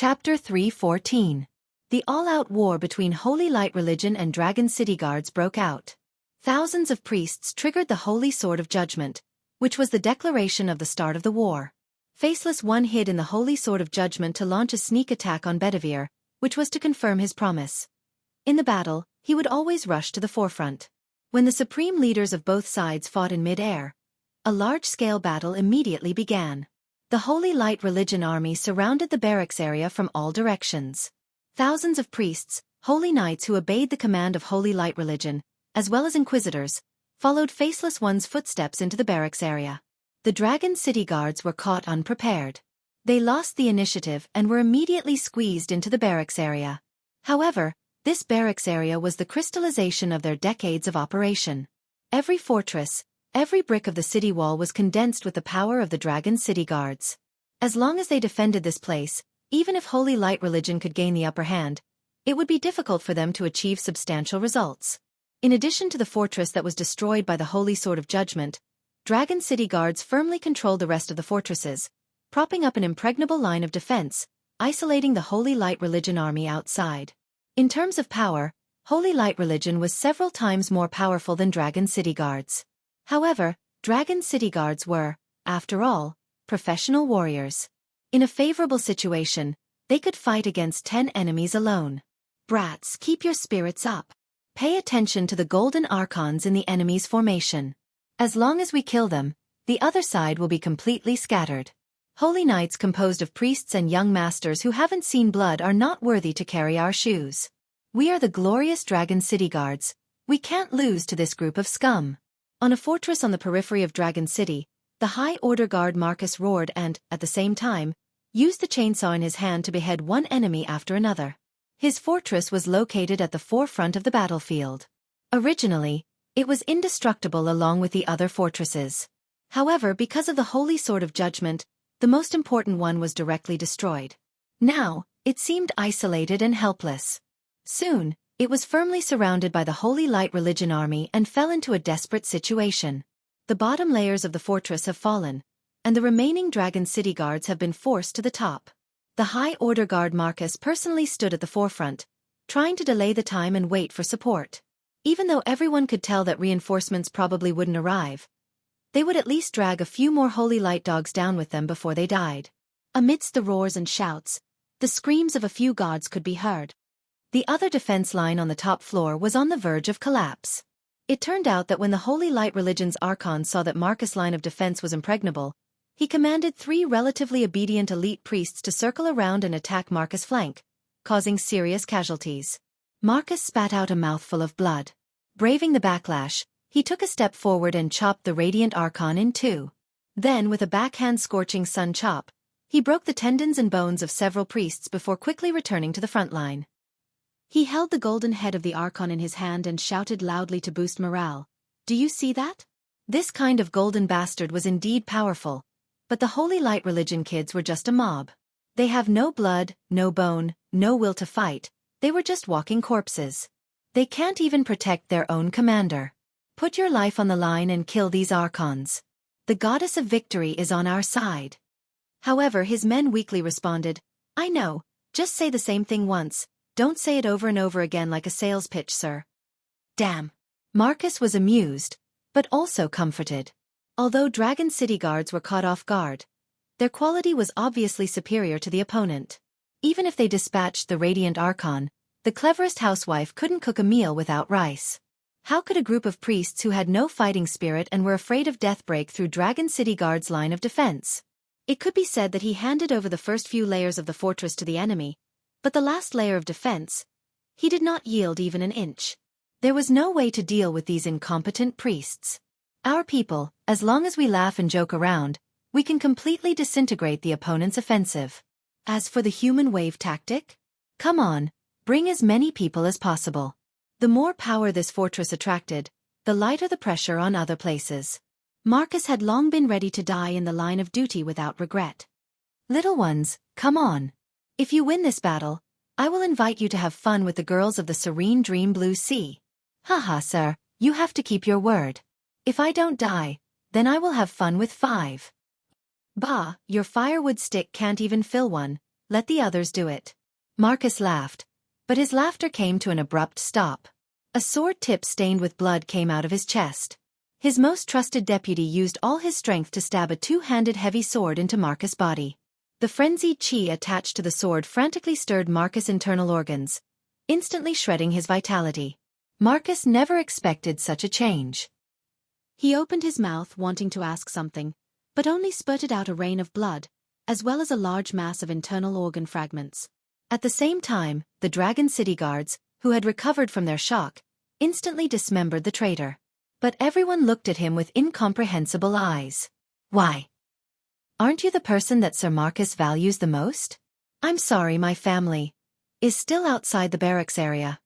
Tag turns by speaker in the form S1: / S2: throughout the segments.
S1: Chapter 3:14. The all-out war between Holy Light Religion and Dragon City Guards broke out. Thousands of priests triggered the Holy Sword of Judgment, which was the declaration of the start of the war. Faceless One hid in the Holy Sword of Judgment to launch a sneak attack on Bedivere, which was to confirm his promise. In the battle, he would always rush to the forefront. When the supreme leaders of both sides fought in mid-air, a large-scale battle immediately began. The Holy Light Religion army surrounded the barracks area from all directions. Thousands of priests, holy knights who obeyed the command of Holy Light Religion, as well as inquisitors, followed Faceless One's footsteps into the barracks area. The Dragon City Guards were caught unprepared. They lost the initiative and were immediately squeezed into the barracks area. However, this barracks area was the crystallization of their decades of operation. Every fortress, every brick of the city wall was condensed with the power of the Dragon City Guards. As long as they defended this place, even if Holy Light Religion could gain the upper hand, it would be difficult for them to achieve substantial results. In addition to the fortress that was destroyed by the Holy Sword of Judgment, Dragon City Guards firmly controlled the rest of the fortresses, propping up an impregnable line of defense, isolating the Holy Light Religion army outside. In terms of power, Holy Light Religion was several times more powerful than Dragon City Guards. However, Dragon City Guards were, after all, professional warriors. In a favorable situation, they could fight against 10 enemies alone. Brats, keep your spirits up. Pay attention to the golden archons in the enemy's formation. As long as we kill them, the other side will be completely scattered. Holy Knights composed of priests and young masters who haven't seen blood are not worthy to carry our shoes. We are the glorious Dragon City Guards. We can't lose to this group of scum. On a fortress on the periphery of Dragon City, the High Order Guard Marcus roared and, at the same time, used the chainsaw in his hand to behead one enemy after another. His fortress was located at the forefront of the battlefield. Originally, it was indestructible along with the other fortresses. However, because of the Holy Sword of Judgment, the most important one was directly destroyed. Now, it seemed isolated and helpless. Soon, it was firmly surrounded by the Holy Light Religion army and fell into a desperate situation. The bottom layers of the fortress have fallen, and the remaining Dragon City Guards have been forced to the top. The High Order Guard Marcus personally stood at the forefront, trying to delay the time and wait for support. Even though everyone could tell that reinforcements probably wouldn't arrive, they would at least drag a few more Holy Light dogs down with them before they died. Amidst the roars and shouts, the screams of a few gods could be heard. The other defense line on the top floor was on the verge of collapse. It turned out that when the Holy Light Religion's Archon saw that Marcus' line of defense was impregnable, he commanded 3 relatively obedient elite priests to circle around and attack Marcus' flank, causing serious casualties. Marcus spat out a mouthful of blood. Braving the backlash, he took a step forward and chopped the Radiant Archon in two. Then, with a backhand scorching sun chop, he broke the tendons and bones of several priests before quickly returning to the front line. He held the golden head of the Archon in his hand and shouted loudly to boost morale. "Do you see that? This kind of golden bastard was indeed powerful, but the Holy Light Religion kids were just a mob. They have no blood, no bone, no will to fight, they were just walking corpses. They can't even protect their own commander. Put your life on the line and kill these Archons. The goddess of victory is on our side." However, his men weakly responded, "I know, just say the same thing once. Don't say it over and over again like a sales pitch, sir." Damn. Marcus was amused, but also comforted. Although Dragon City Guards were caught off guard, their quality was obviously superior to the opponent. Even if they dispatched the Radiant Archon, the cleverest housewife couldn't cook a meal without rice. How could a group of priests who had no fighting spirit and were afraid of death break through Dragon City Guards' line of defense? It could be said that he handed over the first few layers of the fortress to the enemy, but the last layer of defense, he did not yield even an inch. There was no way to deal with these incompetent priests. Our people, as long as we laugh and joke around, we can completely disintegrate the opponent's offensive. As for the human wave tactic? Come on, bring as many people as possible. The more power this fortress attracted, the lighter the pressure on other places. Marcus had long been ready to die in the line of duty without regret. Little ones, come on. If you win this battle, I will invite you to have fun with the girls of the serene dream blue sea. Haha, sir, you have to keep your word. If I don't die, then I will have fun with 5. Bah, your firewood stick can't even fill one, let the others do it. Marcus laughed, but his laughter came to an abrupt stop. A sword tip stained with blood came out of his chest. His most trusted deputy used all his strength to stab a two-handed heavy sword into Marcus' body. The frenzied chi attached to the sword frantically stirred Marcus' internal organs, instantly shredding his vitality. Marcus never expected such a change. He opened his mouth wanting to ask something, but only spurted out a rain of blood, as well as a large mass of internal organ fragments. At the same time, the Dragon City guards, who had recovered from their shock, instantly dismembered the traitor. But everyone looked at him with incomprehensible eyes. Why? Aren't you the person that Sir Marcus values the most? I'm sorry, my family is still outside the barracks area.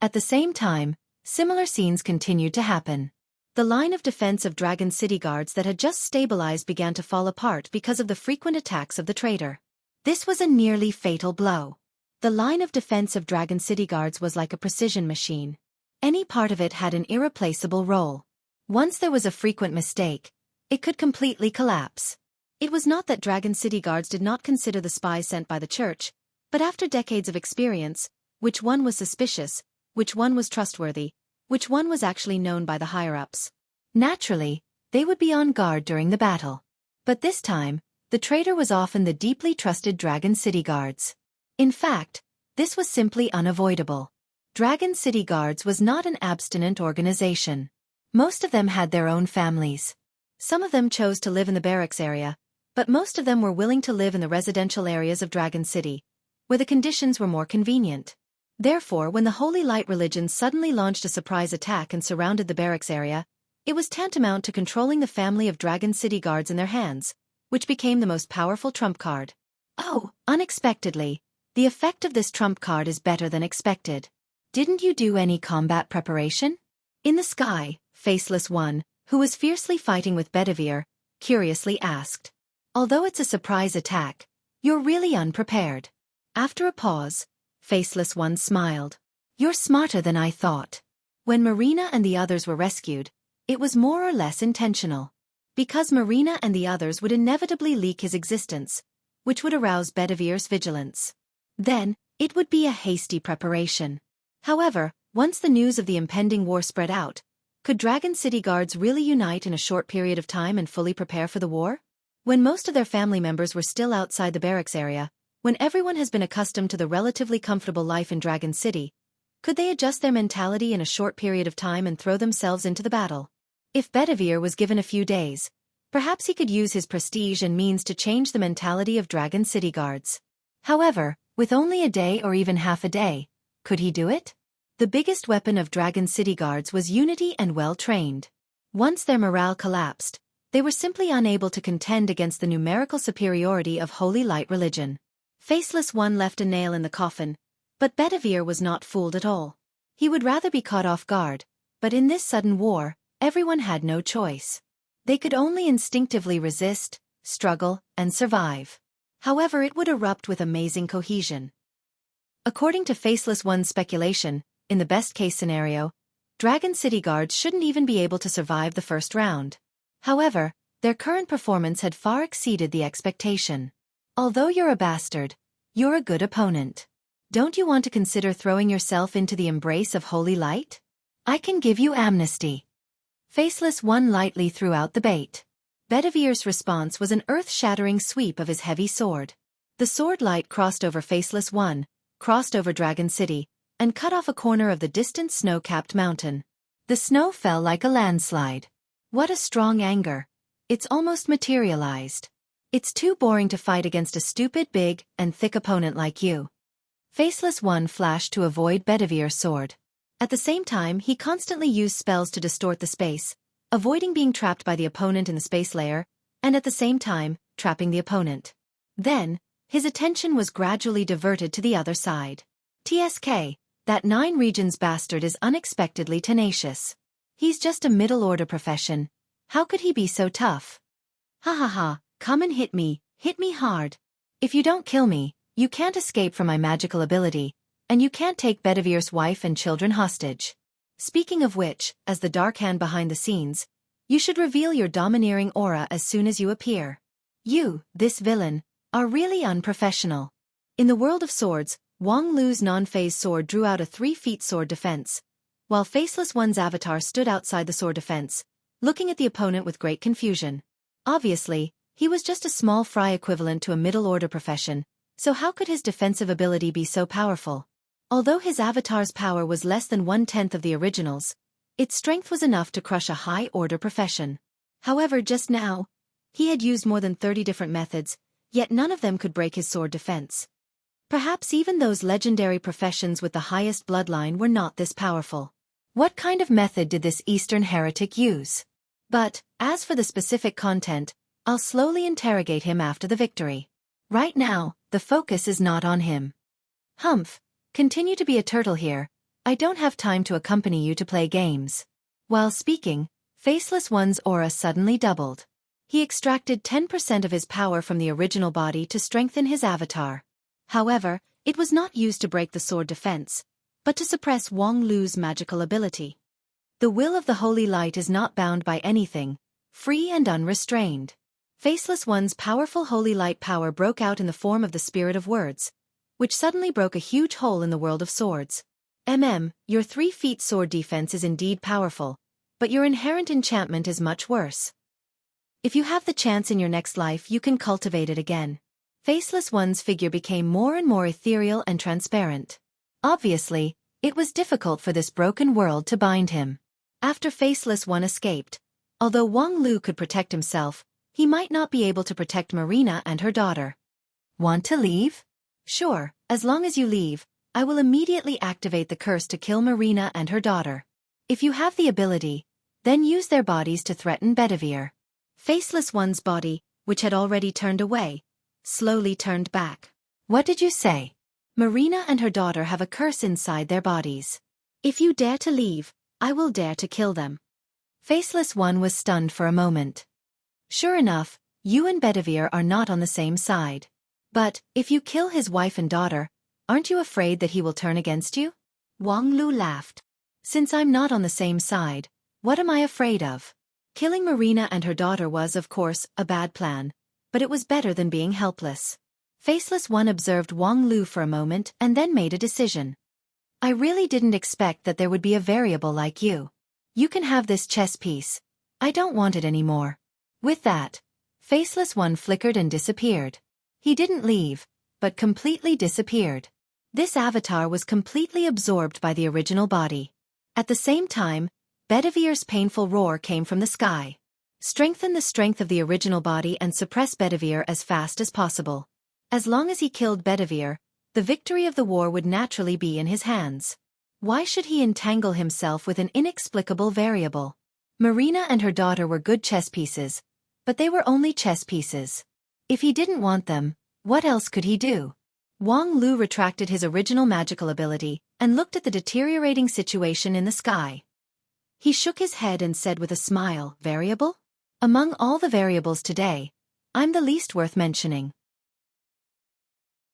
S1: At the same time, similar scenes continued to happen. The line of defense of Dragon City guards that had just stabilized began to fall apart because of the frequent attacks of the traitor. This was a nearly fatal blow. The line of defense of Dragon City guards was like a precision machine. Any part of it had an irreplaceable role. Once there was a frequent mistake, it could completely collapse. It was not that Dragon City guards did not consider the spies sent by the church, but after decades of experience, which one was suspicious, which one was trustworthy, which one was actually known by the higher-ups. Naturally, they would be on guard during the battle. But this time, the traitor was often the deeply trusted Dragon City guards. In fact, this was simply unavoidable. Dragon City Guards was not an abstinent organization. Most of them had their own families. Some of them chose to live in the barracks area, but most of them were willing to live in the residential areas of Dragon City, where the conditions were more convenient. Therefore, when the Holy Light religion suddenly launched a surprise attack and surrounded the barracks area, it was tantamount to controlling the family of Dragon City Guards in their hands, which became the most powerful trump card. Oh, unexpectedly, the effect of this trump card is better than expected. Didn't you do any combat preparation? In the sky, Faceless One, who was fiercely fighting with Bedivere, curiously asked. Although it's a surprise attack, you're really unprepared. After a pause, Faceless One smiled. You're smarter than I thought. When Marina and the others were rescued, it was more or less intentional. Because Marina and the others would inevitably leak his existence, which would arouse Bedivere's vigilance. Then, it would be a hasty preparation. However, once the news of the impending war spread out, could Dragon City guards really unite in a short period of time and fully prepare for the war? When most of their family members were still outside the barracks area, when everyone has been accustomed to the relatively comfortable life in Dragon City, could they adjust their mentality in a short period of time and throw themselves into the battle? If Bedivere was given a few days, perhaps he could use his prestige and means to change the mentality of Dragon City guards. However, with only a day or even half a day, could he do it? The biggest weapon of Dragon City guards was unity and well-trained. Once their morale collapsed, they were simply unable to contend against the numerical superiority of Holy Light religion. Faceless One left a nail in the coffin, but Bedivere was not fooled at all. He would rather be caught off guard, but in this sudden war, everyone had no choice. They could only instinctively resist, struggle, and survive. However, it would erupt with amazing cohesion. According to Faceless One's speculation, in the best-case scenario, Dragon City guards shouldn't even be able to survive the first round. However, their current performance had far exceeded the expectation. Although you're a bastard, you're a good opponent. Don't you want to consider throwing yourself into the embrace of Holy Light? I can give you amnesty. Faceless One lightly threw out the bait. Bedivere's response was an earth-shattering sweep of his heavy sword. The sword light crossed over Faceless One, crossed over Dragon City, and cut off a corner of the distant snow-capped mountain. The snow fell like a landslide. What a strong anger. It's almost materialized. It's too boring to fight against a stupid, big, and thick opponent like you. Faceless One flashed to avoid Bedivere's sword. At the same time, he constantly used spells to distort the space, avoiding being trapped by the opponent in the space layer, and at the same time, trapping the opponent. Then, his attention was gradually diverted to the other side. TSK, that 9 regions bastard is unexpectedly tenacious. He's just a middle-order profession. How could he be so tough? Ha ha ha, come and hit me hard. If you don't kill me, you can't escape from my magical ability, and you can't take Bedivere's wife and children hostage. Speaking of which, as the dark hand behind the scenes, you should reveal your domineering aura as soon as you appear. You, this villain, are really unprofessional. In the world of swords, Wang Lu's non-phase sword drew out a 3-feet sword defense, while Faceless One's avatar stood outside the sword defense, looking at the opponent with great confusion. Obviously, he was just a small fry equivalent to a middle-order profession, so how could his defensive ability be so powerful? Although his avatar's power was less than 1/10 of the original's, its strength was enough to crush a high-order profession. However, just now, he had used more than 30 different methods, yet none of them could break his sword defense. Perhaps even those legendary professions with the highest bloodline were not this powerful. What kind of method did this Eastern heretic use? But, as for the specific content, I'll slowly interrogate him after the victory. Right now, the focus is not on him. Humph, continue to be a turtle here. I don't have time to accompany you to play games. While speaking, Faceless One's aura suddenly doubled. He extracted 10% of his power from the original body to strengthen his avatar. However, it was not used to break the sword defense, but to suppress Wang Lu's magical ability. The will of the holy light is not bound by anything, free and unrestrained. Faceless One's powerful holy light power broke out in the form of the spirit of words, which suddenly broke a huge hole in the world of swords. Your 3-feet sword defense is indeed powerful, but your inherent enchantment is much worse. If you have the chance in your next life, you can cultivate it again. Faceless One's figure became more and more ethereal and transparent. Obviously, it was difficult for this broken world to bind him. After Faceless One escaped, although Wang Lu could protect himself, he might not be able to protect Marina and her daughter. Want to leave? Sure, as long as you leave, I will immediately activate the curse to kill Marina and her daughter. If you have the ability, then use their bodies to threaten Bedivere. Faceless One's body, which had already turned away, slowly turned back. What did you say? Marina and her daughter have a curse inside their bodies. If you dare to leave, I will dare to kill them. Faceless One was stunned for a moment. Sure enough, you and Bedivere are not on the same side. But, if you kill his wife and daughter, aren't you afraid that he will turn against you? Wang Lu laughed. Since I'm not on the same side, what am I afraid of? Killing Marina and her daughter was, of course, a bad plan, but it was better than being helpless. Faceless One observed Wang Lu for a moment and then made a decision. I really didn't expect that there would be a variable like you. You can have this chess piece. I don't want it anymore. With that, Faceless One flickered and disappeared. He didn't leave, but completely disappeared. This avatar was completely absorbed by the original body. At the same time, Bedivere's painful roar came from the sky. Strengthen the strength of the original body and suppress Bedivere as fast as possible. As long as he killed Bedivere, the victory of the war would naturally be in his hands. Why should he entangle himself with an inexplicable variable? Marina and her daughter were good chess pieces, but they were only chess pieces. If he didn't want them, what else could he do? Wang Lu retracted his original magical ability and looked at the deteriorating situation in the sky. He shook his head and said with a smile, "Variable? Among all the variables today, I'm the least worth mentioning."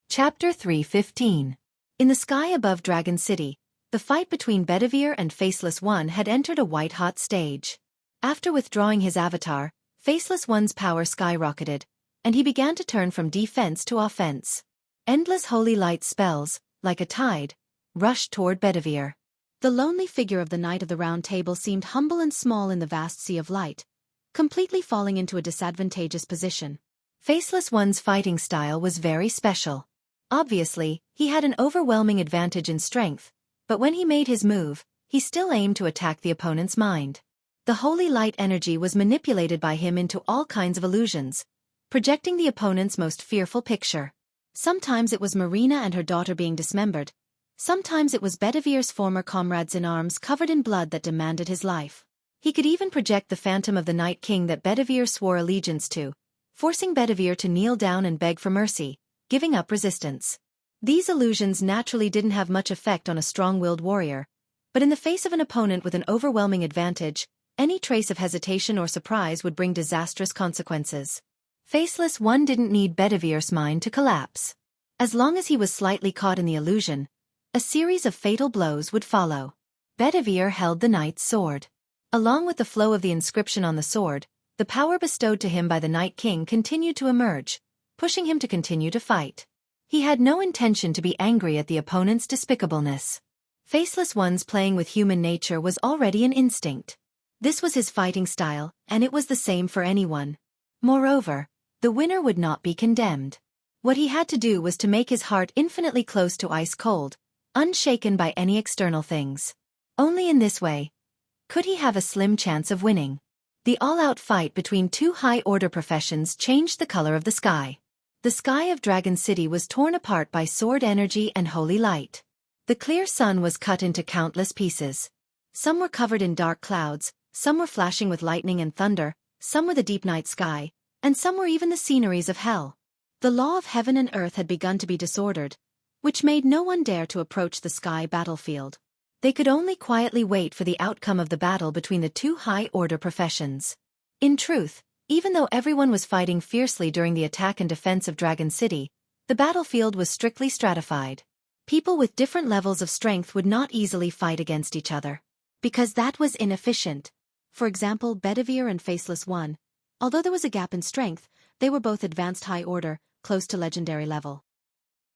S1: Chapter 3:15. In the sky above Dragon City, the fight between Bedivere and Faceless One had entered a white-hot stage. After withdrawing his avatar, Faceless One's power skyrocketed, and he began to turn from defense to offense. Endless holy light spells, like a tide, rushed toward Bedivere. The lonely figure of the Knight of the Round Table seemed humble and small in the vast sea of light, completely falling into a disadvantageous position. Faceless One's fighting style was very special. Obviously, he had an overwhelming advantage in strength, but when he made his move, he still aimed to attack the opponent's mind. The holy light energy was manipulated by him into all kinds of illusions, projecting the opponent's most fearful picture. Sometimes it was Marina and her daughter being dismembered. Sometimes it was Bedivere's former comrades in arms covered in blood that demanded his life. He could even project the phantom of the Night King that Bedivere swore allegiance to, forcing Bedivere to kneel down and beg for mercy, giving up resistance. These illusions naturally didn't have much effect on a strong-willed warrior, but in the face of an opponent with an overwhelming advantage, any trace of hesitation or surprise would bring disastrous consequences. Faceless One didn't need Bedivere's mind to collapse. As long as he was slightly caught in the illusion, a series of fatal blows would follow. Bedivere held the knight's sword. Along with the flow of the inscription on the sword, the power bestowed to him by the Night King continued to emerge, pushing him to continue to fight. He had no intention to be angry at the opponent's despicableness. Faceless One's playing with human nature was already an instinct. This was his fighting style, and it was the same for anyone. Moreover, the winner would not be condemned. What he had to do was to make his heart infinitely close to ice cold, unshaken by any external things. Only in this way could he have a slim chance of winning. The all-out fight between two high-order professions changed the color of the sky. The sky of Dragon City was torn apart by sword energy and holy light. The clear sun was cut into countless pieces. Some were covered in dark clouds, some were flashing with lightning and thunder, some were the deep night sky, and some were even the sceneries of hell. The law of heaven and earth had begun to be disordered, which made no one dare to approach the sky battlefield. They could only quietly wait for the outcome of the battle between the two high-order professions. In truth, even though everyone was fighting fiercely during the attack and defense of Dragon City, the battlefield was strictly stratified. People with different levels of strength would not easily fight against each other, because that was inefficient. For example, Bedivere and Faceless One. Although there was a gap in strength, they were both advanced high-order, close to legendary level.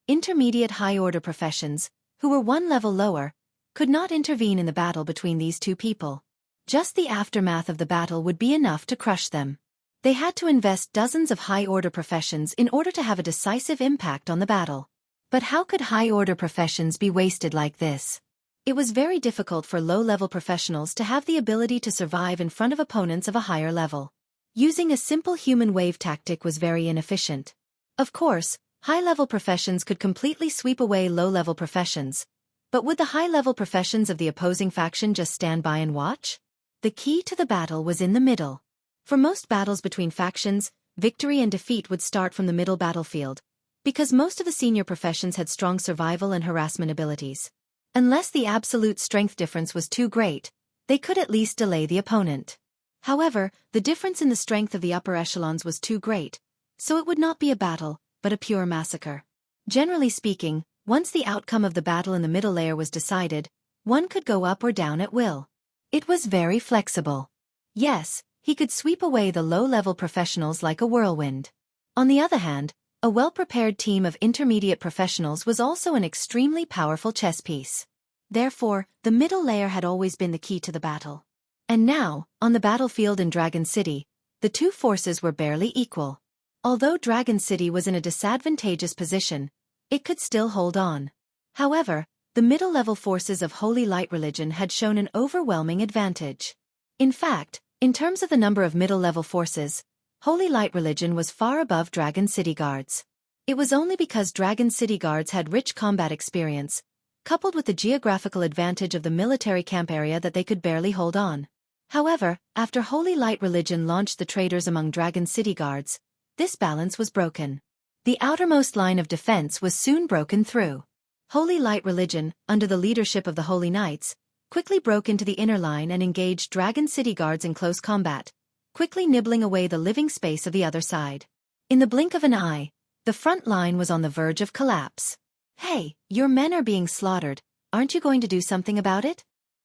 S1: Intermediate high-order professions, who were one level lower, could not intervene in the battle between these two people. Just the aftermath of the battle would be enough to crush them. They had to invest dozens of high-order professions in order to have a decisive impact on the battle. But how could high-order professions be wasted like this? It was very difficult for low-level professionals to have the ability to survive in front of opponents of a higher level. Using a simple human wave tactic was very inefficient. Of course, high-level professions could completely sweep away low-level professions, but would the high-level professions of the opposing faction just stand by and watch? The key to the battle was in the middle. For most battles between factions, victory and defeat would start from the middle battlefield, because most of the senior professions had strong survival and harassment abilities. Unless the absolute strength difference was too great, they could at least delay the opponent. However, the difference in the strength of the upper echelons was too great, so it would not be a battle, but a pure massacre. Generally speaking, once the outcome of the battle in the middle layer was decided, one could go up or down at will. It was very flexible. Yes, he could sweep away the low-level professionals like a whirlwind. On the other hand, a well-prepared team of intermediate professionals was also an extremely powerful chess piece. Therefore, the middle layer had always been the key to the battle. And now, on the battlefield in Dragon City, the two forces were barely equal. Although Dragon City was in a disadvantageous position, it could still hold on. However, the middle-level forces of Holy Light Religion had shown an overwhelming advantage. In fact, in terms of the number of middle-level forces, Holy Light Religion was far above Dragon City Guards. It was only because Dragon City Guards had rich combat experience, coupled with the geographical advantage of the military camp area, that they could barely hold on. However, after Holy Light Religion launched the traders among Dragon City Guards, this balance was broken. The outermost line of defense was soon broken through. Holy Light Religion, under the leadership of the Holy Knights, quickly broke into the inner line and engaged Dragon City Guards in close combat, quickly nibbling away the living space of the other side. In the blink of an eye, the front line was on the verge of collapse. "Hey, your men are being slaughtered, aren't you going to do something about it?"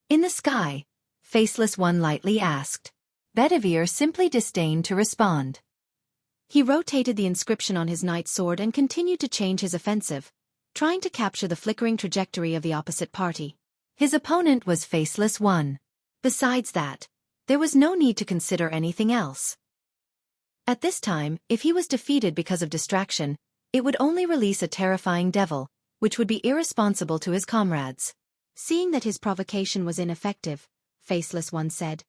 S1: In the sky, Faceless One lightly asked. Bedivere simply disdained to respond. He rotated the inscription on his knight's sword and continued to change his offensive, trying to capture the flickering trajectory of the opposite party. His opponent was Faceless One. Besides that, there was no need to consider anything else. At this time, if he was defeated because of distraction, it would only release a terrifying devil, which would be irresponsible to his comrades. Seeing that his provocation was ineffective, Faceless One said,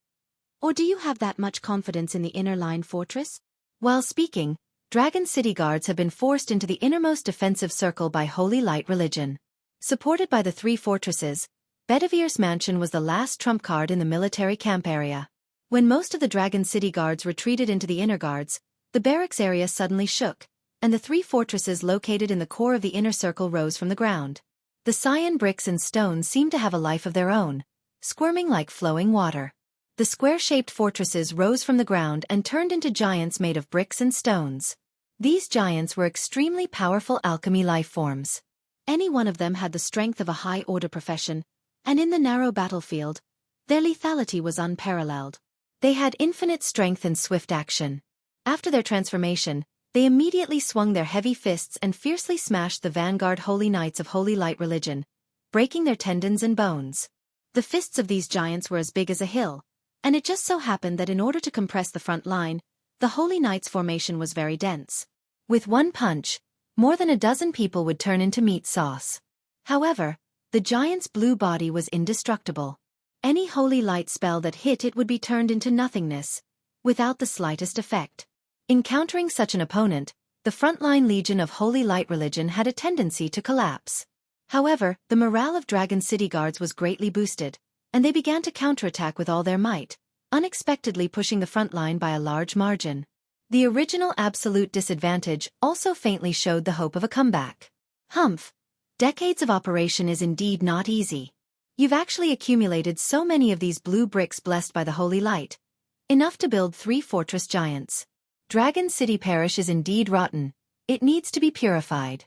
S1: "Or do you have that much confidence in the inner line fortress?" While speaking, Dragon City Guards have been forced into the innermost defensive circle by Holy Light Religion. Supported by the three fortresses, Bedivere's mansion was the last trump card in the military camp area. When most of the Dragon City Guards retreated into the inner guards, the barracks area suddenly shook, and the three fortresses located in the core of the inner circle rose from the ground. The cyan bricks and stones seemed to have a life of their own, squirming like flowing water. The square-shaped fortresses rose from the ground and turned into giants made of bricks and stones. These giants were extremely powerful alchemy life forms. Any one of them had the strength of a high-order profession, and in the narrow battlefield, their lethality was unparalleled. They had infinite strength and swift action. After their transformation, They immediately swung their heavy fists and fiercely smashed the vanguard holy knights of Holy Light Religion, breaking their tendons and bones. The fists of these giants were as big as a hill, and it just so happened that in order to compress the front line, the Holy Knights' formation was very dense. With one punch, more than a dozen people would turn into meat sauce. However, the giant's blue body was indestructible. Any holy light spell that hit it would be turned into nothingness, without the slightest effect. Encountering such an opponent, the frontline legion of Holy Light Religion had a tendency to collapse. However, the morale of Dragon City Guards was greatly boosted, and they began to counterattack with all their might, unexpectedly pushing the front line by a large margin. The original absolute disadvantage also faintly showed the hope of a comeback. Humph! Decades of operation is indeed not easy. You've actually accumulated so many of these blue bricks blessed by the Holy Light, enough to build 3 fortress giants. Dragon City Parish is indeed rotten. It needs to be purified.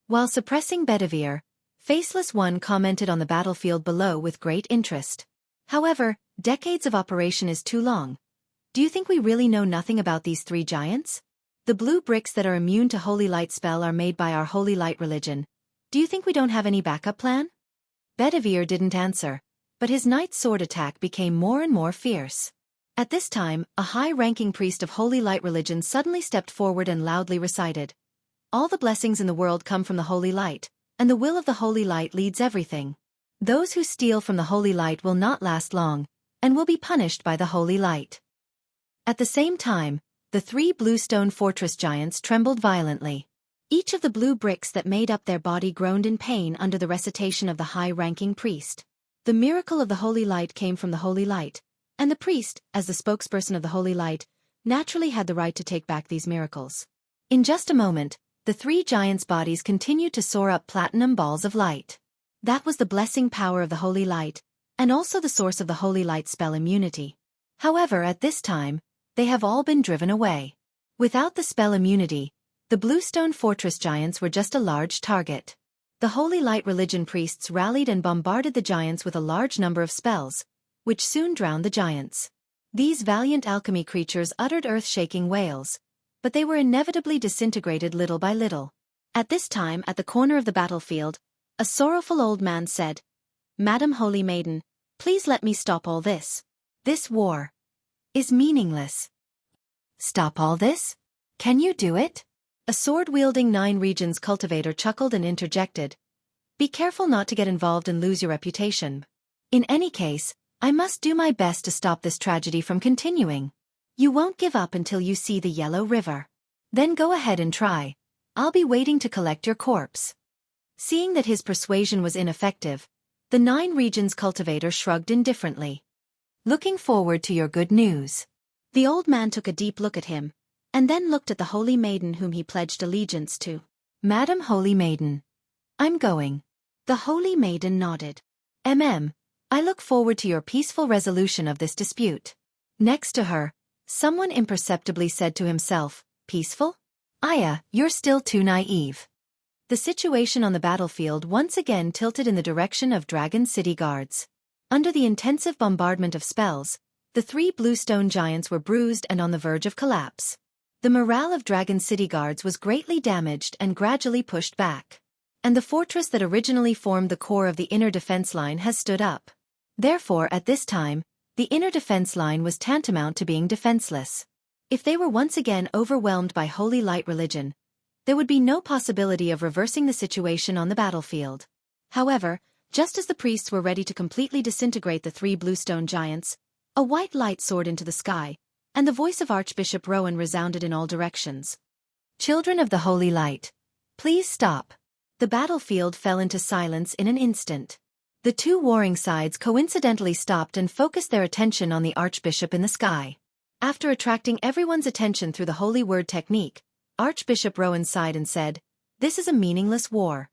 S1: While suppressing Bedivere, Faceless One commented on the battlefield below with great interest. However, decades of operation is too long. Do you think we really know nothing about these 3 giants? The blue bricks that are immune to Holy Light spell are made by our Holy Light Religion. Do you think we don't have any backup plan? Bedivere didn't answer, but his knight's sword attack became more and more fierce. At this time, a high-ranking priest of Holy Light Religion suddenly stepped forward and loudly recited, "All the blessings in the world come from the Holy Light, and the will of the Holy Light leads everything. Those who steal from the Holy Light will not last long, and will be punished by the Holy Light." At the same time, the 3 bluestone fortress giants trembled violently. Each of the blue bricks that made up their body groaned in pain under the recitation of the high-ranking priest. The miracle of the Holy Light came from the Holy Light, and the priest, as the spokesperson of the Holy Light, naturally had the right to take back these miracles. In just a moment, the 3 giants' bodies continued to soar up platinum balls of light. That was the blessing power of the Holy Light, and also the source of the Holy Light spell immunity. However, at this time, they have all been driven away. Without the spell immunity, the bluestone fortress giants were just a large target. The Holy Light Religion priests rallied and bombarded the giants with a large number of spells, which soon drowned the giants. These valiant alchemy creatures uttered earth-shaking wails, but they were inevitably disintegrated little by little. At this time, at the corner of the battlefield, a sorrowful old man said, "Madam Holy Maiden, please let me stop all this. This war is meaningless." "Stop all this? Can you do it?" A sword-wielding 9 regions cultivator chuckled and interjected, "Be careful not to get involved and lose your reputation. In any case, I must do my best to stop this tragedy from continuing. You won't give up until you see the Yellow River. Then go ahead and try. I'll be waiting to collect your corpse." Seeing that his persuasion was ineffective, the 9 regions cultivator shrugged indifferently. "Looking forward to your good news." The old man took a deep look at him, and then looked at the Holy Maiden whom he pledged allegiance to. "Madam Holy Maiden, I'm going." The Holy Maiden nodded. I look forward to your peaceful resolution of this dispute." Next to her, someone imperceptibly said to himself, "Peaceful? Aya, you're still too naive." The situation on the battlefield once again tilted in the direction of Dragon City Guards. Under the intensive bombardment of spells, the 3 bluestone giants were bruised and on the verge of collapse. The morale of Dragon City Guards was greatly damaged and gradually pushed back. And the fortress that originally formed the core of the inner defense line has stood up. Therefore, at this time, the inner defense line was tantamount to being defenseless. If they were once again overwhelmed by Holy Light Religion, there would be no possibility of reversing the situation on the battlefield. However, just as the priests were ready to completely disintegrate the 3 bluestone giants, a white light soared into the sky, and the voice of Archbishop Rowan resounded in all directions. "Children of the Holy Light, please stop." The battlefield fell into silence in an instant. The 2 warring sides coincidentally stopped and focused their attention on the Archbishop in the sky. After attracting everyone's attention through the Holy Word technique, Archbishop Rowan sighed and said, "This is a meaningless war.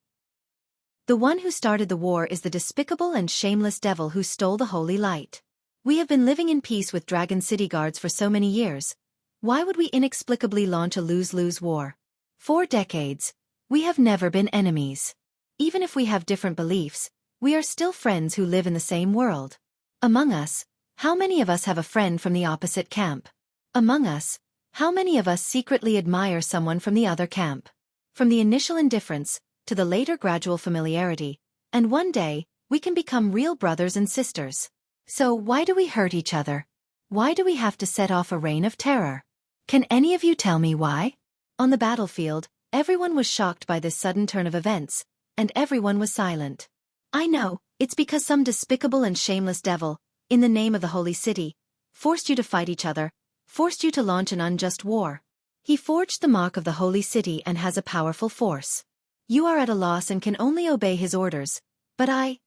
S1: The one who started the war is the despicable and shameless devil who stole the Holy Light. We have been living in peace with Dragon City Guards for so many years. Why would we inexplicably launch a lose-lose war? 4 decades. We have never been enemies. Even if we have different beliefs, we are still friends who live in the same world. Among us, how many of us have a friend from the opposite camp? Among us, How many of us secretly admire someone from the other camp? From the initial indifference, to the later gradual familiarity, and one day, we can become real brothers and sisters. So why do we hurt each other? Why do we have to set off a reign of terror? Can any of you tell me why? On the battlefield, everyone was shocked by this sudden turn of events, and everyone was silent. I know, it's because some despicable and shameless devil, in the name of the holy city, forced you to fight each other, forced you to launch an unjust war. He forged the mark of the holy city and has a powerful force. You are at a loss and can only obey his orders, but I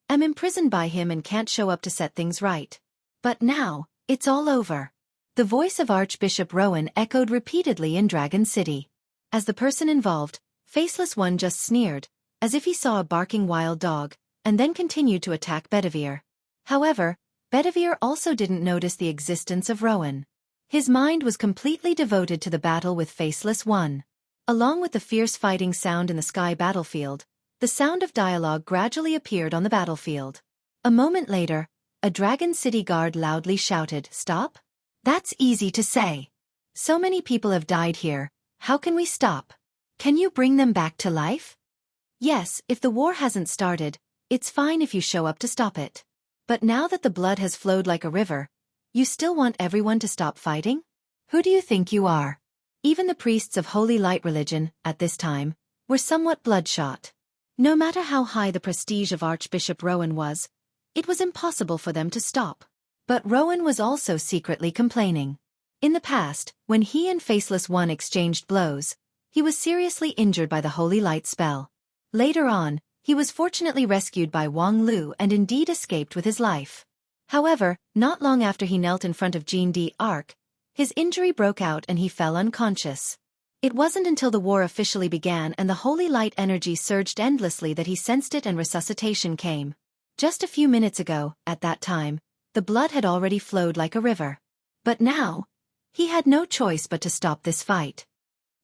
S1: am imprisoned by him and can't show up to set things right. But now, it's all over. The voice of Archbishop Rowan echoed repeatedly in Dragon City. As the person involved, Faceless One just sneered, as if he saw a barking wild dog, and then continued to attack Bedivere. However, Bedivere also didn't notice the existence of Rowan. His mind was completely devoted to the battle with Faceless One. Along with the fierce fighting sound in the sky battlefield, the sound of dialogue gradually appeared on the battlefield. A moment later, a Dragon City guard loudly shouted, "Stop? That's easy to say. So many people have died here, how can we stop? Can you bring them back to life?" Yes, if the war hasn't started, it's fine if you show up to stop it. But now that the blood has flowed like a river, you still want everyone to stop fighting? Who do you think you are? Even the priests of Holy Light religion, at this time, were somewhat bloodshot. No matter how high the prestige of Archbishop Rowan was, it was impossible for them to stop. But Rowan was also secretly complaining. In the past, when he and Faceless One exchanged blows, he was seriously injured by the Holy Light spell. Later on, he was fortunately rescued by Wang Lu and indeed escaped with his life. However, not long after he knelt in front of Jean d'Arc, his injury broke out and he fell unconscious. It wasn't until the war officially began and the Holy Light energy surged endlessly that he sensed it and resuscitation came. Just a few minutes ago, at that time, the blood had already flowed like a river. But now, he had no choice but to stop this fight.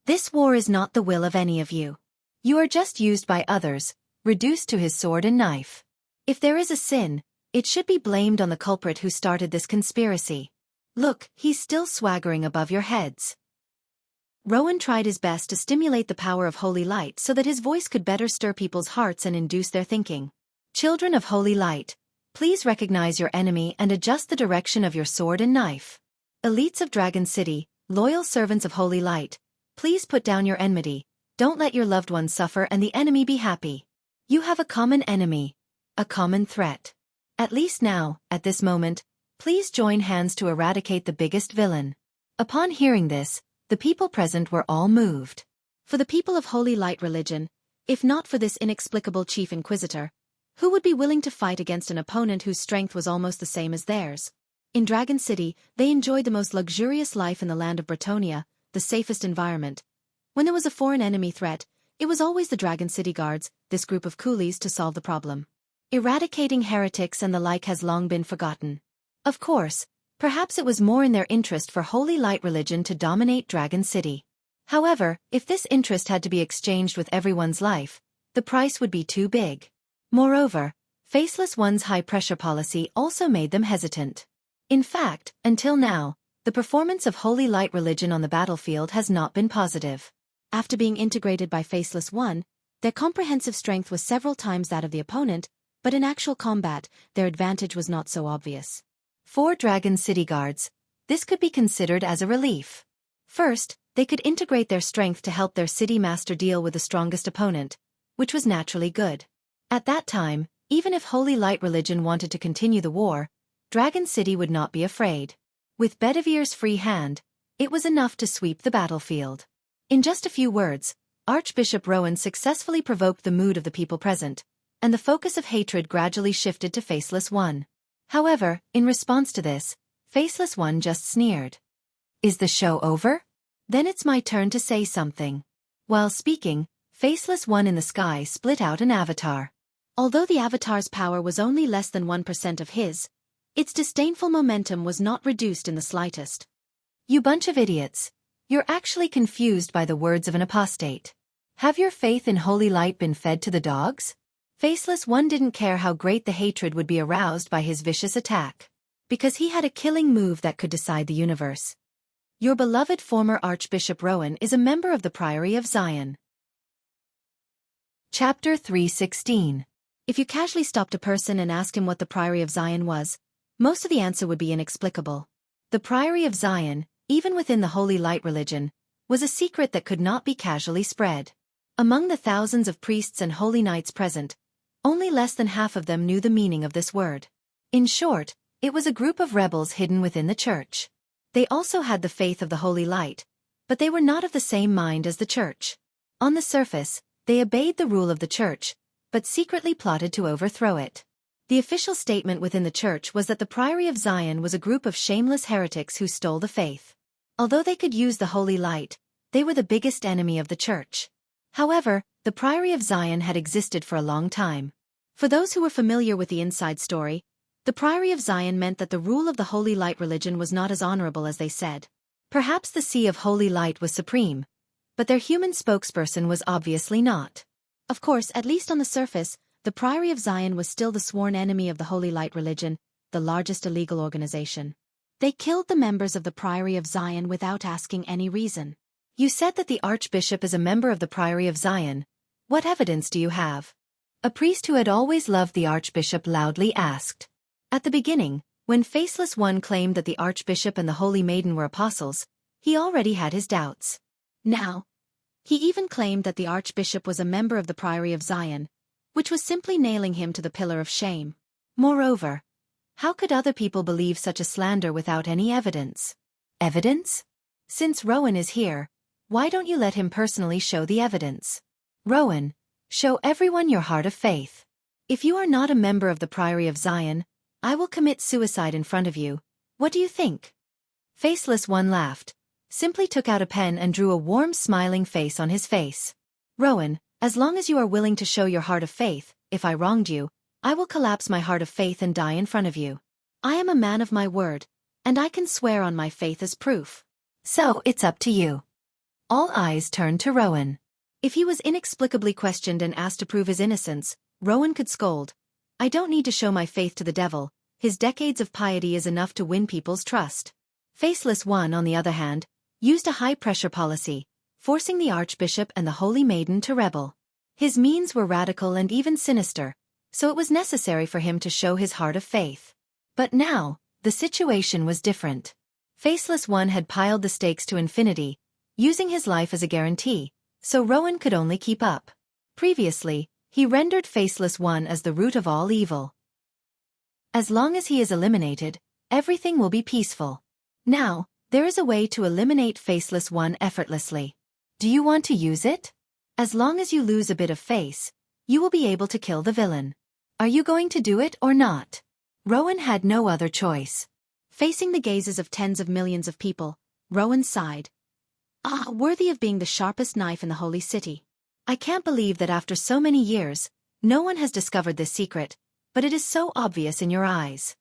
S1: This war is not the will of any of you. You are just used by others, reduced to his sword and knife. If there is a sin, it should be blamed on the culprit who started this conspiracy. Look, he's still swaggering above your heads. Rowan tried his best to stimulate the power of Holy Light so that his voice could better stir people's hearts and induce their thinking. Children of Holy Light, please recognize your enemy and adjust the direction of your sword and knife. Elites of Dragon City, loyal servants of Holy Light, please put down your enmity, don't let your loved ones suffer and the enemy be happy. You have a common enemy, a common threat. At least now, at this moment, please join hands to eradicate the biggest villain. Upon hearing this, the people present were all moved. For the people of Holy Light religion, if not for this inexplicable chief inquisitor, who would be willing to fight against an opponent whose strength was almost the same as theirs? In Dragon City, they enjoyed the most luxurious life in the land of Bretonia, the safest environment. When there was a foreign enemy threat, it was always the Dragon City Guards, this group of coolies, to solve the problem. Eradicating heretics and the like has long been forgotten. Of course, perhaps it was more in their interest for Holy Light religion to dominate Dragon City. However, if this interest had to be exchanged with everyone's life, the price would be too big. Moreover, Faceless One's high-pressure policy also made them hesitant. In fact, until now, the performance of Holy Light religion on the battlefield has not been positive. After being integrated by Faceless One, their comprehensive strength was several times that of the opponent, but in actual combat, their advantage was not so obvious. For Dragon City Guards, this could be considered as a relief. First, they could integrate their strength to help their city master deal with the strongest opponent, which was naturally good. At that time, even if Holy Light religion wanted to continue the war, Dragon City would not be afraid. With Bedivere's free hand, it was enough to sweep the battlefield. In just a few words, Archbishop Rowan successfully provoked the mood of the people present, and the focus of hatred gradually shifted to Faceless One. However, in response to this, Faceless One just sneered. Is the show over? Then it's my turn to say something. While speaking, Faceless One in the sky split out an avatar. Although the avatar's power was only less than 1% of his, its disdainful momentum was not reduced in the slightest. You bunch of idiots. You're actually confused by the words of an apostate. Have your faith in Holy Light been fed to the dogs? Faceless One didn't care how great the hatred would be aroused by his vicious attack, because he had a killing move that could decide the universe. Your beloved former Archbishop Rowan is a member of the Priory of Zion. Chapter 3:16. If you casually stopped a person and asked him what the Priory of Zion was, most of the answer would be inexplicable. The Priory of Zion, even within the Holy Light religion, was a secret that could not be casually spread. Among the thousands of priests and holy knights present, only less than half of them knew the meaning of this word. In short, it was a group of rebels hidden within the church. They also had the faith of the Holy Light, but they were not of the same mind as the church. On the surface, they obeyed the rule of the church, but secretly plotted to overthrow it. The official statement within the church was that the Priory of Zion was a group of shameless heretics who stole the faith. Although they could use the Holy Light, they were the biggest enemy of the church. However, the Priory of Zion had existed for a long time. For those who were familiar with the inside story, the Priory of Zion meant that the rule of the Holy Light religion was not as honorable as they said. Perhaps the Sea of Holy Light was supreme, but their human spokesperson was obviously not. Of course, at least on the surface, the Priory of Zion was still the sworn enemy of the Holy Light religion, the largest illegal organization. They killed the members of the Priory of Zion without asking any reason. You said that the Archbishop is a member of the Priory of Zion. What evidence do you have? A priest who had always loved the Archbishop loudly asked. At the beginning, when Faceless One claimed that the Archbishop and the Holy Maiden were apostles, he already had his doubts. Now, he even claimed that the Archbishop was a member of the Priory of Zion, which was simply nailing him to the pillar of shame. Moreover, how could other people believe such a slander without any evidence? Evidence? Since Rowan is here, why don't you let him personally show the evidence? Rowan, show everyone your heart of faith. If you are not a member of the Priory of Zion, I will commit suicide in front of you. What do you think? Faceless One laughed, simply took out a pen and drew a warm smiling face on his face. Rowan, as long as you are willing to show your heart of faith, if I wronged you, I will collapse my heart of faith and die in front of you. I am a man of my word, and I can swear on my faith as proof. So it's up to you. All eyes turned to Rowan. If he was inexplicably questioned and asked to prove his innocence, Rowan could scold. I don't need to show my faith to the devil, his decades of piety is enough to win people's trust. Faceless One, on the other hand, used a high-pressure policy, forcing the Archbishop and the Holy Maiden to rebel. His means were radical and even sinister, so it was necessary for him to show his heart of faith. But now, the situation was different. Faceless One had piled the stakes to infinity, using his life as a guarantee, so Rowan could only keep up. Previously, he rendered Faceless One as the root of all evil. As long as he is eliminated, everything will be peaceful. Now, there is a way to eliminate Faceless One effortlessly. Do you want to use it? As long as you lose a bit of face, you will be able to kill the villain. Are you going to do it or not? Rowan had no other choice. Facing the gazes of tens of millions of people, Rowan sighed. Ah, worthy of being the sharpest knife in the holy city. I can't believe that after so many years, no one has discovered this secret, but it is so obvious in your eyes.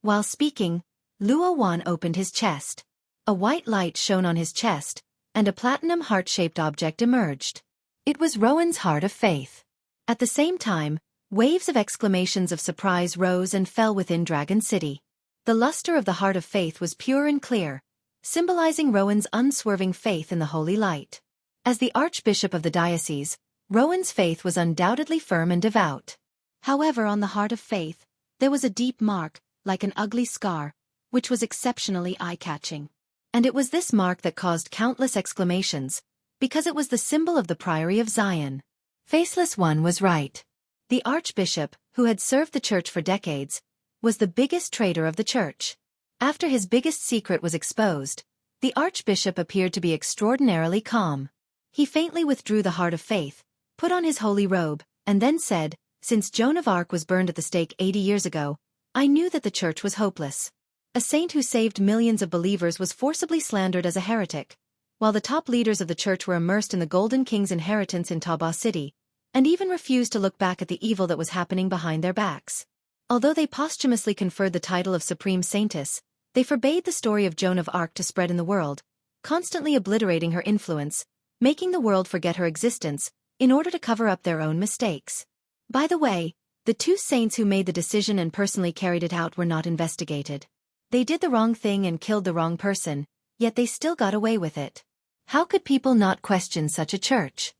S1: While speaking, Luo Wan opened his chest. A white light shone on his chest, and a platinum heart-shaped object emerged. It was Rowan's heart of faith. At the same time, waves of exclamations of surprise rose and fell within Dragon City. The luster of the heart of faith was pure and clear, symbolizing Rowan's unswerving faith in the holy light. As the Archbishop of the diocese, Rowan's faith was undoubtedly firm and devout. However, on the heart of faith, there was a deep mark, like an ugly scar, which was exceptionally eye-catching. And it was this mark that caused countless exclamations, because it was the symbol of the Priory of Zion. Faceless One was right. The Archbishop, who had served the church for decades, was the biggest traitor of the church. After his biggest secret was exposed, the Archbishop appeared to be extraordinarily calm. He faintly withdrew the heart of faith, put on his holy robe, and then said, "Since Joan of Arc was burned at the stake 80 years ago, I knew that the church was hopeless. A saint who saved millions of believers was forcibly slandered as a heretic, while the top leaders of the church were immersed in the Golden King's inheritance in Taba City, and even refused to look back at the evil that was happening behind their backs. Although they posthumously conferred the title of Supreme Saintess, they forbade the story of Joan of Arc to spread in the world, constantly obliterating her influence, making the world forget her existence, in order to cover up their own mistakes. By the way, the two saints who made the decision and personally carried it out were not investigated. They did the wrong thing and killed the wrong person, Yet they still got away with it. How could people not question such a church?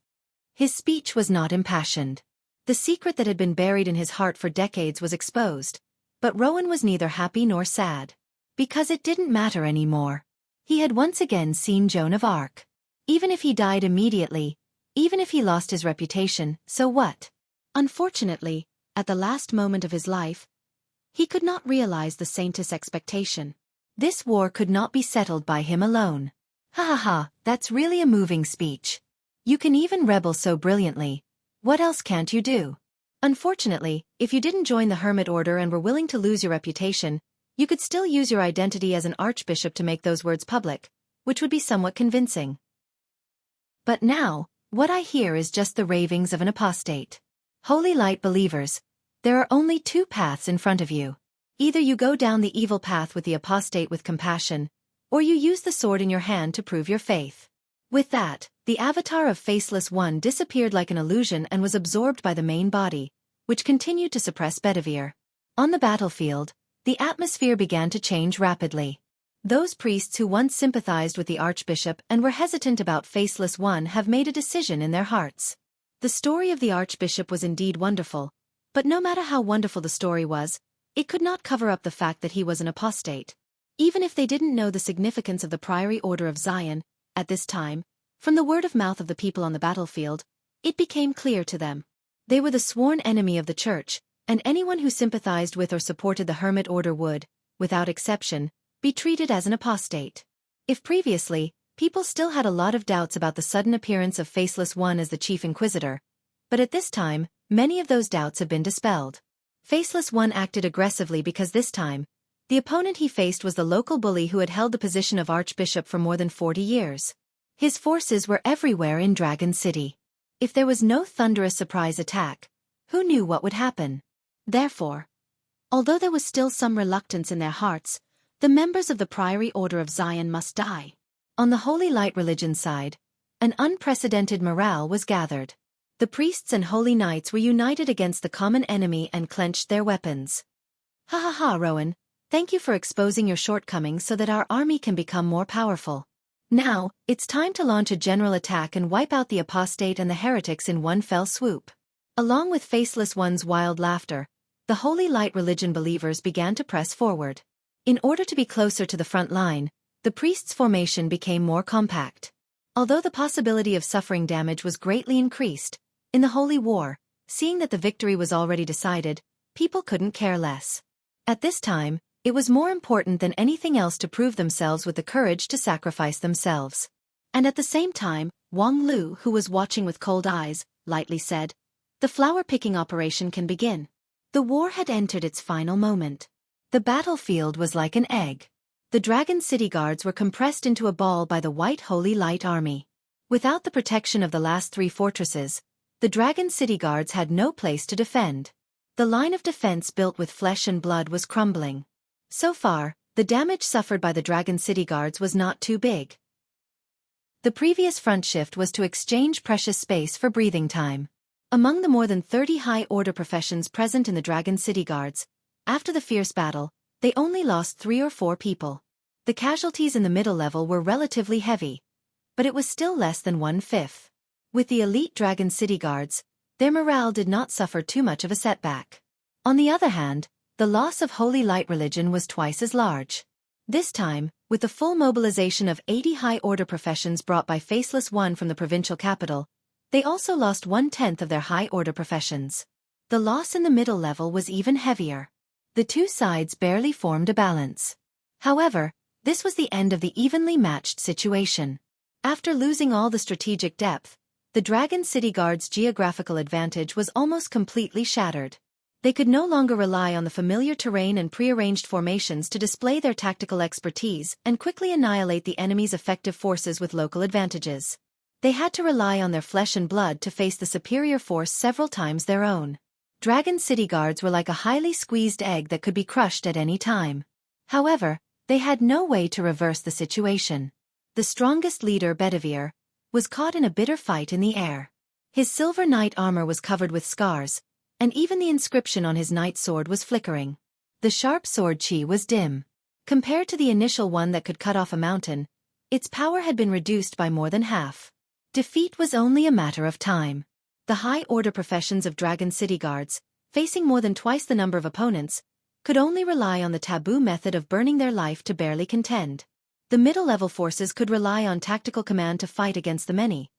S1: His speech was not impassioned. The secret that had been buried in his heart for decades was exposed, but Rowan was neither happy nor sad. Because it didn't matter anymore. He had once again seen Joan of Arc. Even if he died immediately, even if he lost his reputation, so what? Unfortunately, at the last moment of his life, he could not realize the saintess' expectation. This war could not be settled by him alone. Ha ha ha, that's really a moving speech. You can even rebel so brilliantly. What else can't you do? Unfortunately, if you didn't join the Hermit Order and were willing to lose your reputation, you could still use your identity as an archbishop to make those words public, which would be somewhat convincing. But now, what I hear is just the ravings of an apostate. Holy Light believers, there are only two paths in front of you. Either you go down the evil path with the apostate with compassion, or you use the sword in your hand to prove your faith. With that, the avatar of Faceless One disappeared like an illusion and was absorbed by the main body, which continued to suppress Bedivere. On the battlefield, the atmosphere began to change rapidly. Those priests who once sympathized with the archbishop and were hesitant about Faceless One have made a decision in their hearts. The story of the archbishop was indeed wonderful, but no matter how wonderful the story was, it could not cover up the fact that he was an apostate. Even if they didn't know the significance of the Priory Order of Zion, at this time, from the word of mouth of the people on the battlefield, it became clear to them. They were the sworn enemy of the church, and anyone who sympathized with or supported the Hermit Order would, without exception, be treated as an apostate. If previously, people still had a lot of doubts about the sudden appearance of Faceless One as the chief inquisitor, but at this time, many of those doubts have been dispelled. Faceless One acted aggressively because this time, the opponent he faced was the local bully who had held the position of archbishop for more than 40 years. His forces were everywhere in Dragon City. If there was no thunderous surprise attack, who knew what would happen? Therefore, although there was still some reluctance in their hearts, the members of the Priory Order of Zion must die. On the Holy Light religion side, an unprecedented morale was gathered. The priests and holy knights were united against the common enemy and clenched their weapons. Ha ha ha, Rowan, thank you for exposing your shortcomings so that our army can become more powerful. Now, it's time to launch a general attack and wipe out the apostate and the heretics in one fell swoop. Along with Faceless One's wild laughter, the Holy Light religion believers began to press forward. In order to be closer to the front line, the priests' formation became more compact. Although the possibility of suffering damage was greatly increased, in the Holy War, seeing that the victory was already decided, people couldn't care less. At this time, it was more important than anything else to prove themselves with the courage to sacrifice themselves. And at the same time, Wang Lu, who was watching with cold eyes, lightly said, "The flower-picking operation can begin." The war had entered its final moment. The battlefield was like an egg. The Dragon City Guards were compressed into a ball by the White Holy Light Army. Without the protection of the last three fortresses, the Dragon City Guards had no place to defend. The line of defense built with flesh and blood was crumbling. So far, the damage suffered by the Dragon City Guards was not too big. The previous front shift was to exchange precious space for breathing time. Among the more than 30 high-order professions present in the Dragon City Guards, after the fierce battle, they only lost 3 or 4 people. The casualties in the middle level were relatively heavy, but it was still less than 1/5. With the elite Dragon City Guards, their morale did not suffer too much of a setback. On the other hand, the loss of Holy Light religion was twice as large. This time, with the full mobilization of 80 high-order professions brought by Faceless One from the provincial capital, they also lost 1/10 of their high-order professions. The loss in the middle level was even heavier. The two sides barely formed a balance. However, this was the end of the evenly matched situation. After losing all the strategic depth, the Dragon City Guards' geographical advantage was almost completely shattered. They could no longer rely on the familiar terrain and prearranged formations to display their tactical expertise and quickly annihilate the enemy's effective forces with local advantages. They had to rely on their flesh and blood to face the superior force several times their own. Dragon City Guards were like a highly squeezed egg that could be crushed at any time. However, they had no way to reverse the situation. The strongest leader, Bedivere, was caught in a bitter fight in the air. His silver knight armor was covered with scars, and even the inscription on his knight sword was flickering. The sharp sword chi was dim. Compared to the initial one that could cut off a mountain, Its power had been reduced by more than half. Defeat was only a matter of time. The high-order professions of Dragon City Guards, facing more than twice the number of opponents, could only rely on the taboo method of burning their life to barely contend. The middle-level forces could rely on tactical command to fight against the many,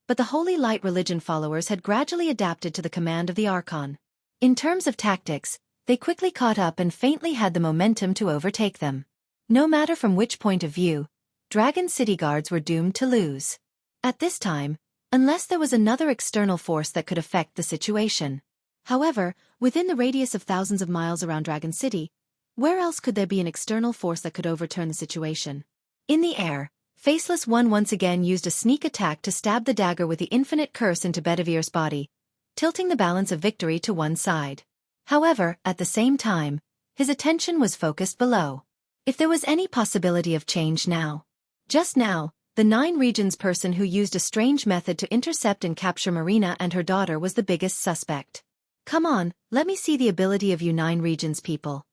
S1: but the Holy Light religion followers had gradually adapted to the command of the Archon. In terms of tactics, they quickly caught up and faintly had the momentum to overtake them. No matter from which point of view, Dragon City Guards were doomed to lose. At this time, unless there was another external force that could affect the situation. However, within the radius of thousands of miles around Dragon City, where else could there be an external force that could overturn the situation? In the air, Faceless One once again used a sneak attack to stab the dagger with the infinite curse into Bedivere's body, tilting the balance of victory to one side. However, at the same time, his attention was focused below. If there was any possibility of change now. Just now, the Nine Regions person who used a strange method to intercept and capture Marina and her daughter was the biggest suspect. Come on, let me see the ability of you Nine Regions people.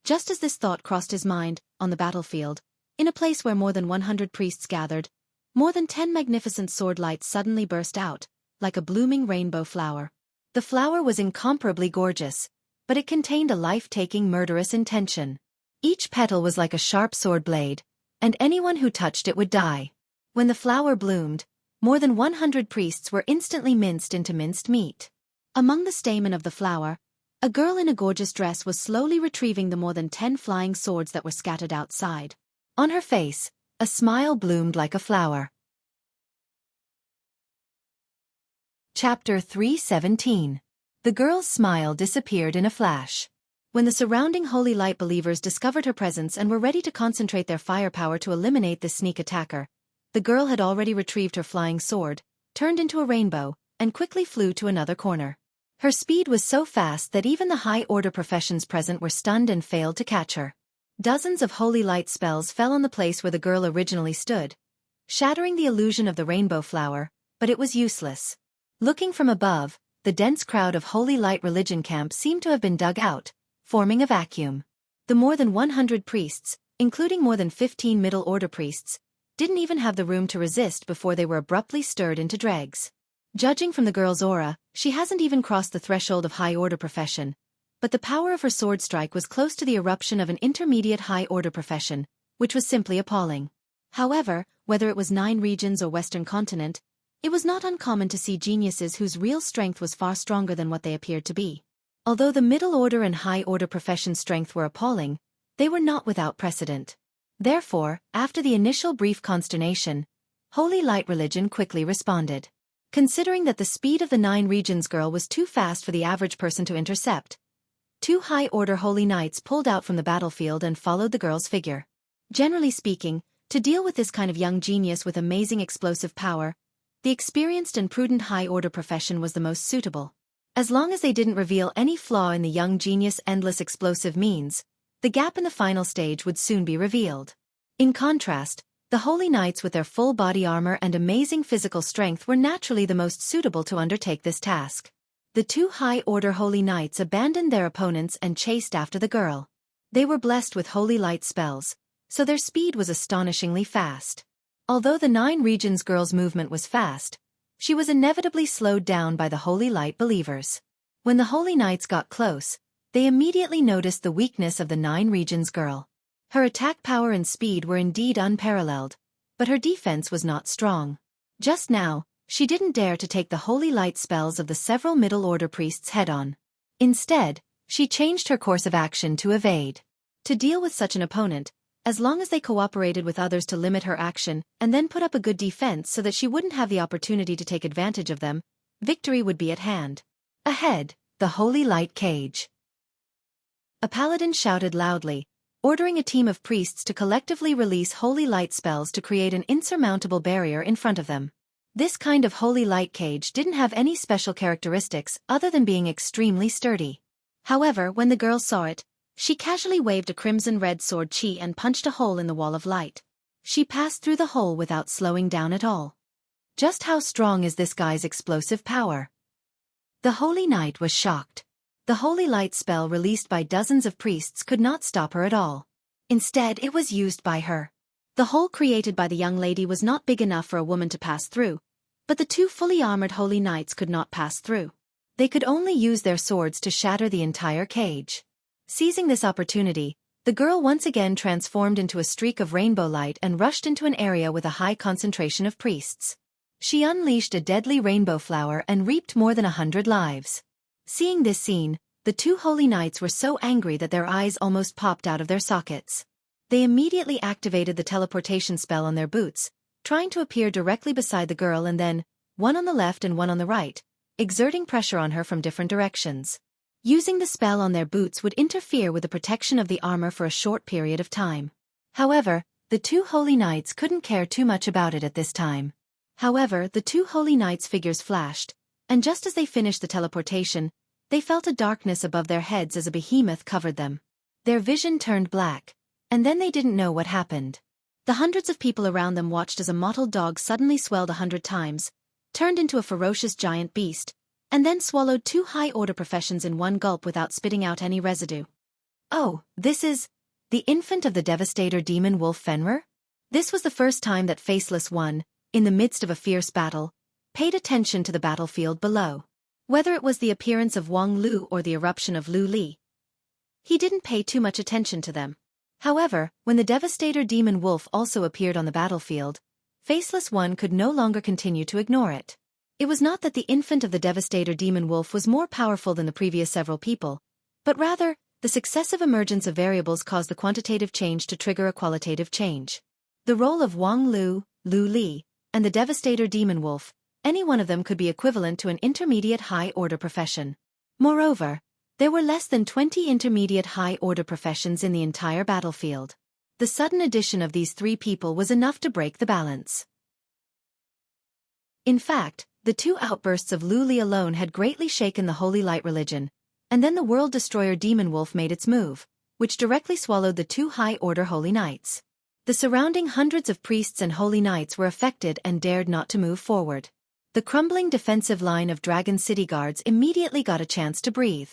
S1: Just as this thought crossed his mind, on the battlefield, in a place where more than 100 priests gathered, more than 10 magnificent sword lights suddenly burst out, like a blooming rainbow flower. The flower was incomparably gorgeous, but it contained a life-taking murderous intention. Each petal was like a sharp sword blade, and anyone who touched it would die. When the flower bloomed, more than 100 priests were instantly minced into minced meat. Among the stamen of the flower, a girl in a gorgeous dress was slowly retrieving the more than 10 flying swords that were scattered outside. On her face, a smile bloomed like a flower. Chapter 3:17. The girl's smile disappeared in a flash. When the surrounding Holy Light believers discovered her presence and were ready to concentrate their firepower to eliminate this sneak attacker, the girl had already retrieved her flying sword, turned into a rainbow, and quickly flew to another corner. Her speed was so fast that even the high-order professions present were stunned and failed to catch her. Dozens of Holy Light spells fell on the place where the girl originally stood, shattering the illusion of the rainbow flower, but it was useless. Looking from above, the dense crowd of Holy Light religion camp seemed to have been dug out, forming a vacuum. The more than 100 priests, including more than 15 middle-order priests, didn't even have the room to resist before they were abruptly stirred into dregs. Judging from the girl's aura, she hasn't even crossed the threshold of high-order profession, but the power of her sword strike was close to the eruption of an intermediate high-order profession, which was simply appalling. However, whether it was Nine Regions or Western Continent, it was not uncommon to see geniuses whose real strength was far stronger than what they appeared to be. Although the middle-order and high-order profession strength were appalling, they were not without precedent. Therefore, after the initial brief consternation, Holy Light religion quickly responded. Considering that the speed of the Nine Regions girl was too fast for the average person to intercept, 2 high-order Holy Knights pulled out from the battlefield and followed the girl's figure. Generally speaking, to deal with this kind of young genius with amazing explosive power, the experienced and prudent high-order profession was the most suitable. As long as they didn't reveal any flaw in the young genius' endless explosive means, the gap in the final stage would soon be revealed. In contrast, the Holy Knights with their full body armor and amazing physical strength were naturally the most suitable to undertake this task. The 2 high-order Holy Knights abandoned their opponents and chased after the girl. They were blessed with Holy Light spells, so their speed was astonishingly fast. Although the Nine Regions girl's movement was fast, she was inevitably slowed down by the Holy Light believers. When the Holy Knights got close, they immediately noticed the weakness of the Nine Regions girl. Her attack power and speed were indeed unparalleled, but her defense was not strong. Just now, she didn't dare to take the Holy Light spells of the several middle-order priests head-on. Instead, she changed her course of action to evade. To deal with such an opponent, as long as they cooperated with others to limit her action and then put up a good defense so that she wouldn't have the opportunity to take advantage of them, victory would be at hand. Ahead, the Holy Light cage. A paladin shouted loudly, ordering a team of priests to collectively release Holy Light spells to create an insurmountable barrier in front of them. This kind of Holy Light cage didn't have any special characteristics other than being extremely sturdy. However, when the girl saw it, she casually waved a crimson-red sword chi and punched a hole in the wall of light. She passed through the hole without slowing down at all. Just how strong is this guy's explosive power? The Holy Knight was shocked. The Holy Light spell released by dozens of priests could not stop her at all. Instead, it was used by her. The hole created by the young lady was not big enough for a woman to pass through, but the two fully armored holy knights could not pass through. They could only use their swords to shatter the entire cage. Seizing this opportunity, the girl once again transformed into a streak of rainbow light and rushed into an area with a high concentration of priests. She unleashed a deadly rainbow flower and reaped more than 100 lives. Seeing this scene, the two holy knights were so angry that their eyes almost popped out of their sockets. They immediately activated the teleportation spell on their boots, trying to appear directly beside the girl and then, one on the left and one on the right, exerting pressure on her from different directions. Using the spell on their boots would interfere with the protection of the armor for a short period of time. However, the two holy knights couldn't care too much about it at this time. However, the two holy knights' figures flashed, and just as they finished the teleportation, they felt a darkness above their heads as a behemoth covered them. Their vision turned black, and then they didn't know what happened. The hundreds of people around them watched as a mottled dog suddenly swelled 100 times, turned into a ferocious giant beast, and then swallowed 2 high-order professions in one gulp without spitting out any residue. Oh, this is the infant of the devastator demon wolf Fenrir? This was the first time that Faceless One, in the midst of a fierce battle, paid attention to the battlefield below. Whether it was the appearance of Wang Lu or the eruption of Lu Li, he didn't pay too much attention to them. However, when the devastator demon wolf also appeared on the battlefield, Faceless One could no longer continue to ignore it. It was not that the infant of the devastator demon wolf was more powerful than the previous several people, but rather, the successive emergence of variables caused the quantitative change to trigger a qualitative change. The role of Wang Lu, Lu Li, and the devastator demon wolf, any one of them could be equivalent to an intermediate high-order profession. Moreover, there were less than 20 intermediate high-order professions in the entire battlefield. The sudden addition of these 3 people was enough to break the balance. In fact, the 2 outbursts of Lu Li alone had greatly shaken the Holy Light religion, and then the World Destroyer Demon Wolf made its move, which directly swallowed the 2 high-order Holy Knights. The surrounding hundreds of priests and Holy Knights were affected and dared not to move forward. The crumbling defensive line of Dragon City guards immediately got a chance to breathe.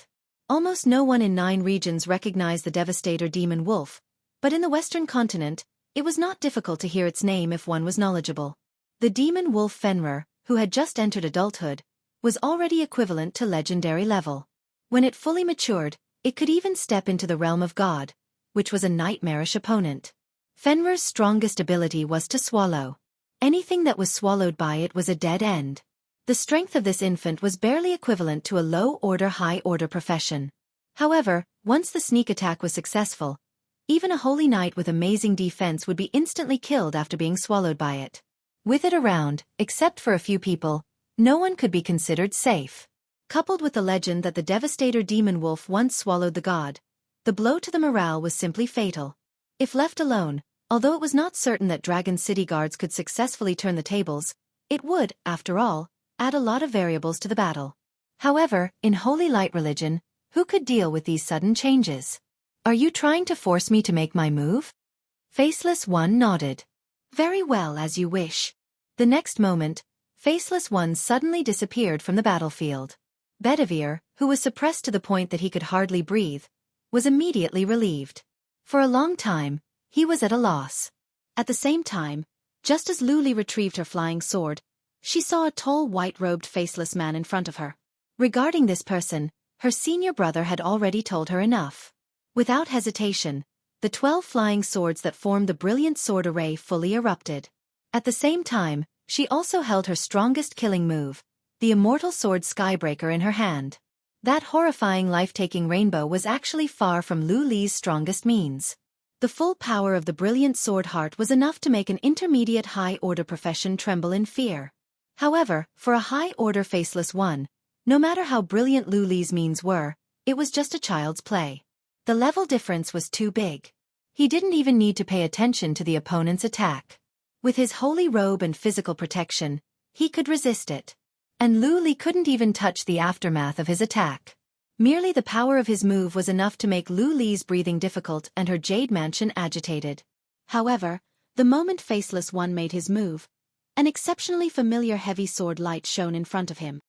S1: Almost no one in 9 regions recognized the devastator demon wolf, but in the Western continent, it was not difficult to hear its name if one was knowledgeable. The demon wolf Fenrir, who had just entered adulthood, was already equivalent to legendary level. When it fully matured, it could even step into the realm of God, which was a nightmarish opponent. Fenrir's strongest ability was to swallow. Anything that was swallowed by it was a dead end. The strength of this infant was barely equivalent to a low-order high-order profession. However, once the sneak attack was successful, even a holy knight with amazing defense would be instantly killed after being swallowed by it. With it around, except for a few people, no one could be considered safe. Coupled with the legend that the devastator demon wolf once swallowed the god, the blow to the morale was simply fatal. If left alone, although it was not certain that Dragon City guards could successfully turn the tables, it would, after all, add a lot of variables to the battle. However, in Holy Light religion, who could deal with these sudden changes? Are you trying to force me to make my move? Faceless One nodded. Very well, as you wish. The next moment, Faceless One suddenly disappeared from the battlefield. Bedivere, who was suppressed to the point that he could hardly breathe, was immediately relieved. For a long time, he was at a loss. At the same time, just as Lu Li retrieved her flying sword, she saw a tall white-robed faceless man in front of her. Regarding this person, her senior brother had already told her enough. Without hesitation, the 12 flying swords that formed the brilliant sword array fully erupted. At the same time, she also held her strongest killing move, the immortal sword Skybreaker, in her hand. That horrifying life-taking rainbow was actually far from Lu Li's strongest means. The full power of the brilliant sword heart was enough to make an intermediate high-order profession tremble in fear. However, for a high-order Faceless One, no matter how brilliant Lu Li's means were, it was just a child's play. The level difference was too big. He didn't even need to pay attention to the opponent's attack. With his holy robe and physical protection, he could resist it. And Lu Li couldn't even touch the aftermath of his attack. Merely the power of his move was enough to make Lu Li's breathing difficult and her jade mansion agitated. However, the moment Faceless One made his move, an exceptionally familiar heavy sword light shone in front of him.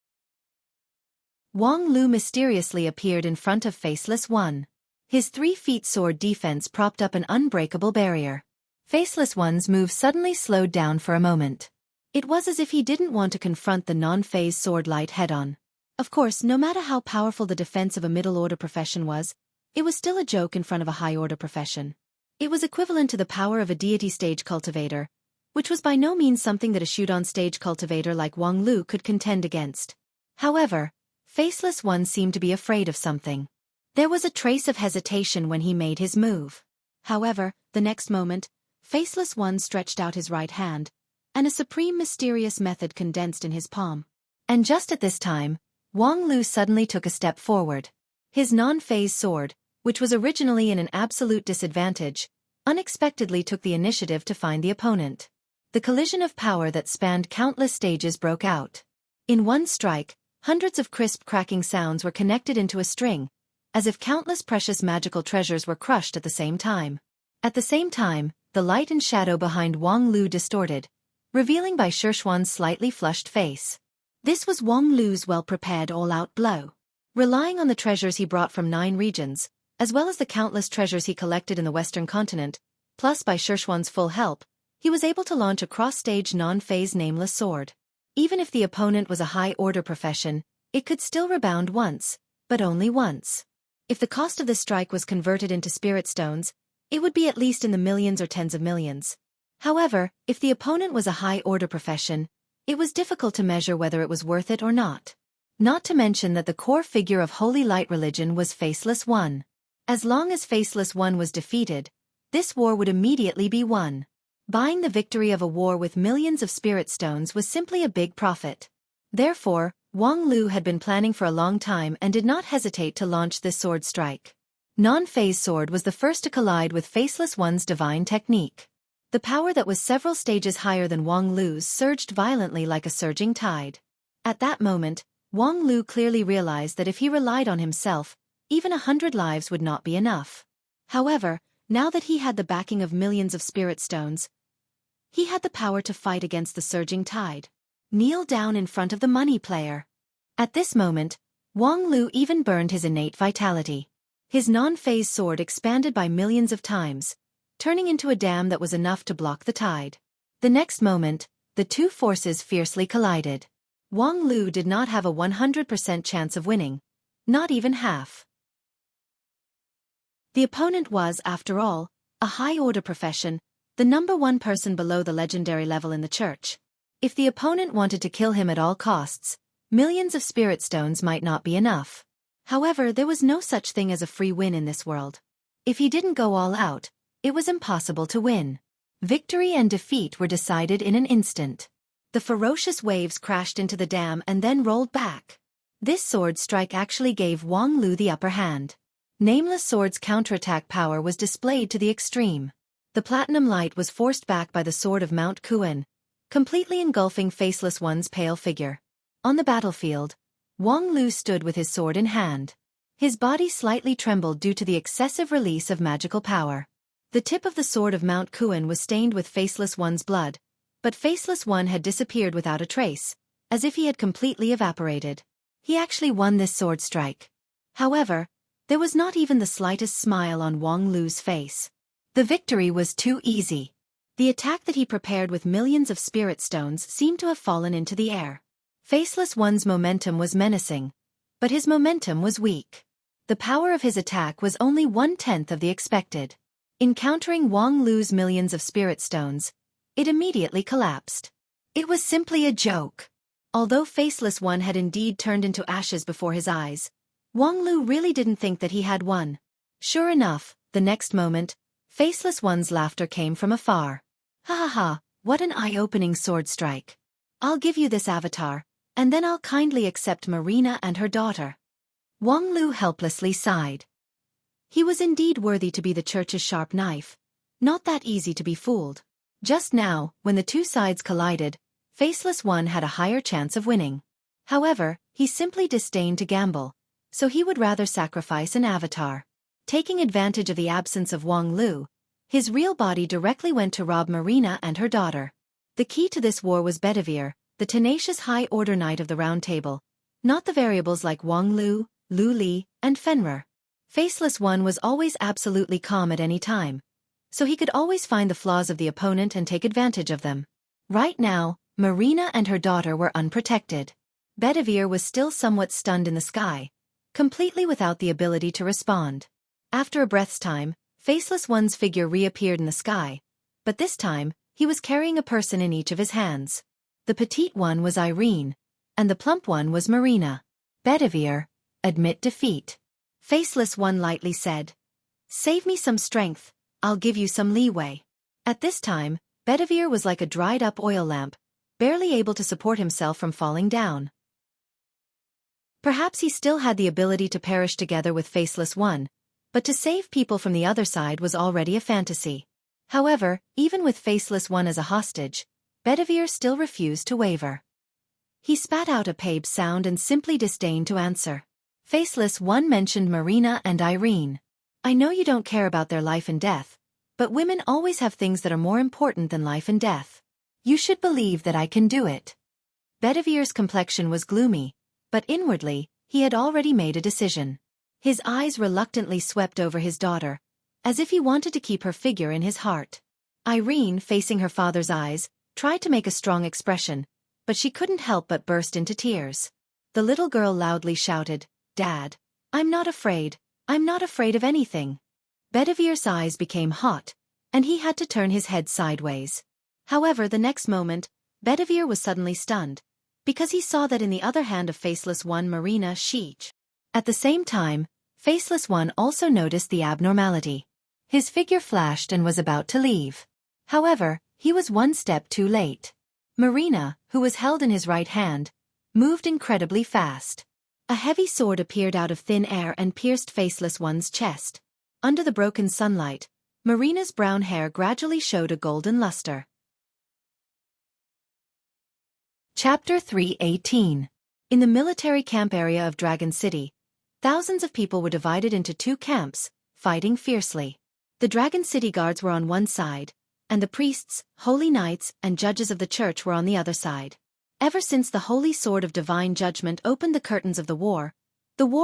S1: Wang Lu mysteriously appeared in front of Faceless One. His 3 feet sword defense propped up an unbreakable barrier. Faceless One's move suddenly slowed down for a moment. It was as if he didn't want to confront the non-phase sword light head-on. Of course, no matter how powerful the defense of a middle-order profession was, it was still a joke in front of a high-order profession. It was equivalent to the power of a deity stage cultivator, which was by no means something that a shoot-on stage cultivator like Wang Lu could contend against. However, Faceless One seemed to be afraid of something. There was a trace of hesitation when he made his move. However, the next moment, Faceless One stretched out his right hand, and a supreme mysterious method condensed in his palm. And just at this time, Wang Lu suddenly took a step forward. His non-phase sword, which was originally in an absolute disadvantage, unexpectedly took the initiative to find the opponent. The collision of power that spanned countless stages broke out. In one strike, hundreds of crisp cracking sounds were connected into a string, as if countless precious magical treasures were crushed at the same time. At the same time, the light and shadow behind Wang Lu distorted, revealing Bai Shishwan's slightly flushed face. This was Wang Lu's well-prepared all-out blow. Relying on the treasures he brought from 9 regions, as well as the countless treasures he collected in the Western continent, plus Bai Shishwan's full help, he was able to launch a cross-stage non-phase nameless sword. Even if the opponent was a high-order profession, it could still rebound once, but only once. If the cost of this strike was converted into spirit stones, it would be at least in the millions or tens of millions. However, if the opponent was a high-order profession, it was difficult to measure whether it was worth it or not. Not to mention that the core figure of Holy Light religion was Faceless One. As long as Faceless One was defeated, this war would immediately be won. Buying the victory of a war with millions of spirit stones was simply a big profit. Therefore, Wang Lu had been planning for a long time and did not hesitate to launch this sword strike. Non-phase sword was the first to collide with Faceless One's divine technique. The power that was several stages higher than Wang Lu's surged violently like a surging tide. At that moment, Wang Lu clearly realized that if he relied on himself, even 100 lives would not be enough. However, now that he had the backing of millions of spirit stones, he had the power to fight against the surging tide. Kneel down in front of the money player. At this moment, Wang Lu even burned his innate vitality. His non-phase sword expanded by millions of times, turning into a dam that was enough to block the tide. The next moment, the two forces fiercely collided. Wang Lu did not have a 100% chance of winning, not even half. The opponent was, after all, a high-order profession, the #1 person below the legendary level in the church. If the opponent wanted to kill him at all costs, millions of spirit stones might not be enough. However, there was no such thing as a free win in this world. If he didn't go all out, it was impossible to win. Victory and defeat were decided in an instant. The ferocious waves crashed into the dam and then rolled back. This sword strike actually gave Wang Lu the upper hand. Nameless Sword's counterattack power was displayed to the extreme. The platinum light was forced back by the sword of Mount Kuan, completely engulfing Faceless One's pale figure. On the battlefield, Wang Lu stood with his sword in hand. His body slightly trembled due to the excessive release of magical power. The tip of the sword of Mount Kuan was stained with Faceless One's blood, but Faceless One had disappeared without a trace, as if he had completely evaporated. He actually won this sword strike. However, there was not even the slightest smile on Wang Lu's face. The victory was too easy. The attack that he prepared with millions of spirit stones seemed to have fallen into the air. Faceless One's momentum was menacing, but his momentum was weak. The power of his attack was only 1/10 of the expected. Encountering Wang Lu's millions of spirit stones, it immediately collapsed. It was simply a joke. Although Faceless One had indeed turned into ashes before his eyes, Wang Lu really didn't think that he had won. Sure enough, the next moment, Faceless One's laughter came from afar. Ha ha ha, what an eye-opening sword strike. I'll give you this avatar, and then I'll kindly accept Marina and her daughter. Wang Lu helplessly sighed. He was indeed worthy to be the church's sharp knife, not that easy to be fooled. Just now, when the two sides collided, Faceless One had a higher chance of winning. However, he simply disdained to gamble, so he would rather sacrifice an avatar. Taking advantage of the absence of Wang Lu, his real body directly went to rob Marina and her daughter. The key to this war was Bedivere, the tenacious high-order knight of the Round Table, not the variables like Wang Lu, Lu Li, and Fenrir. Faceless One was always absolutely calm at any time, so he could always find the flaws of the opponent and take advantage of them. Right now, Marina and her daughter were unprotected. Bedivere was still somewhat stunned in the sky, completely without the ability to respond. After a breath's time, Faceless One's figure reappeared in the sky, but this time, he was carrying a person in each of his hands. The petite one was Irene, and the plump one was Marina. Bedivere, admit defeat. Faceless One lightly said. Save me some strength, I'll give you some leeway. At this time, Bedivere was like a dried-up oil lamp, barely able to support himself from falling down. Perhaps he still had the ability to perish together with Faceless One, but to save people from the other side was already a fantasy. However, even with Faceless One as a hostage, Bedivere still refused to waver. He spat out a pabe sound and simply disdained to answer. Faceless One mentioned Marina and Irene. I know you don't care about their life and death, but women always have things that are more important than life and death. You should believe that I can do it. Bedivere's complexion was gloomy, but inwardly, he had already made a decision. His eyes reluctantly swept over his daughter, as if he wanted to keep her figure in his heart. Irene, facing her father's eyes, tried to make a strong expression, but she couldn't help but burst into tears. The little girl loudly shouted, Dad, I'm not afraid of anything. Bedivere's eyes became hot, and he had to turn his head sideways. However, the next moment, Bedivere was suddenly stunned, because he saw that in the other hand of Faceless One Marina Xueqi. At the same time, Faceless One also noticed the abnormality. His figure flashed and was about to leave. However, he was one step too late. Marina, who was held in his right hand, moved incredibly fast. A heavy sword appeared out of thin air and pierced Faceless One's chest. Under the broken sunlight, Marina's brown hair gradually showed a golden luster. Chapter 3:18. In the military camp area of Dragon City, thousands of people were divided into two camps, fighting fiercely. The Dragon City guards were on one side, and the priests, holy knights, and judges of the church were on the other side. Ever since the Holy Sword of Divine Judgment opened the curtains of the war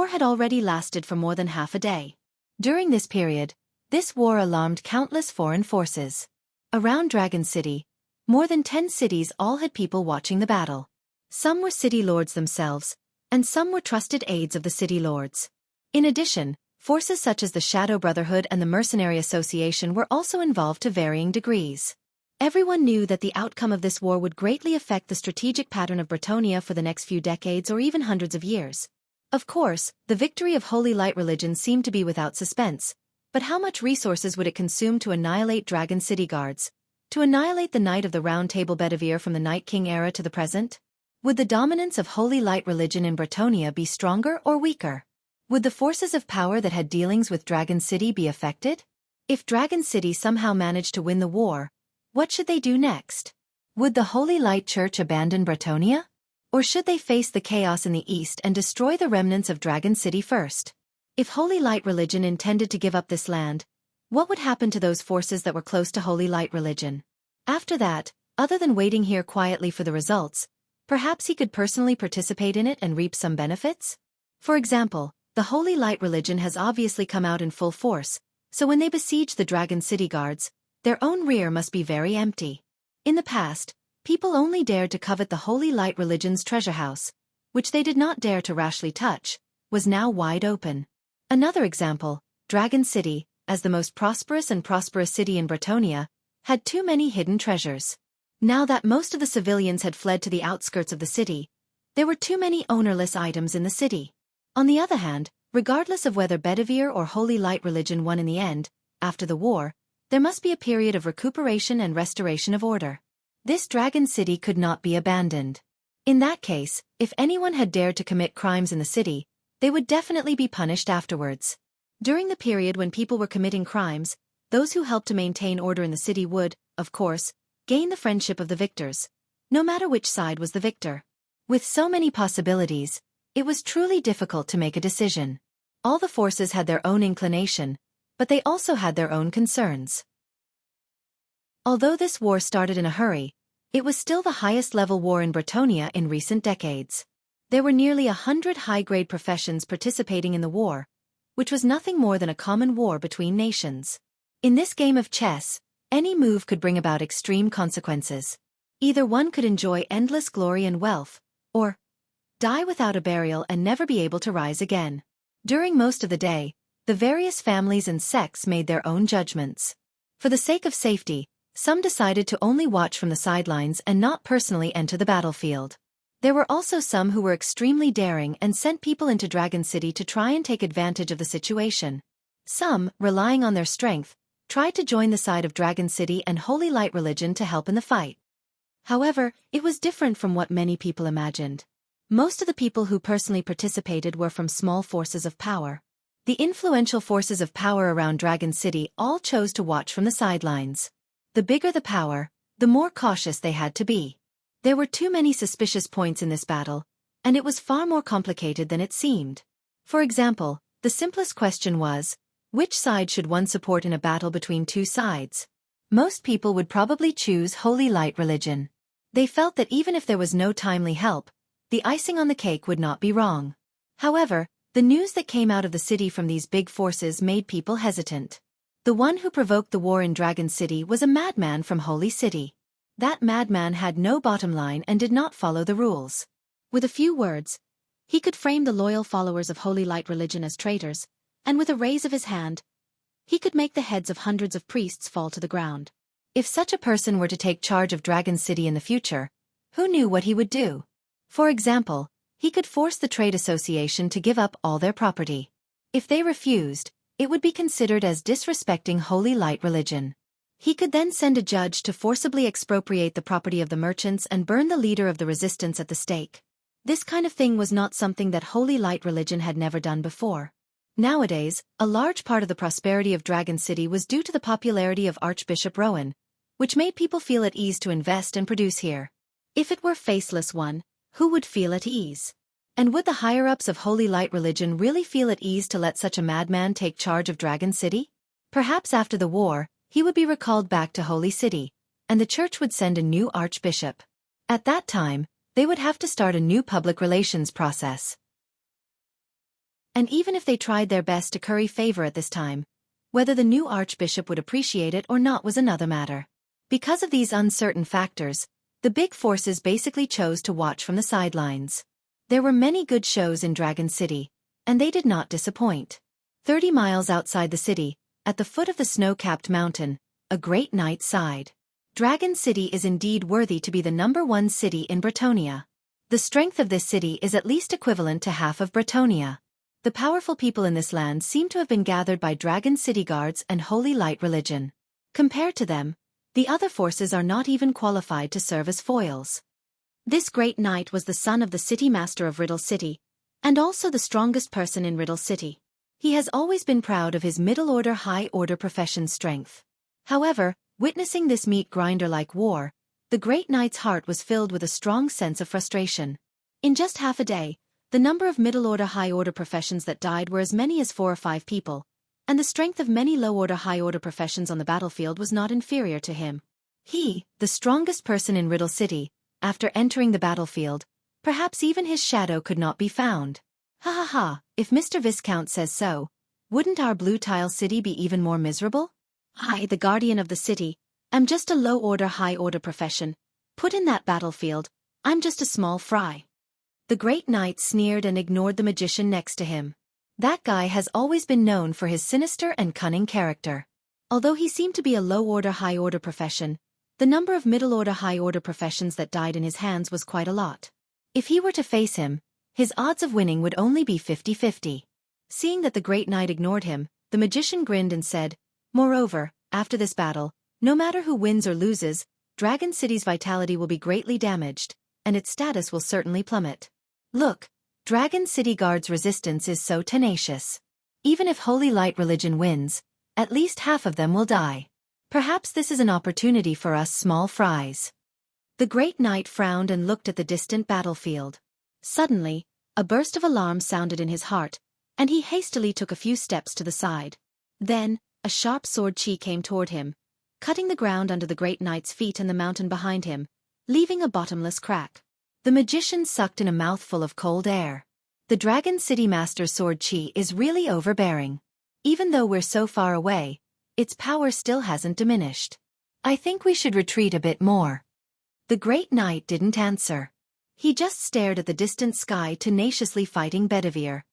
S1: had already lasted for more than half a day. During this period, this war alarmed countless foreign forces. Around Dragon City, more than 10 cities all had people watching the battle. Some were city lords themselves, and some were trusted aides of the city lords. In addition, forces such as the Shadow Brotherhood and the Mercenary Association were also involved to varying degrees. Everyone knew that the outcome of this war would greatly affect the strategic pattern of Bretonnia for the next few decades or even hundreds of years. Of course, the victory of Holy Light Religion seemed to be without suspense, but how much resources would it consume to annihilate Dragon City guards, to annihilate the Knight of the Round Table Bedivere from the Night King era to the present? Would the dominance of Holy Light Religion in Bretonnia be stronger or weaker? Would the forces of power that had dealings with Dragon City be affected? If Dragon City somehow managed to win the war, what should they do next? Would the Holy Light Church abandon Bretonnia? Or should they face the chaos in the east and destroy the remnants of Dragon City first? If Holy Light Religion intended to give up this land, what would happen to those forces that were close to Holy Light Religion? After that, other than waiting here quietly for the results, perhaps he could personally participate in it and reap some benefits? For example, the Holy Light Religion has obviously come out in full force, so when they besiege the Dragon City guards, their own rear must be very empty. In the past, people only dared to covet the Holy Light Religion's treasure house, which they did not dare to rashly touch, was now wide open. Another example, Dragon City, as the most prosperous city in Bretonnia, had too many hidden treasures. Now that most of the civilians had fled to the outskirts of the city, there were too many ownerless items in the city. On the other hand, regardless of whether Bedivere or Holy Light Religion won in the end, after the war, there must be a period of recuperation and restoration of order. This Dragon City could not be abandoned. In that case, if anyone had dared to commit crimes in the city, they would definitely be punished afterwards. During the period when people were committing crimes, those who helped to maintain order in the city would, of course, gain the friendship of the victors, no matter which side was the victor. With so many possibilities, it was truly difficult to make a decision. All the forces had their own inclination, but they also had their own concerns. Although this war started in a hurry, it was still the highest-level war in Bretonnia in recent decades. There were nearly 100 high-grade professions participating in the war, which was nothing more than a common war between nations. In this game of chess, any move could bring about extreme consequences. Either one could enjoy endless glory and wealth, or die without a burial and never be able to rise again. During most of the day, the various families and sects made their own judgments. For the sake of safety, some decided to only watch from the sidelines and not personally enter the battlefield. There were also some who were extremely daring and sent people into Dragon City to try and take advantage of the situation. Some, relying on their strength, tried to join the side of Dragon City and Holy Light religion to help in the fight. However, it was different from what many people imagined. Most of the people who personally participated were from small forces of power. The influential forces of power around Dragon City all chose to watch from the sidelines. The bigger the power, the more cautious they had to be. There were too many suspicious points in this battle, and it was far more complicated than it seemed. For example, the simplest question was, which side should one support in a battle between two sides? Most people would probably choose Holy Light religion. They felt that even if there was no timely help, the icing on the cake would not be wrong. However, the news that came out of the city from these big forces made people hesitant. The one who provoked the war in Dragon City was a madman from Holy City. That madman had no bottom line and did not follow the rules. With a few words, he could frame the loyal followers of Holy Light religion as traitors, and with a raise of his hand, he could make the heads of hundreds of priests fall to the ground. If such a person were to take charge of Dragon City in the future, who knew what he would do? For example, he could force the trade association to give up all their property. If they refused, it would be considered as disrespecting Holy Light religion. He could then send a judge to forcibly expropriate the property of the merchants and burn the leader of the resistance at the stake. This kind of thing was not something that Holy Light religion had never done before. Nowadays, a large part of the prosperity of Dragon City was due to the popularity of Archbishop Rowan, which made people feel at ease to invest and produce here. If it were Faceless One, who would feel at ease? And would the higher-ups of Holy Light religion really feel at ease to let such a madman take charge of Dragon City? Perhaps after the war, he would be recalled back to Holy City, and the church would send a new archbishop. At that time, they would have to start a new public relations process. And even if they tried their best to curry favor at this time, whether the new archbishop would appreciate it or not was another matter. Because of these uncertain factors, the big forces basically chose to watch from the sidelines. There were many good shows in Dragon City, and they did not disappoint. 30 miles outside the city, at the foot of the snow-capped mountain, a great knight sighed. Dragon City is indeed worthy to be the #1 city in Bretonia. The strength of this city is at least equivalent to half of Bretonia. The powerful people in this land seem to have been gathered by Dragon City guards and Holy Light religion. Compared to them, the other forces are not even qualified to serve as foils. This great knight was the son of the city master of Riddle City, and also the strongest person in Riddle City. He has always been proud of his middle-order high-order profession's strength. However, witnessing this meat-grinder-like war, the great knight's heart was filled with a strong sense of frustration. In just half a day, the number of middle-order high-order professions that died were as many as 4 or 5 people, and the strength of many low-order high-order professions on the battlefield was not inferior to him. He, the strongest person in Riddle City, after entering the battlefield, perhaps even his shadow could not be found. Ha ha ha, if Mr. Viscount says so, wouldn't our blue tile city be even more miserable? I, the guardian of the city, am just a low-order high-order profession. Put in that battlefield, I'm just a small fry. The great knight sneered and ignored the magician next to him. That guy has always been known for his sinister and cunning character. Although he seemed to be a low-order high-order profession, the number of middle-order high-order professions that died in his hands was quite a lot. If he were to face him, his odds of winning would only be 50-50. Seeing that the great knight ignored him, the magician grinned and said, "Moreover, after this battle, no matter who wins or loses, Dragon City's vitality will be greatly damaged, and its status will certainly plummet. Look, Dragon City Guard's resistance is so tenacious. Even if Holy Light religion wins, at least half of them will die. Perhaps this is an opportunity for us small fries." The great knight frowned and looked at the distant battlefield. Suddenly, a burst of alarm sounded in his heart, and he hastily took a few steps to the side. Then, a sharp sword chi came toward him, cutting the ground under the great knight's feet and the mountain behind him, leaving a bottomless crack. The magician sucked in a mouthful of cold air. The Dragon City Master's sword chi is really overbearing. Even though we're so far away, its power still hasn't diminished. I think we should retreat a bit more. The Great Knight didn't answer. He just stared at the distant sky, tenaciously fighting Bedivere.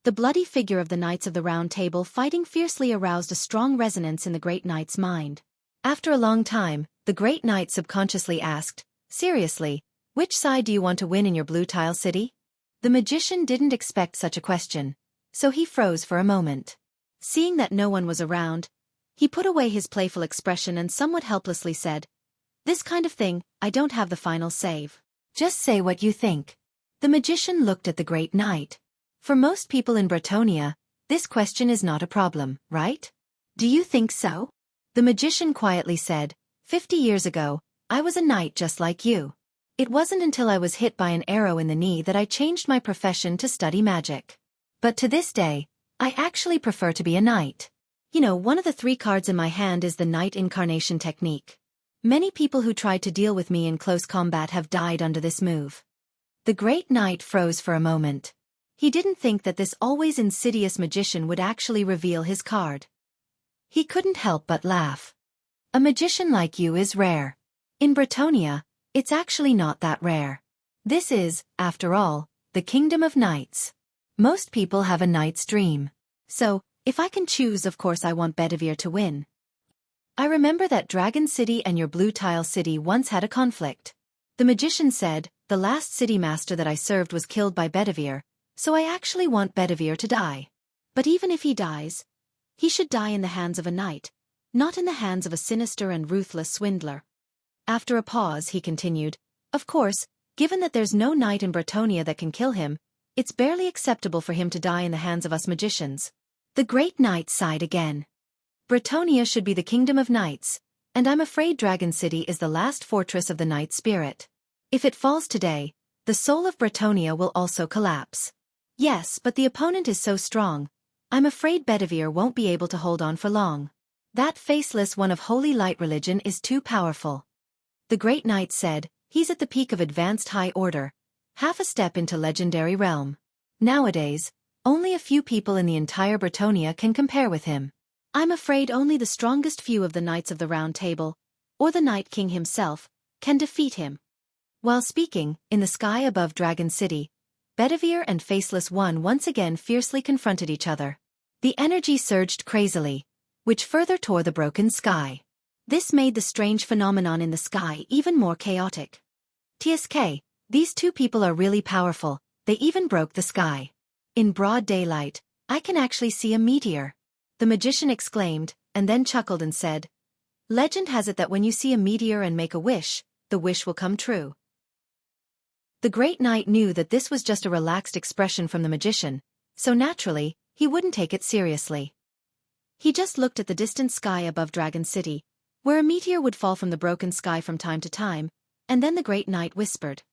S1: The bloody figure of the Knights of the Round Table fighting fiercely aroused a strong resonance in the Great Knight's mind. After a long time, the Great Knight subconsciously asked, "Seriously, which side do you want to win in your blue tile city?" The magician didn't expect such a question, so he froze for a moment. Seeing that no one was around, he put away his playful expression and somewhat helplessly said, "This kind of thing, I don't have the final say. Just say what you think." The magician looked at the Great Knight. For most people in Bretonia, this question is not a problem, right? Do you think so? The magician quietly said, 50 years ago, I was a knight just like you. It wasn't until I was hit by an arrow in the knee that I changed my profession to study magic. But to this day, I actually prefer to be a knight. You know, one of the 3 cards in my hand is the Knight Incarnation technique. Many people who tried to deal with me in close combat have died under this move. The Great Knight froze for a moment. He didn't think that this always insidious magician would actually reveal his card. He couldn't help but laugh. A magician like you is rare. In Bretonia, it's actually not that rare. This is, after all, the Kingdom of Knights. Most people have a knight's dream. So, if I can choose, of course I want Bedivere to win. I remember that Dragon City and your Blue Tile City once had a conflict. The magician said, the last city master that I served was killed by Bedivere, so I actually want Bedivere to die. But even if he dies, he should die in the hands of a knight, not in the hands of a sinister and ruthless swindler. After a pause, he continued, of course, given that there's no knight in Bretonia that can kill him, it's barely acceptable for him to die in the hands of us magicians. The Great Knight sighed again. Bretonia should be the Kingdom of Knights, and I'm afraid Dragon City is the last fortress of the knight spirit. If it falls today, the soul of Bretonia will also collapse. Yes, but the opponent is so strong. I'm afraid Bedivere won't be able to hold on for long. That faceless one of Holy Light religion is too powerful. The Great Knight said, he's at the peak of advanced high order, half a step into legendary realm. Nowadays, only a few people in the entire Bretonia can compare with him. I'm afraid only the strongest few of the Knights of the Round Table, or the Night King himself, can defeat him. While speaking, in the sky above Dragon City, Bedivere and Faceless One once again fiercely confronted each other. The energy surged crazily, which further tore the broken sky. This made the strange phenomenon in the sky even more chaotic. TSK, these 2 people are really powerful, they even broke the sky. In broad daylight, I can actually see a meteor. The magician exclaimed, and then chuckled and said, legend has it that when you see a meteor and make a wish, the wish will come true. The Great Knight knew that this was just a relaxed expression from the magician, so naturally, he wouldn't take it seriously. He just looked at the distant sky above Dragon City, where a meteor would fall from the broken sky from time to time, and then the Great Knight whispered,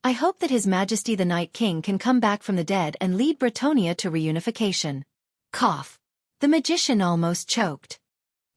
S1: I hope that His Majesty the Night King can come back from the dead and lead Bretonia to reunification. Cough. The magician almost choked.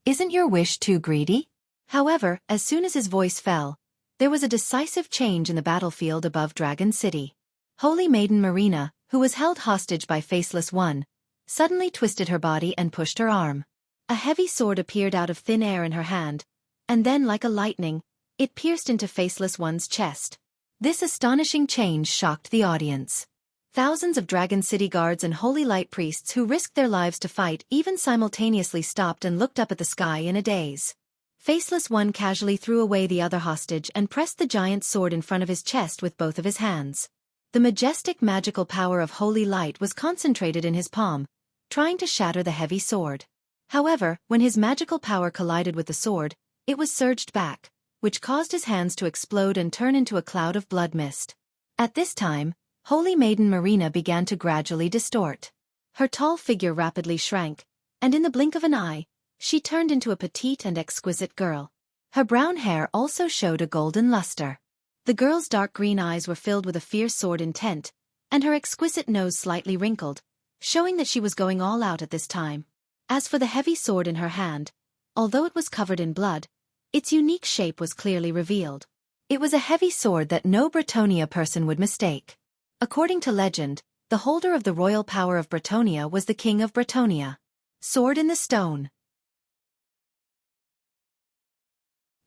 S1: Isn't your wish too greedy? However, as soon as his voice fell, there was a decisive change in the battlefield above Dragon City. Holy Maiden Marina, who was held hostage by Faceless One, suddenly twisted her body and pushed her arm. A heavy sword appeared out of thin air in her hand, and then like a lightning, it pierced into Faceless One's chest. This astonishing change shocked the audience. Thousands of Dragon City guards and holy light priests who risked their lives to fight even simultaneously stopped and looked up at the sky in a daze. Faceless One casually threw away the other hostage and pressed the giant sword in front of his chest with both of his hands. The majestic magical power of holy light was concentrated in his palm, trying to shatter the heavy sword. However, when his magical power collided with the sword, it was surged back, which caused his hands to explode and turn into a cloud of blood mist. At this time, Holy Maiden Marina began to gradually distort. Her tall figure rapidly shrank, and in the blink of an eye, she turned into a petite and exquisite girl. Her brown hair also showed a golden luster. The girl's dark green eyes were filled with a fierce sword intent, and her exquisite nose slightly wrinkled, showing that she was going all out at this time. As for the heavy sword in her hand, although it was covered in blood, its unique shape was clearly revealed. It was a heavy sword that no Bretonia person would mistake. According to legend, the holder of the royal power of Bretonia was the King of Bretonia. Sword in the Stone.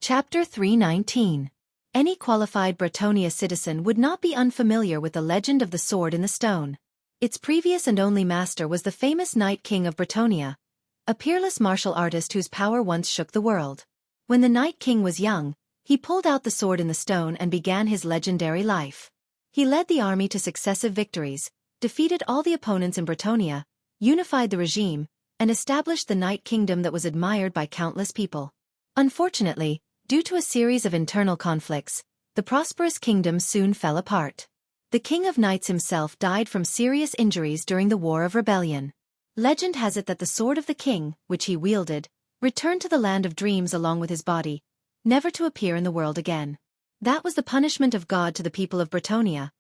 S1: Chapter 319. Any qualified Bretonia citizen would not be unfamiliar with the legend of the Sword in the Stone. Its previous and only master was the famous Night King of Bretonia, a peerless martial artist whose power once shook the world. When the Night King was young, he pulled out the Sword in the Stone and began his legendary life. He led the army to successive victories, defeated all the opponents in Bretonia, unified the regime, and established the Night Kingdom that was admired by countless people. Unfortunately, due to a series of internal conflicts, the prosperous kingdom soon fell apart. The King of Knights himself died from serious injuries during the War of Rebellion. Legend has it that the Sword of the King, which he wielded, returned to the Land of Dreams along with his body, never to appear in the world again. That was the punishment of God to the people of Bretonia,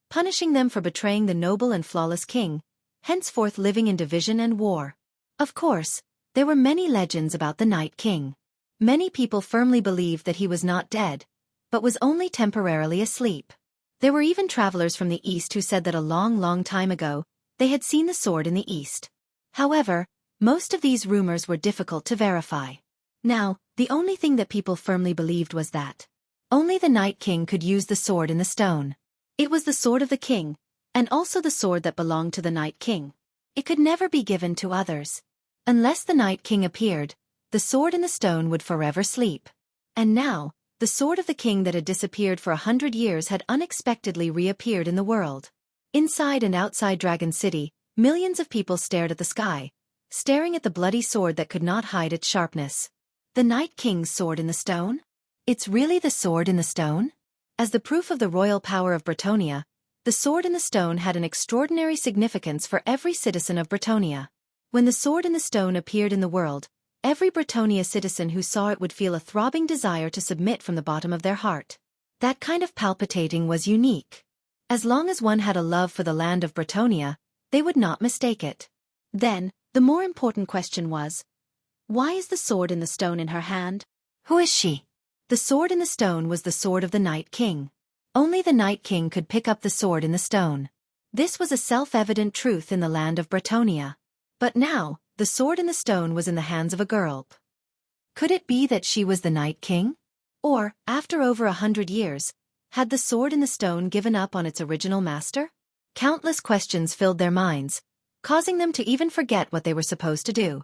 S1: punishing them for betraying the noble and flawless king, henceforth living in division and war. Of course, there were many legends about the Night King. Many people firmly believed that he was not dead, but was only temporarily asleep. There were even travelers from the East who said that a long time ago, they had seen the sword in the East. However, most of these rumors were difficult to verify. Now, the only thing that people firmly believed was that only the Night King could use the Sword in the Stone. It was the sword of the king, and also the sword that belonged to the Night King. It could never be given to others. Unless the Night King appeared, the Sword in the Stone would forever sleep. And now, the Sword of the King that had disappeared for 100 years had unexpectedly reappeared in the world. Inside and outside Dragon City, millions of people stared at the sky, staring at the bloody sword that could not hide its sharpness. The Night King's Sword in the Stone? It's really the Sword in the Stone? As the proof of the royal power of Bretonia, the Sword in the Stone had an extraordinary significance for every citizen of Bretonia. When the Sword in the Stone appeared in the world, every Bretonia citizen who saw it would feel a throbbing desire to submit from the bottom of their heart. That kind of palpitating was unique. As long as one had a love for the land of Bretonia, they would not mistake it. Then, the more important question was, why is the Sword in the Stone in her hand? Who is she? The Sword in the Stone was the sword of the Night King. Only the Night King could pick up the Sword in the Stone. This was a self-evident truth in the land of Bretonia. But now, the Sword in the Stone was in the hands of a girl. Could it be that she was the Night King? Or, after over 100 years, had the Sword in the Stone given up on its original master? Countless questions filled their minds, causing them to even forget what they were supposed to do.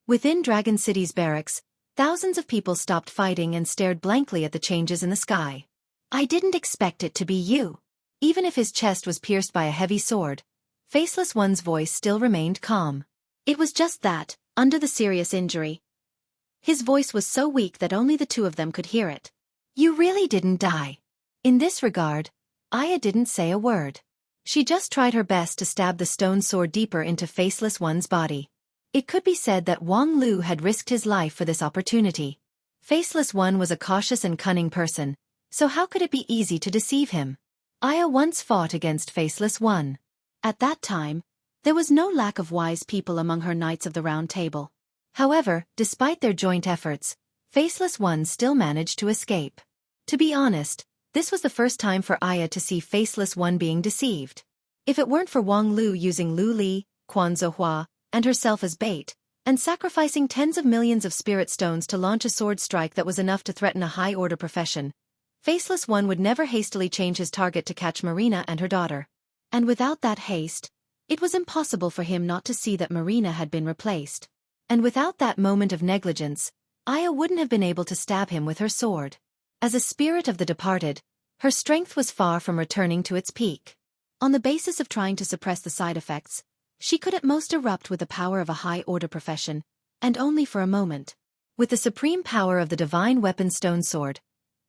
S1: Within Dragon City's barracks, thousands of people stopped fighting and stared blankly at the changes in the sky. I didn't expect it to be you. Even if his chest was pierced by a heavy sword, Faceless One's voice still remained calm. It was just that, under the serious injury. His voice was so weak that only the two of them could hear it. You really didn't die. In this regard, Aya didn't say a word. She just tried her best to stab the stone sword deeper into Faceless One's body. It could be said that Wang Lu had risked his life for this opportunity. Faceless One was a cautious and cunning person, so how could it be easy to deceive him? Aya once fought against Faceless One. At that time, there was no lack of wise people among her Knights of the Round Table. However, despite their joint efforts, Faceless One still managed to escape. To be honest, this was the first time for Aya to see Faceless One being deceived. If it weren't for Wang Lu using Lu Li, Quan Zhihua, and herself as bait, and sacrificing tens of millions of spirit stones to launch a sword strike that was enough to threaten a high-order profession, Faceless One would never hastily change his target to catch Marina and her daughter. And without that haste, it was impossible for him not to see that Marina had been replaced. And without that moment of negligence, Aya wouldn't have been able to stab him with her sword. As a spirit of the departed, her strength was far from returning to its peak. On the basis of trying to suppress the side effects, she could at most erupt with the power of a high-order profession, and only for a moment. With the supreme power of the divine weapon Stone Sword,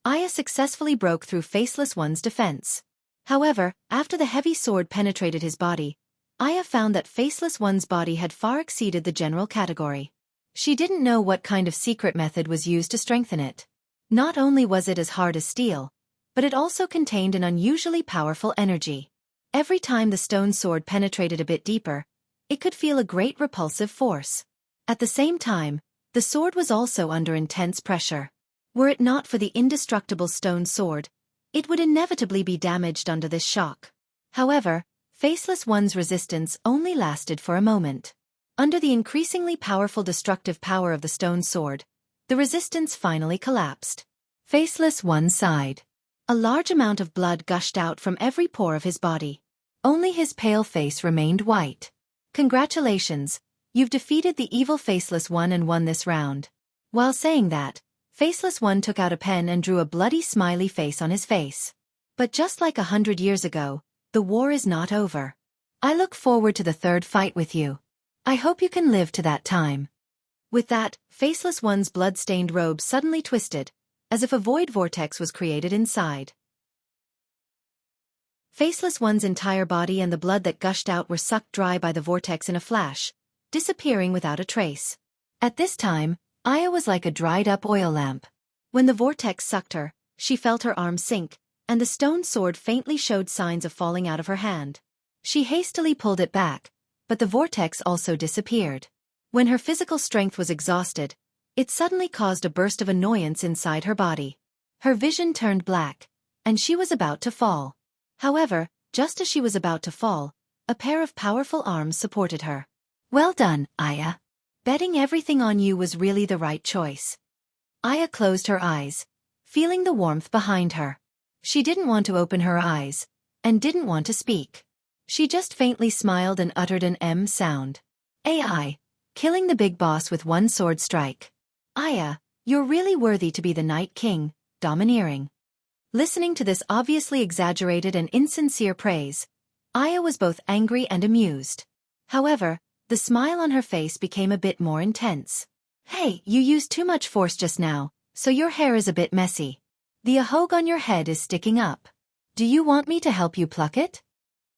S1: Aya successfully broke through Faceless One's defense. However, after the heavy sword penetrated his body, Aya found that Faceless One's body had far exceeded the general category. She didn't know what kind of secret method was used to strengthen it. Not only was it as hard as steel, but it also contained an unusually powerful energy. Every time the stone sword penetrated a bit deeper, it could feel a great repulsive force. At the same time, the sword was also under intense pressure. Were it not for the indestructible stone sword, it would inevitably be damaged under this shock. However, Faceless One's resistance only lasted for a moment. Under the increasingly powerful destructive power of the stone sword, the resistance finally collapsed. Faceless One sighed. A large amount of blood gushed out from every pore of his body. Only his pale face remained white. Congratulations, you've defeated the evil Faceless One and won this round. While saying that, Faceless One took out a pen and drew a bloody smiley face on his face. But just like 100 years ago, the war is not over. I look forward to the third fight with you. I hope you can live to that time. With that, Faceless One's blood-stained robe suddenly twisted, as if a void vortex was created inside. Faceless One's entire body and the blood that gushed out were sucked dry by the vortex in a flash, disappearing without a trace. At this time, Aya was like a dried-up oil lamp. When the vortex sucked her, she felt her arm sink, and the stone sword faintly showed signs of falling out of her hand. She hastily pulled it back, but the vortex also disappeared. When her physical strength was exhausted, it suddenly caused a burst of annoyance inside her body. Her vision turned black, and she was about to fall. However, just as she was about to fall, a pair of powerful arms supported her. Well done, Aya. Betting everything on you was really the right choice. Aya closed her eyes, feeling the warmth behind her. She didn't want to open her eyes, and didn't want to speak. She just faintly smiled and uttered an M sound. AI, killing the big boss with one sword strike. Aya, you're really worthy to be the Night King, domineering. Listening to this obviously exaggerated and insincere praise, Aya was both angry and amused. However, the smile on her face became a bit more intense. Hey, you used too much force just now, so your hair is a bit messy. The ahog on your head is sticking up. Do you want me to help you pluck it?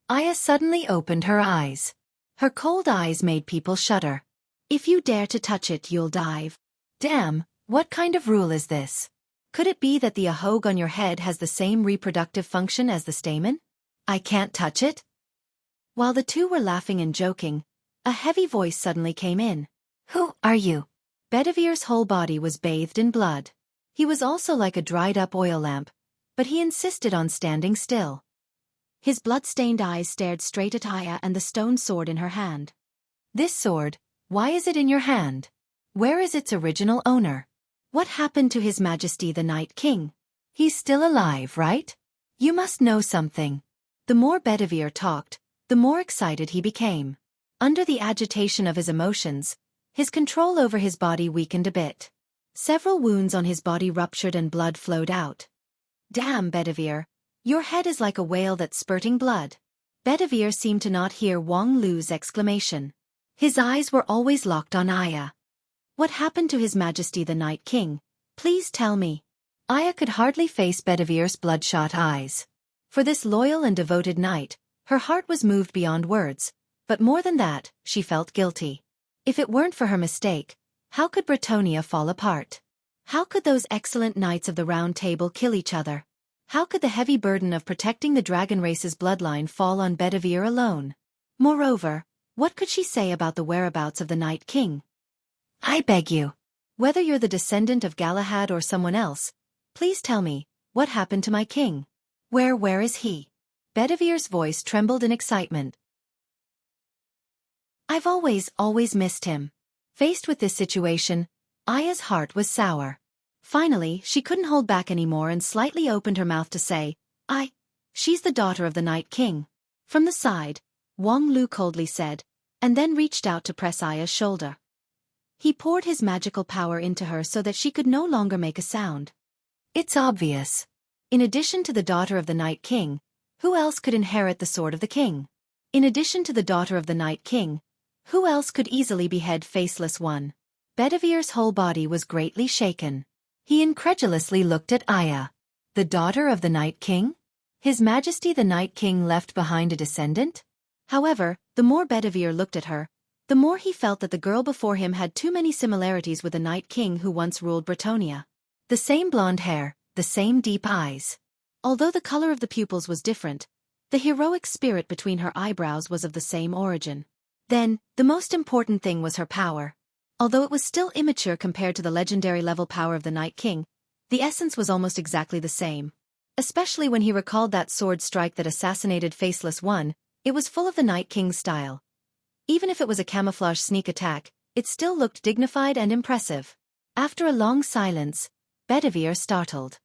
S1: Aya suddenly opened her eyes. Her cold eyes made people shudder. If you dare to touch it, you'll die. Damn, what kind of rule is this? Could it be that the ahog on your head has the same reproductive function as the stamen? I can't touch it? While the two were laughing and joking, a heavy voice suddenly came in. Who are you? Bedivere's whole body was bathed in blood. He was also like a dried-up oil lamp, but he insisted on standing still. His blood-stained eyes stared straight at Aya and the stone sword in her hand. This sword, why is it in your hand? Where is its original owner? What happened to His Majesty the Night King? He's still alive, right? You must know something. The more Bedivere talked, the more excited he became. Under the agitation of his emotions, his control over his body weakened a bit. Several wounds on his body ruptured and blood flowed out. Damn, Bedivere, your head is like a whale that's spurting blood. Bedivere seemed to not hear Wang Lu's exclamation. His eyes were always locked on Aya. What happened to His Majesty the Night King? Please tell me. Aya could hardly face Bedivere's bloodshot eyes. For this loyal and devoted knight, her heart was moved beyond words, but more than that, she felt guilty. If it weren't for her mistake, how could Bretonia fall apart? How could those excellent knights of the Round Table kill each other? How could the heavy burden of protecting the dragon race's bloodline fall on Bedivere alone? Moreover, what could she say about the whereabouts of the Night King? I beg you. Whether you're the descendant of Galahad or someone else, please tell me, what happened to my king? Where is he? Bedivere's voice trembled in excitement. I've always missed him. Faced with this situation, Aya's heart was sour. Finally, she couldn't hold back anymore and slightly opened her mouth to say, she's the daughter of the Night King. From the side, Wang Lu coldly said, and then reached out to press Aya's shoulder. He poured his magical power into her so that she could no longer make a sound. It's obvious. In addition to the daughter of the Night King, who else could inherit the sword of the king? In addition to the daughter of the Night King, who else could easily behead Faceless One? Bedivere's whole body was greatly shaken. He incredulously looked at Aya. The daughter of the Night King? His Majesty the Night King left behind a descendant? However, the more Bedivere looked at her, the more he felt that the girl before him had too many similarities with the Night King who once ruled Bretonia. The same blonde hair, the same deep eyes. Although the color of the pupils was different, the heroic spirit between her eyebrows was of the same origin. Then, the most important thing was her power. Although it was still immature compared to the legendary level power of the Night King, the essence was almost exactly the same. Especially when he recalled that sword strike that assassinated Faceless One, it was full of the Night King's style. Even if it was a camouflage sneak attack, it still looked dignified and impressive. After a long silence, Bedivere startled.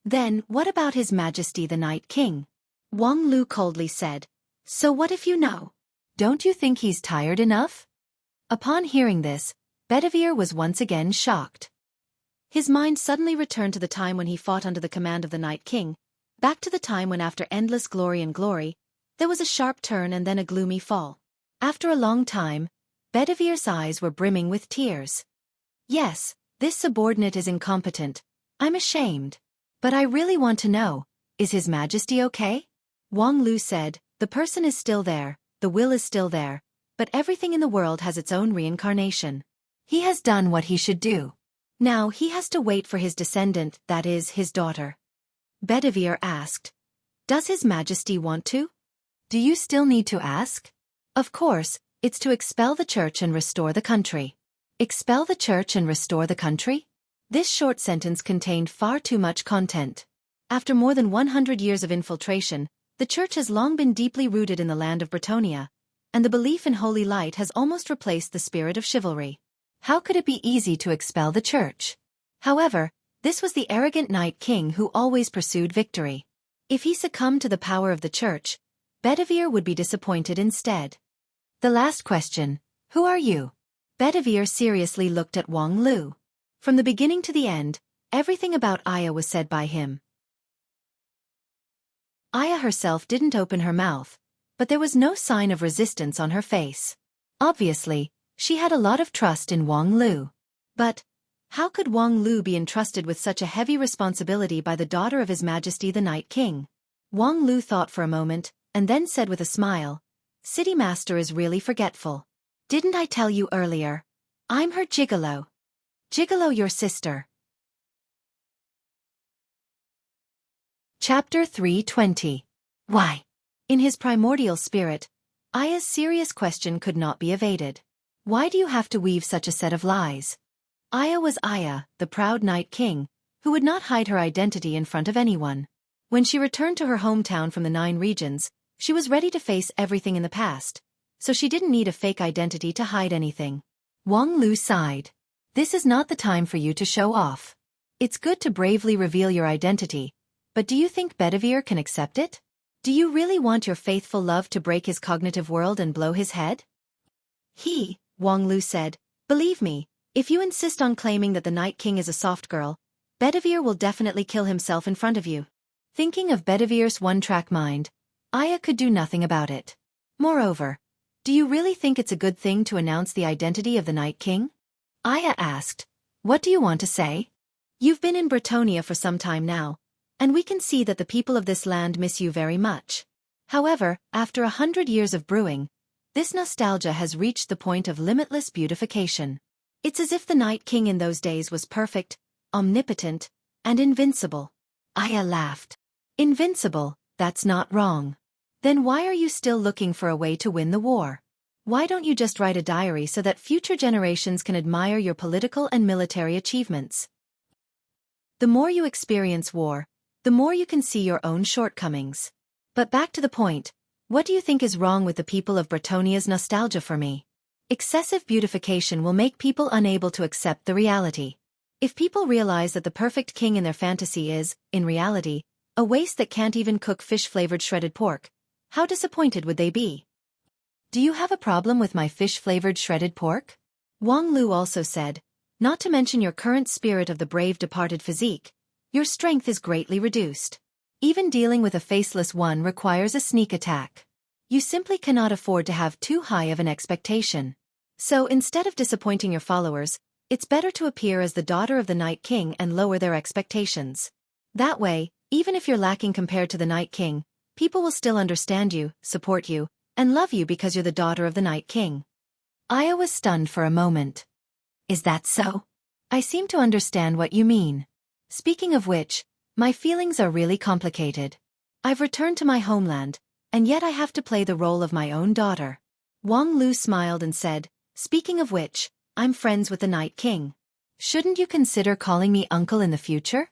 S1: "Then, what about His Majesty the Night King?" Wang Lu coldly said. "So what if you know? Don't you think he's tired enough?" Upon hearing this, Bedivere was once again shocked. His mind suddenly returned to the time when he fought under the command of the Night King, back to the time when after endless glory and glory, there was a sharp turn and then a gloomy fall. After a long time, Bedivere's eyes were brimming with tears. "Yes, this subordinate is incompetent. I'm ashamed. But I really want to know, is His Majesty okay?" Wang Lu said, "The person is still there, the will is still there, but everything in the world has its own reincarnation. He has done what he should do. Now he has to wait for his descendant, that is, his daughter." Bedivere asked, "Does His Majesty want to?" "Do you still need to ask?" "Of course, it's to expel the church and restore the country." "Expel the church and restore the country?" This short sentence contained far too much content. After more than 100 years of infiltration, the church has long been deeply rooted in the land of Bretonia, and the belief in holy light has almost replaced the spirit of chivalry. How could it be easy to expel the church? However, this was the arrogant Night King who always pursued victory. If he succumbed to the power of the church, Bedivere would be disappointed instead. The last question, who are you? Bedivere seriously looked at Wang Lu. From the beginning to the end, everything about Aya was said by him. Aya herself didn't open her mouth, but there was no sign of resistance on her face. Obviously, she had a lot of trust in Wang Lu. But how could Wang Lu be entrusted with such a heavy responsibility by the daughter of His Majesty the Night King? Wang Lu thought for a moment, and then said with a smile, "City Master is really forgetful. Didn't I tell you earlier? I'm her gigolo." "Gigolo your sister." Chapter 320. Why? In his primordial spirit, Aya's serious question could not be evaded. Why do you have to weave such a set of lies? Aya was Aya, the proud Night King, who would not hide her identity in front of anyone. When she returned to her hometown from the 9 regions, she was ready to face everything in the past, so she didn't need a fake identity to hide anything. Wang Lu sighed. "This is not the time for you to show off. It's good to bravely reveal your identity, but do you think Bedivere can accept it? Do you really want your faithful love to break his cognitive world and blow his head?" Wang Lu said, "Believe me, if you insist on claiming that the Night King is a soft girl, Bedivere will definitely kill himself in front of you." Thinking of Bedivere's one-track mind, Aya could do nothing about it. Moreover, do you really think it's a good thing to announce the identity of the Night King? Aya asked, "What do you want to say? You've been in Bretonia for some time now, and we can see that the people of this land miss you very much. However, after 100 years of brewing, this nostalgia has reached the point of limitless beautification. It's as if the Night King in those days was perfect, omnipotent, and invincible." Aya laughed. "Invincible, that's not wrong. Then why are you still looking for a way to win the war? Why don't you just write a diary so that future generations can admire your political and military achievements? The more you experience war, the more you can see your own shortcomings. But back to the point, what do you think is wrong with the people of Bretonia's nostalgia for me? Excessive beautification will make people unable to accept the reality. If people realize that the perfect king in their fantasy is, in reality, a waste that can't even cook fish-flavored shredded pork, how disappointed would they be? Do you have a problem with my fish-flavored shredded pork? Wang Lu also said, "Not to mention your current spirit of the brave departed physique, your strength is greatly reduced. Even dealing with a faceless one requires a sneak attack. You simply cannot afford to have too high of an expectation. So instead of disappointing your followers, it's better to appear as the daughter of the Night King and lower their expectations. That way, even if you're lacking compared to the Night King, people will still understand you, support you, and love you because you're the daughter of the Night King." Aya was stunned for a moment. "Is that so? I seem to understand what you mean. Speaking of which, my feelings are really complicated. I've returned to my homeland, and yet I have to play the role of my own daughter." Wang Lu smiled and said, "Speaking of which, I'm friends with the Night King. Shouldn't you consider calling me uncle in the future?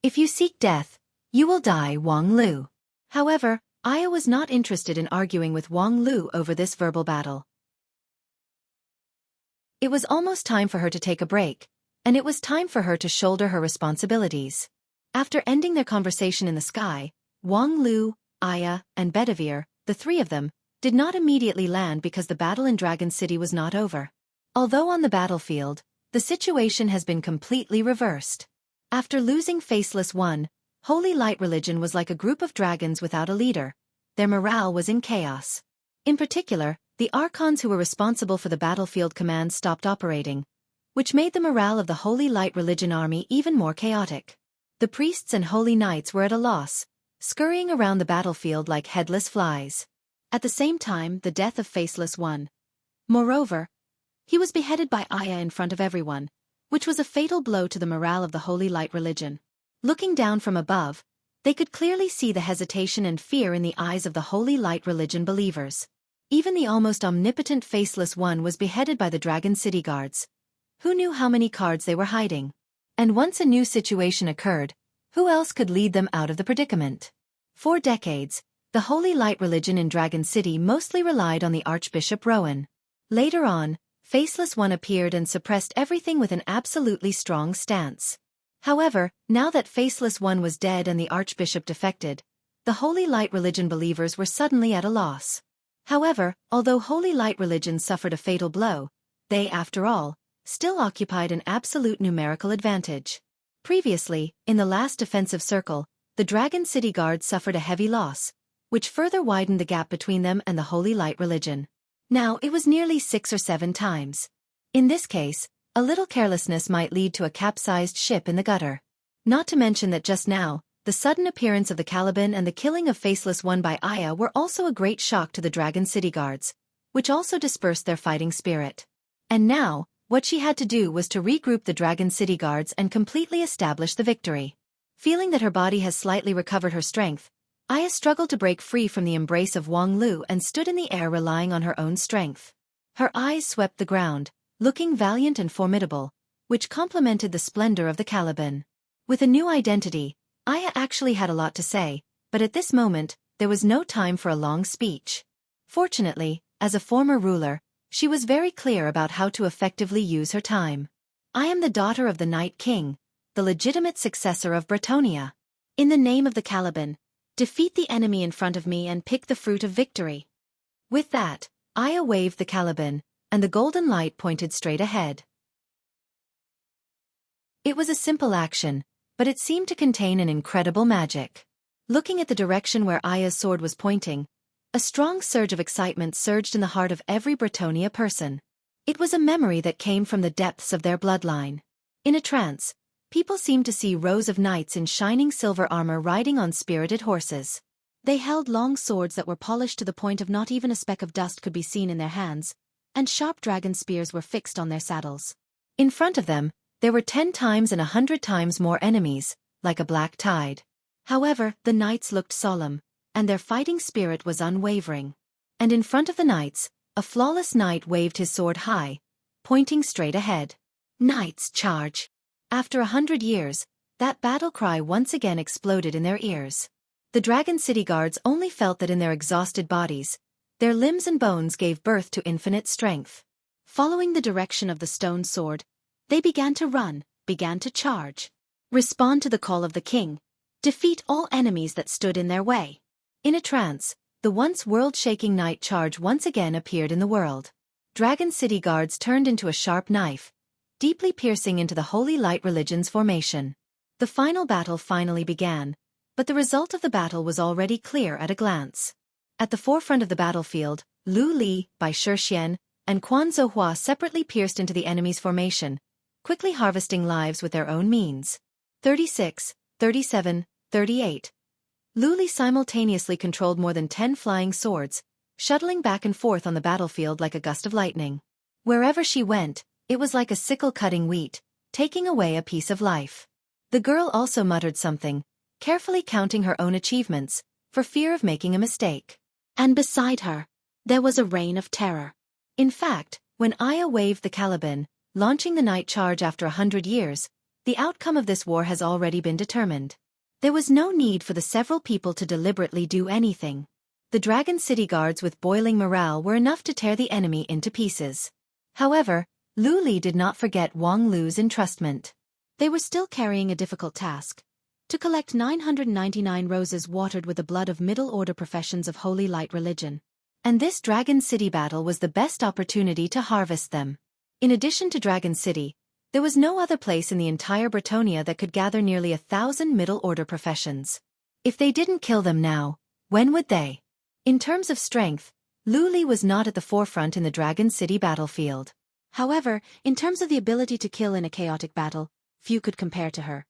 S1: If you seek death, you will die, Wang Lu." However, Aya was not interested in arguing with Wang Lu over this verbal battle. It was almost time for her to take a break, and it was time for her to shoulder her responsibilities. After ending their conversation in the sky, Wang Lu, Aya, and Bedivere, the three of them, did not immediately land because the battle in Dragon City was not over. Although on the battlefield, the situation has been completely reversed. After losing Faceless One, Holy Light Religion was like a group of dragons without a leader. Their morale was in chaos. In particular, the archons who were responsible for the battlefield commands stopped operating, which made the morale of the Holy Light Religion army even more chaotic. The priests and holy knights were at a loss, scurrying around the battlefield like headless flies. At the same time, the death of Faceless One. Moreover, he was beheaded by Aya in front of everyone, which was a fatal blow to the morale of the Holy Light Religion. Looking down from above, they could clearly see the hesitation and fear in the eyes of the Holy Light Religion believers. Even the almost omnipotent Faceless One was beheaded by the Dragon City guards. Who knew how many cards they were hiding? And once a new situation occurred, who else could lead them out of the predicament? For decades, the Holy Light Religion in Dragon City mostly relied on the Archbishop Rowan. Later on, Faceless One appeared and suppressed everything with an absolutely strong stance. However, now that Faceless One was dead and the Archbishop defected, the Holy Light Religion believers were suddenly at a loss. However, although Holy Light Religion suffered a fatal blow, they, after all, still occupied an absolute numerical advantage. Previously, in the last defensive circle, the Dragon City Guards suffered a heavy loss, which further widened the gap between them and the Holy Light Religion. Now it was nearly 6 or 7 times. In this case, a little carelessness might lead to a capsized ship in the gutter. Not to mention that just now, the sudden appearance of the Caliban and the killing of Faceless One by Aya were also a great shock to the Dragon City Guards, which also dispersed their fighting spirit. And now, what she had to do was to regroup the Dragon City Guards and completely establish the victory. Feeling that her body has slightly recovered her strength, Aya struggled to break free from the embrace of Wang Lu and stood in the air relying on her own strength. Her eyes swept the ground, looking valiant and formidable, which complemented the splendor of the Caliban. With a new identity, Aya actually had a lot to say, but at this moment, there was no time for a long speech. Fortunately, as a former ruler, she was very clear about how to effectively use her time. I am the daughter of the Night King, the legitimate successor of Bretonia. In the name of the Caliban, defeat the enemy in front of me and pick the fruit of victory. With that, Aya waved the Caliban, and the golden light pointed straight ahead. It was a simple action, but it seemed to contain an incredible magic. Looking at the direction where Aya's sword was pointing, a strong surge of excitement surged in the heart of every Bretonia person. It was a memory that came from the depths of their bloodline. In a trance, people seemed to see rows of knights in shining silver armor riding on spirited horses. They held long swords that were polished to the point of not even a speck of dust could be seen in their hands, and sharp dragon spears were fixed on their saddles. In front of them, there were 10 times and 100 times more enemies, like a black tide. However, the knights looked solemn, and their fighting spirit was unwavering. And in front of the knights, a flawless knight waved his sword high, pointing straight ahead. Knights, charge! After 100 years, that battle cry once again exploded in their ears. The Dragon City Guards only felt that in their exhausted bodies, their limbs and bones gave birth to infinite strength. Following the direction of the stone sword, they began to run, began to charge. Respond to the call of the king. Defeat all enemies that stood in their way. In a trance, the once world-shaking night charge once again appeared in the world. Dragon City Guards turned into a sharp knife, deeply piercing into the Holy Light Religion's formation. The final battle finally began, but the result of the battle was already clear at a glance. At the forefront of the battlefield, Lu Li, Bai Shixian, and Quan Zhouhua separately pierced into the enemy's formation, quickly harvesting lives with their own means. 36, 37, 38. Lu Li simultaneously controlled more than 10 flying swords, shuttling back and forth on the battlefield like a gust of lightning. Wherever she went, it was like a sickle cutting wheat, taking away a piece of life. The girl also muttered something, carefully counting her own achievements, for fear of making a mistake. And beside her, there was a reign of terror. In fact, when Aya waved the Caliban, launching the night charge after 100 years, the outcome of this war has already been determined. There was no need for the several people to deliberately do anything. The Dragon City Guards with boiling morale were enough to tear the enemy into pieces. However, Lu Li did not forget Wang Lu's entrustment. They were still carrying a difficult task: to collect 999 roses watered with the blood of middle-order professions of holy light religion. And this Dragon City battle was the best opportunity to harvest them. In addition to Dragon City, there was no other place in the entire Bretonia that could gather nearly 1,000 middle-order professions. If they didn't kill them now, when would they? In terms of strength, Lu Li was not at the forefront in the Dragon City battlefield. However, in terms of the ability to kill in a chaotic battle, few could compare to her.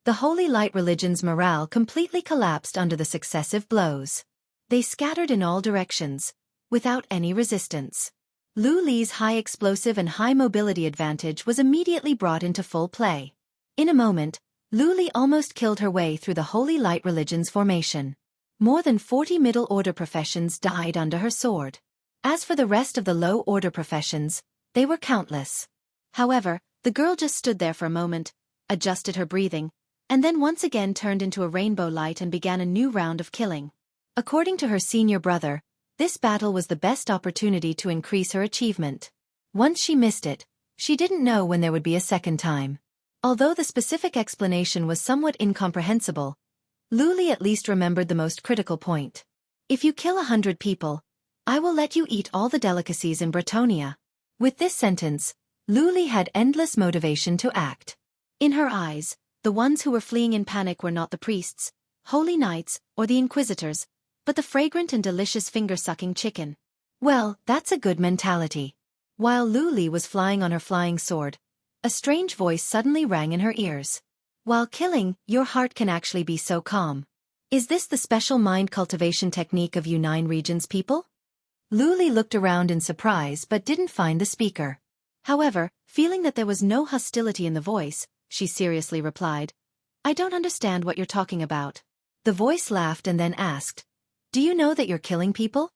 S1: The Holy Light Religion's morale completely collapsed under the successive blows. They scattered in all directions, without any resistance. Lu Li's high explosive and high mobility advantage was immediately brought into full play. In a moment, Lu Li almost killed her way through the Holy Light Religion's formation. More than 40 middle-order professions died under her sword. As for the rest of the low-order professions, they were countless. However, the girl just stood there for a moment, adjusted her breathing, and then once again turned into a rainbow light and began a new round of killing. According to her senior brother, this battle was the best opportunity to increase her achievement. Once she missed it, she didn't know when there would be a second time. Although the specific explanation was somewhat incomprehensible, Lu Li at least remembered the most critical point. If you kill 100 people, I will let you eat all the delicacies in Bretonia. With this sentence, Lu Li had endless motivation to act. In her eyes, the ones who were fleeing in panic were not the priests, holy knights, or the inquisitors, but the fragrant and delicious finger-sucking chicken. Well, that's a good mentality. While Lu Li was flying on her flying sword, a strange voice suddenly rang in her ears. While killing, your heart can actually be so calm. Is this the special mind cultivation technique of you 9 regions people? Lu Li looked around in surprise but didn't find the speaker. However, feeling that there was no hostility in the voice, she seriously replied, I don't understand what you're talking about. The voice laughed and then asked, do you know that you're killing people?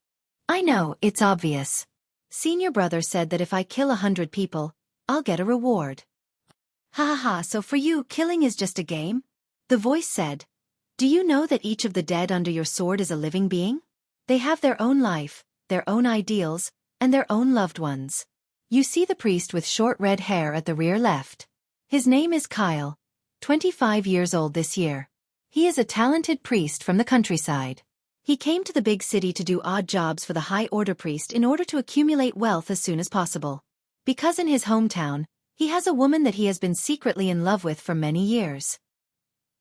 S1: I know, it's obvious. Senior brother said that if I kill 100 people, I'll get a reward. Ha ha ha, so for you, killing is just a game? The voice said, do you know that each of the dead under your sword is a living being? They have their own life, their own ideals, and their own loved ones. You see the priest with short red hair at the rear left. His name is Kyle, 25 years old this year. He is a talented priest from the countryside. He came to the big city to do odd jobs for the high order priest in order to accumulate wealth as soon as possible. Because in his hometown, he has a woman that he has been secretly in love with for many years.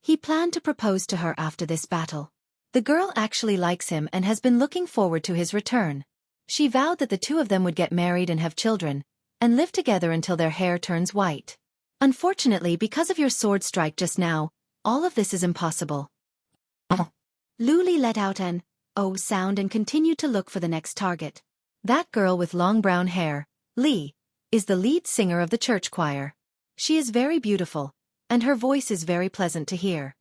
S1: He planned to propose to her after this battle. The girl actually likes him and has been looking forward to his return. She vowed that the two of them would get married and have children, and live together until their hair turns white. Unfortunately, because of your sword strike just now, all of this is impossible. Lu Li let out an "oh" sound and continued to look for the next target. That girl with long brown hair, Li, is the lead singer of the church choir. She is very beautiful, and her voice is very pleasant to hear.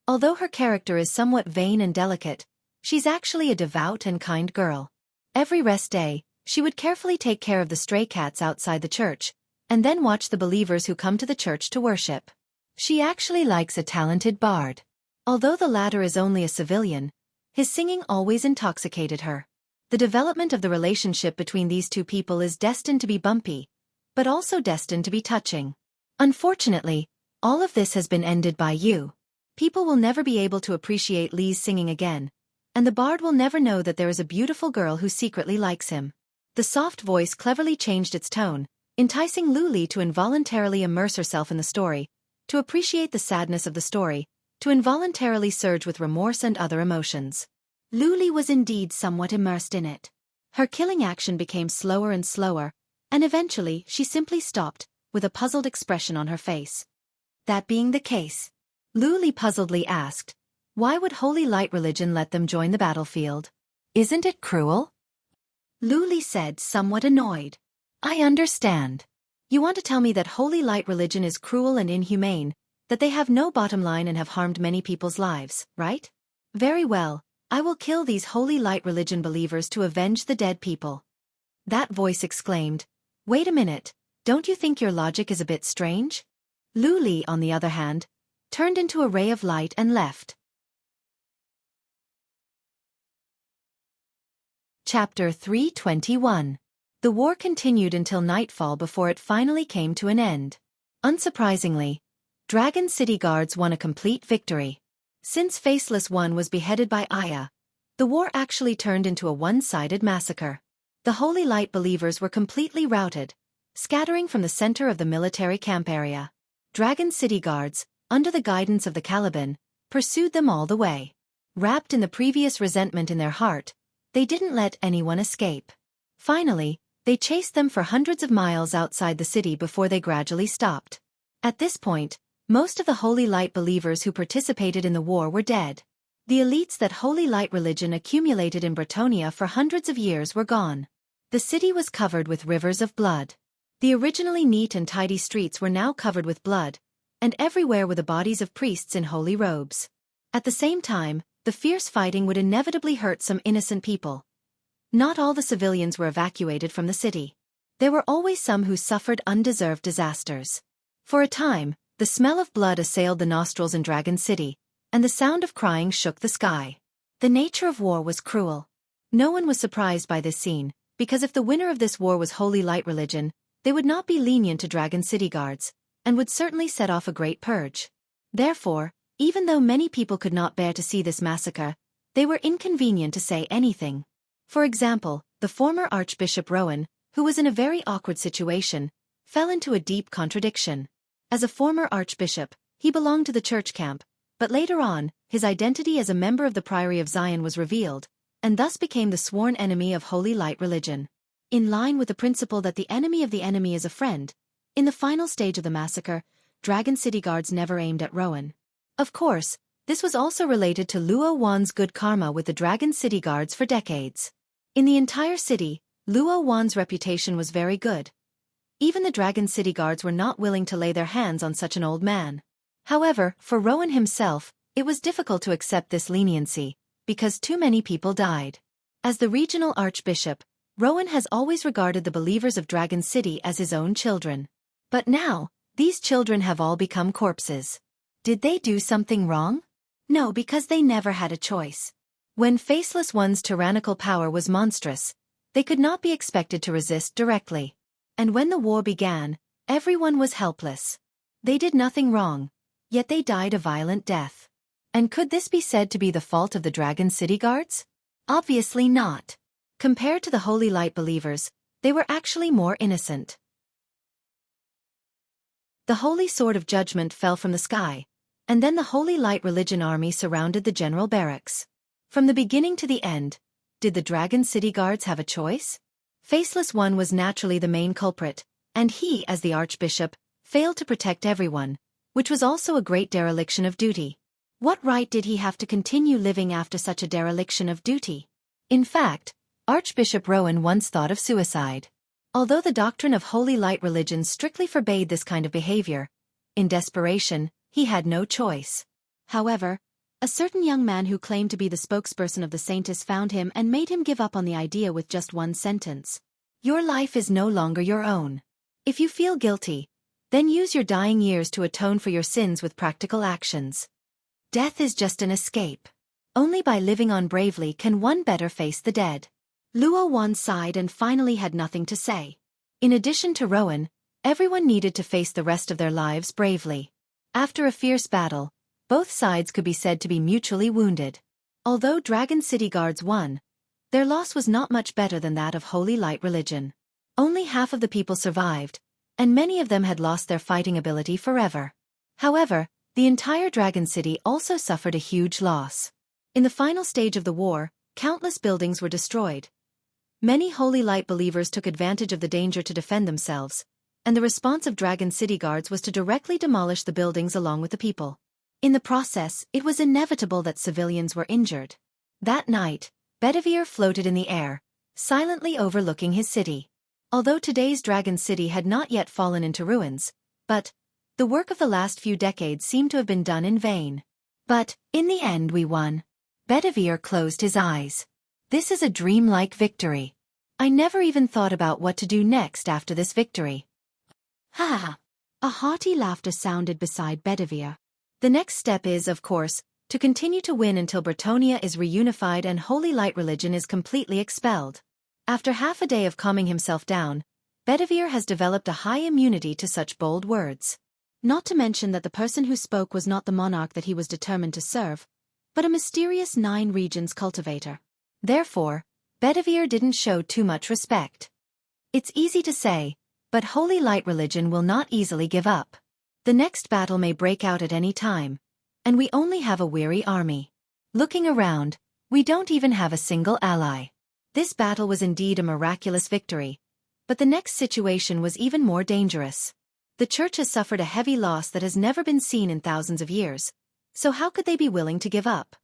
S1: Although her character is somewhat vain and delicate, she's actually a devout and kind girl. Every rest day, she would carefully take care of the stray cats outside the church, and then watch the believers who come to the church to worship. She actually likes a talented bard. Although the latter is only a civilian, his singing always intoxicated her. The development of the relationship between these two people is destined to be bumpy, but also destined to be touching. Unfortunately, all of this has been ended by you. People will never be able to appreciate Li's singing again, and the bard will never know that there is a beautiful girl who secretly likes him. The soft voice cleverly changed its tone, enticing Lu Li to involuntarily immerse herself in the story, to appreciate the sadness of the story, to involuntarily surge with remorse and other emotions. Lu Li was indeed somewhat immersed in it. Her killing action became slower and slower, and eventually she simply stopped, with a puzzled expression on her face. That being the case, Lu Li puzzledly asked, why would Holy Light Religion let them join the battlefield? Isn't it cruel? Lu Li said, somewhat annoyed. I understand. You want to tell me that Holy Light Religion is cruel and inhumane, that they have no bottom line and have harmed many people's lives, right? Very well, I will kill these Holy Light Religion believers to avenge the dead people. That voice exclaimed, wait a minute, don't you think your logic is a bit strange? Lu Li, on the other hand, turned into a ray of light and left. Chapter 321. The war continued until nightfall before it finally came to an end. Unsurprisingly, Dragon City Guards won a complete victory. Since Faceless One was beheaded by Aya, the war actually turned into a one-sided massacre. The Holy Light believers were completely routed, scattering from the center of the military camp area. Dragon City Guards, under the guidance of the Caliban, pursued them all the way. Wrapped in the previous resentment in their heart, they didn't let anyone escape. Finally, they chased them for hundreds of miles outside the city before they gradually stopped. At this point, most of the Holy Light believers who participated in the war were dead. The elites that Holy Light religion accumulated in Bretonia for hundreds of years were gone. The city was covered with rivers of blood. The originally neat and tidy streets were now covered with blood, and everywhere were the bodies of priests in holy robes. At the same time, the fierce fighting would inevitably hurt some innocent people. Not all the civilians were evacuated from the city. There were always some who suffered undeserved disasters. For a time, the smell of blood assailed the nostrils in Dragon City, and the sound of crying shook the sky. The nature of war was cruel. No one was surprised by this scene, because if the winner of this war was Holy Light religion, they would not be lenient to Dragon City Guards, and would certainly set off a great purge. Therefore, even though many people could not bear to see this massacre, they were inconvenient to say anything. For example, the former Archbishop Rowan, who was in a very awkward situation, fell into a deep contradiction. As a former archbishop, he belonged to the church camp, but later on, his identity as a member of the Priory of Zion was revealed, and thus became the sworn enemy of Holy Light religion. In line with the principle that the enemy of the enemy is a friend, in the final stage of the massacre, Dragon City Guards never aimed at Rowan. Of course, this was also related to Luo Wan's good karma with the Dragon City Guards for decades. In the entire city, Luo Wan's reputation was very good. Even the Dragon City Guards were not willing to lay their hands on such an old man. However, for Rowan himself, it was difficult to accept this leniency, because too many people died. As the regional archbishop, Rowan has always regarded the believers of Dragon City as his own children. But now, these children have all become corpses. Did they do something wrong? No, because they never had a choice. When Faceless One's tyrannical power was monstrous, they could not be expected to resist directly. And when the war began, everyone was helpless. They did nothing wrong, yet they died a violent death. And could this be said to be the fault of the Dragon City Guards? Obviously not. Compared to the Holy Light believers, they were actually more innocent. The Holy Sword of Judgment fell from the sky, and then the Holy Light religion army surrounded the general barracks. From the beginning to the end, did the Dragon City Guards have a choice? Faceless One was naturally the main culprit, and he, as the Archbishop, failed to protect everyone, which was also a great dereliction of duty. What right did he have to continue living after such a dereliction of duty? In fact, Archbishop Rowan once thought of suicide. Although the doctrine of Holy Light religion strictly forbade this kind of behavior, in desperation, he had no choice. However, a certain young man who claimed to be the spokesperson of the Saintess found him and made him give up on the idea with just one sentence. Your life is no longer your own. If you feel guilty, then use your dying years to atone for your sins with practical actions. Death is just an escape. Only by living on bravely can one better face the dead. Luo Wan sighed and finally had nothing to say. In addition to Rowan, everyone needed to face the rest of their lives bravely. After a fierce battle, both sides could be said to be mutually wounded. Although Dragon City Guards won, their loss was not much better than that of Holy Light religion. Only half of the people survived, and many of them had lost their fighting ability forever. However, the entire Dragon City also suffered a huge loss. In the final stage of the war, countless buildings were destroyed. Many Holy Light believers took advantage of the danger to defend themselves, and the response of Dragon City Guards was to directly demolish the buildings along with the people. In the process, it was inevitable that civilians were injured. That night, Bedivere floated in the air, silently overlooking his city. Although today's Dragon City had not yet fallen into ruins, but the work of the last few decades seemed to have been done in vain. But, in the end we won. Bedivere closed his eyes. This is a dreamlike victory. I never even thought about what to do next after this victory. Ha ha! A hearty laughter sounded beside Bedivere. The next step is, of course, to continue to win until Bretonia is reunified and Holy Light religion is completely expelled. After half a day of calming himself down, Bedivere has developed a high immunity to such bold words. Not to mention that the person who spoke was not the monarch that he was determined to serve, but a mysterious 9 regions cultivator. Therefore, Bedivere didn't show too much respect. It's easy to say, but Holy Light religion will not easily give up. The next battle may break out at any time, and we only have a weary army. Looking around, we don't even have a single ally. This battle was indeed a miraculous victory, but the next situation was even more dangerous. The church has suffered a heavy loss that has never been seen in thousands of years, so how could they be willing to give up?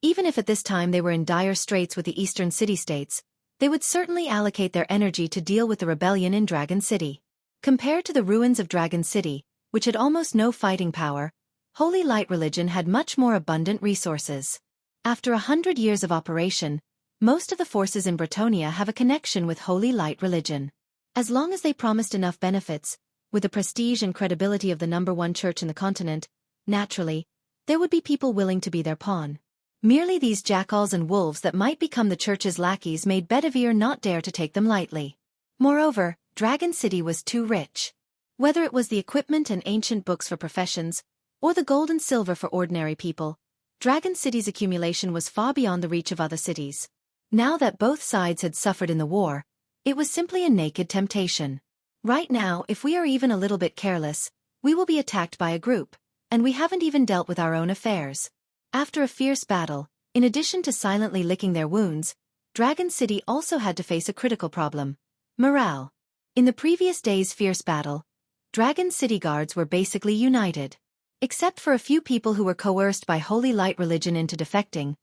S1: Even if at this time they were in dire straits with the eastern city-states, they would certainly allocate their energy to deal with the rebellion in Dragon City. Compared to the ruins of Dragon City, which had almost no fighting power, Holy Light religion had much more abundant resources. After 100 years of operation, most of the forces in Bretonia have a connection with Holy Light religion. As long as they promised enough benefits, with the prestige and credibility of the #1 church in the continent, naturally, there would be people willing to be their pawn. Merely these jackals and wolves that might become the church's lackeys made Bedivere not dare to take them lightly. Moreover, Dragon City was too rich. Whether it was the equipment and ancient books for professions, or the gold and silver for ordinary people, Dragon City's accumulation was far beyond the reach of other cities. Now that both sides had suffered in the war, it was simply a naked temptation. Right now, if we are even a little bit careless, we will be attacked by a group, and we haven't even dealt with our own affairs. After a fierce battle, in addition to silently licking their wounds, Dragon City also had to face a critical problem: morale. In the previous day's fierce battle, Dragon City guards were basically united. Except for a few people who were coerced by Holy Light religion into defecting,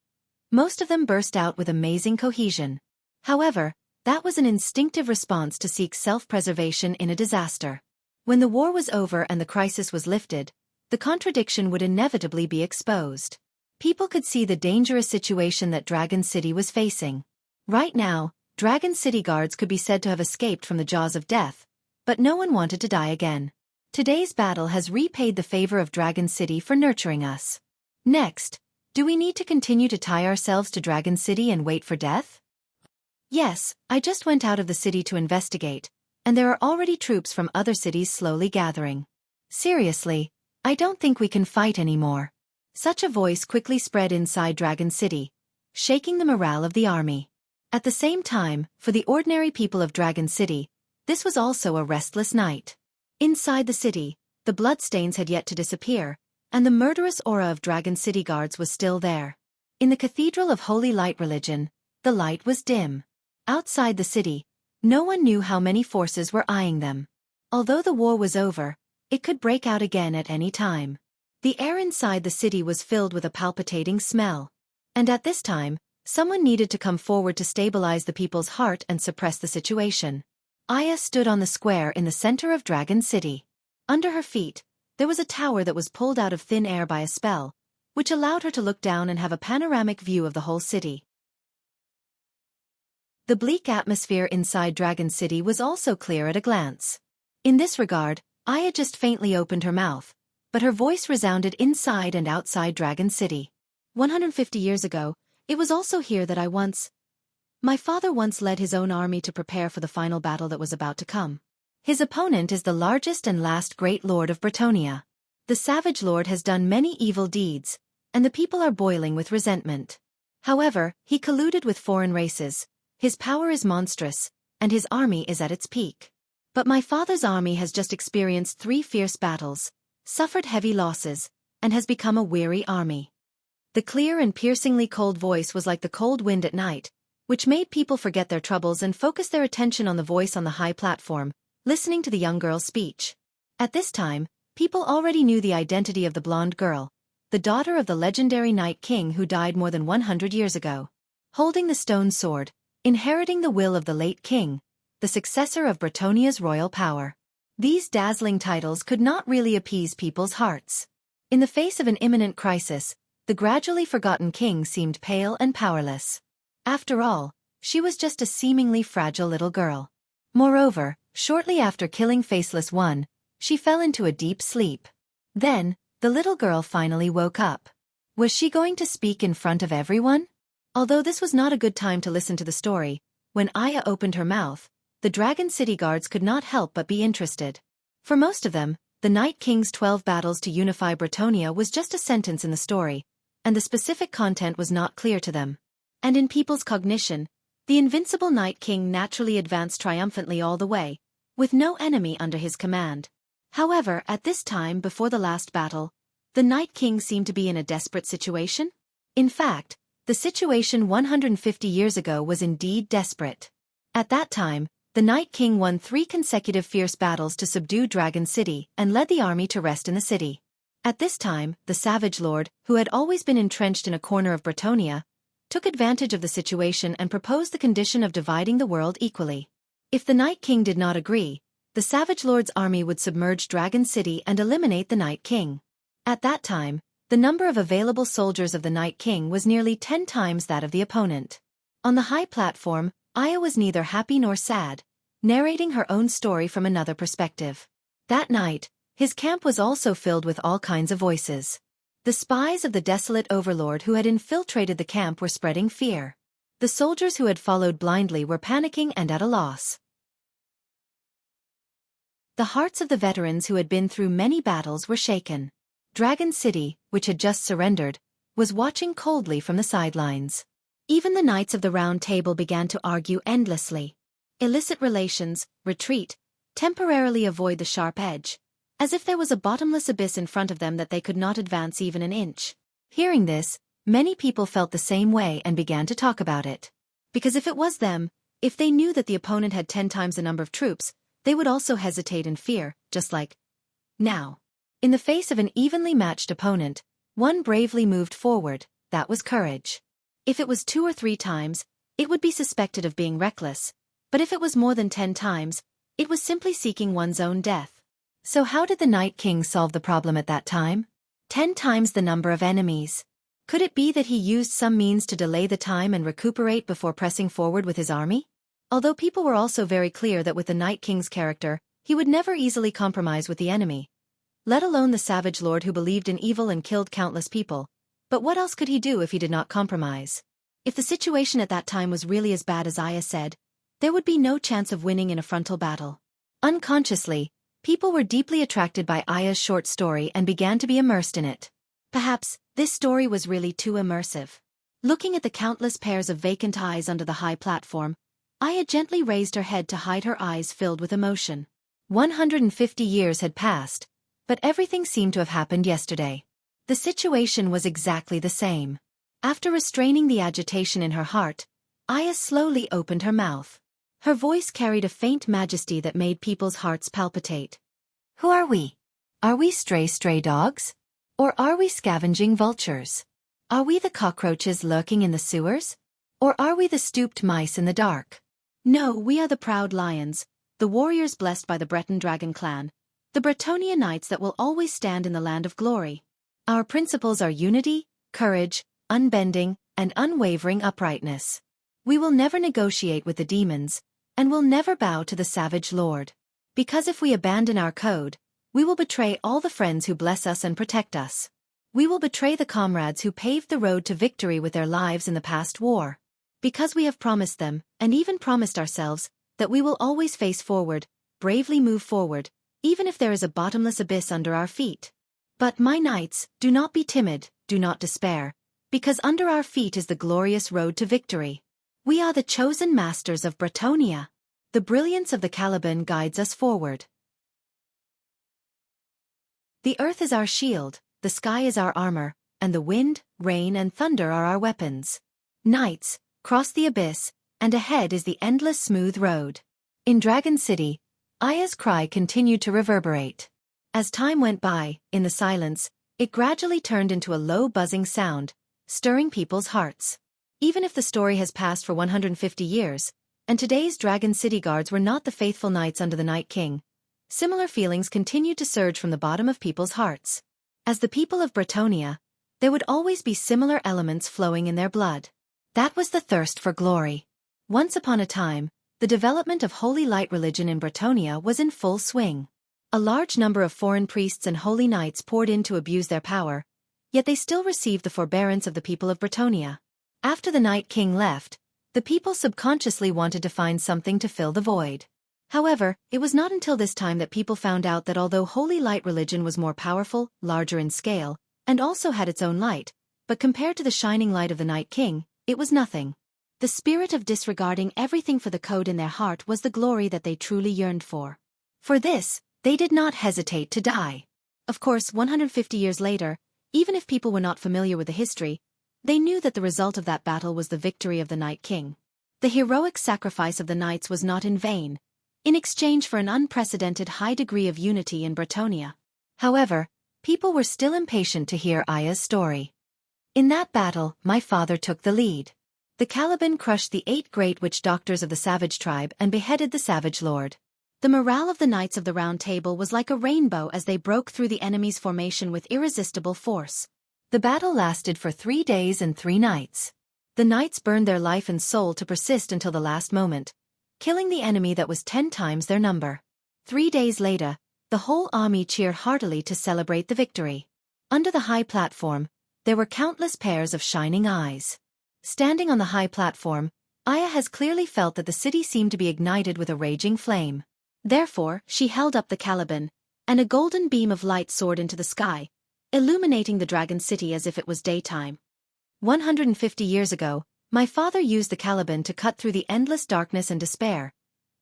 S1: most of them burst out with amazing cohesion. However, that was an instinctive response to seek self-preservation in a disaster. When the war was over and the crisis was lifted, the contradiction would inevitably be exposed. People could see the dangerous situation that Dragon City was facing. Right now, Dragon City guards could be said to have escaped from the jaws of death, but no one wanted to die again. Today's battle has repaid the favor of Dragon City for nurturing us. Next, do we need to continue to tie ourselves to Dragon City and wait for death? Yes, I just went out of the city to investigate, and there are already troops from other cities slowly gathering. Seriously, I don't think we can fight anymore. Such a voice quickly spread inside Dragon City, shaking the morale of the army. At the same time, for the ordinary people of Dragon City, this was also a restless night. Inside the city, the bloodstains had yet to disappear, and the murderous aura of Dragon City guards was still there. In the Cathedral of Holy Light religion, the light was dim. Outside the city, no one knew how many forces were eyeing them. Although the war was over, it could break out again at any time. The air inside the city was filled with a palpitating smell. And at this time, someone needed to come forward to stabilize the people's heart and suppress the situation. Aya stood on the square in the center of Dragon City. Under her feet, there was a tower that was pulled out of thin air by a spell, which allowed her to look down and have a panoramic view of the whole city. The bleak atmosphere inside Dragon City was also clear at a glance. In this regard, Aya just faintly opened her mouth, but her voice resounded inside and outside Dragon City. 150 years ago, it was also here that my father once led his own army to prepare for the final battle that was about to come. His opponent is the largest and last great lord of Bretonia. The savage lord has done many evil deeds, and the people are boiling with resentment. However, he colluded with foreign races, his power is monstrous, and his army is at its peak. But my father's army has just experienced 3 fierce battles, suffered heavy losses, and has become a weary army. The clear and piercingly cold voice was like the cold wind at night, which made people forget their troubles and focus their attention on the voice on the high platform, listening to the young girl's speech. At this time, people already knew the identity of the blonde girl, the daughter of the legendary Night King who died more than 100 years ago. Holding the stone sword, inheriting the will of the late king, the successor of Bretonia's royal power. These dazzling titles could not really appease people's hearts. In the face of an imminent crisis, the gradually forgotten king seemed pale and powerless. After all, she was just a seemingly fragile little girl. Moreover, shortly after killing Faceless One, she fell into a deep sleep. Then, The little girl finally woke up. Was she going to speak in front of everyone? Although this was not a good time to listen to the story, when Aya opened her mouth, the Dragon City guards could not help but be interested. For most of them, the Night King's 12 battles to unify Bretonia was just a sentence in the story, and the specific content was not clear to them. And in people's cognition, the invincible Night King naturally advanced triumphantly all the way, with no enemy under his command. However, at this time before the last battle, the Night King seemed to be in a desperate situation. In fact, the situation 150 years ago was indeed desperate. At that time, the Night King won 3 consecutive fierce battles to subdue Dragon City and led the army to rest in the city. At this time, the Savage Lord, who had always been entrenched in a corner of Bretonia, took advantage of the situation and proposed the condition of dividing the world equally. If the Night King did not agree, the Savage Lord's army would submerge Dragon City and eliminate the Night King. At that time, the number of available soldiers of the Night King was nearly 10 times that of the opponent. On the high platform, Aya was neither happy nor sad, narrating her own story from another perspective. That night, his camp was also filled with all kinds of voices. The spies of the desolate overlord who had infiltrated the camp were spreading fear. The soldiers who had followed blindly were panicking and at a loss. The hearts of the veterans who had been through many battles were shaken. Dragon City, which had just surrendered, was watching coldly from the sidelines. Even the Knights of the Round Table began to argue endlessly. Illicit relations, retreat, temporarily avoid the sharp edge, as if there was a bottomless abyss in front of them that they could not advance even an inch. Hearing this, many people felt the same way and began to talk about it. Because if it was them, if they knew that the opponent had 10 times the number of troops, they would also hesitate in fear, just like now. In the face of an evenly matched opponent, one bravely moved forward. That was courage. If it was 2 or 3 times, it would be suspected of being reckless, but if it was more than 10 times, it was simply seeking one's own death. So how did the Night King solve the problem at that time? 10 times the number of enemies. Could it be that he used some means to delay the time and recuperate before pressing forward with his army? Although people were also very clear that with the Night King's character, he would never easily compromise with the enemy, let alone the Savage Lord who believed in evil and killed countless people. But what else could he do if he did not compromise? If the situation at that time was really as bad as Aya said, there would be no chance of winning in a frontal battle. Unconsciously, people were deeply attracted by Aya's short story and began to be immersed in it. Perhaps, this story was really too immersive. Looking at the countless pairs of vacant eyes under the high platform, Aya gently raised her head to hide her eyes filled with emotion. 150 years had passed, but everything seemed to have happened yesterday. The situation was exactly the same. After restraining the agitation in her heart, Aya slowly opened her mouth. Her voice carried a faint majesty that made people's hearts palpitate. Who are we? Are we stray dogs? Or are we scavenging vultures? Are we the cockroaches lurking in the sewers? Or are we the stooped mice in the dark? No, we are the proud lions, the warriors blessed by the Breton dragon clan, the Bretonia knights that will always stand in the land of glory. Our principles are unity, courage, unbending, and unwavering uprightness. We will never negotiate with the demons, and will never bow to the Savage Lord. Because if we abandon our code, we will betray all the friends who bless us and protect us. We will betray the comrades who paved the road to victory with their lives in the past war. Because we have promised them, and even promised ourselves, that we will always face forward, bravely move forward, even if there is a bottomless abyss under our feet. But my knights, do not be timid, do not despair, because under our feet is the glorious road to victory. We are the chosen masters of Bretonia. The brilliance of the Caliban guides us forward. The earth is our shield, the sky is our armor, and the wind, rain and thunder are our weapons. Knights, cross the abyss, and ahead is the endless smooth road. In Dragon City, Aya's cry continued to reverberate. As time went by, in the silence, it gradually turned into a low buzzing sound, stirring people's hearts. Even if the story has passed for 150 years, and today's Dragon City guards were not the faithful knights under the Night King, similar feelings continued to surge from the bottom of people's hearts. As the people of Bretonia, there would always be similar elements flowing in their blood. That was the thirst for glory. Once upon a time, the development of holy light religion in Bretonia was in full swing. A large number of foreign priests and holy knights poured in to abuse their power, yet they still received the forbearance of the people of Bretonnia. After the Night King left, the people subconsciously wanted to find something to fill the void. However, it was not until this time that people found out that although Holy Light religion was more powerful, larger in scale, and also had its own light, but compared to the shining light of the Night King, it was nothing. The spirit of disregarding everything for the code in their heart was the glory that they truly yearned for. For this, they did not hesitate to die. Of course, 150 years later, even if people were not familiar with the history, they knew that the result of that battle was the victory of the Night King. The heroic sacrifice of the knights was not in vain, in exchange for an unprecedented high degree of unity in Bretonnia. However, people were still impatient to hear Aya's story. In that battle, my father took the lead. The Caliban crushed the 8 great witch doctors of the savage tribe and beheaded the savage lord. The morale of the Knights of the Round Table was like a rainbow as they broke through the enemy's formation with irresistible force. The battle lasted for 3 days and 3 nights. The knights burned their life and soul to persist until the last moment, killing the enemy that was 10 times their number. 3 days later, the whole army cheered heartily to celebrate the victory. Under the high platform, there were countless pairs of shining eyes. Standing on the high platform, Aya has clearly felt that the city seemed to be ignited with a raging flame. Therefore, she held up the Caliban, and a golden beam of light soared into the sky, illuminating the dragon city as if it was daytime. 150 years ago, my father used the Caliban to cut through the endless darkness and despair,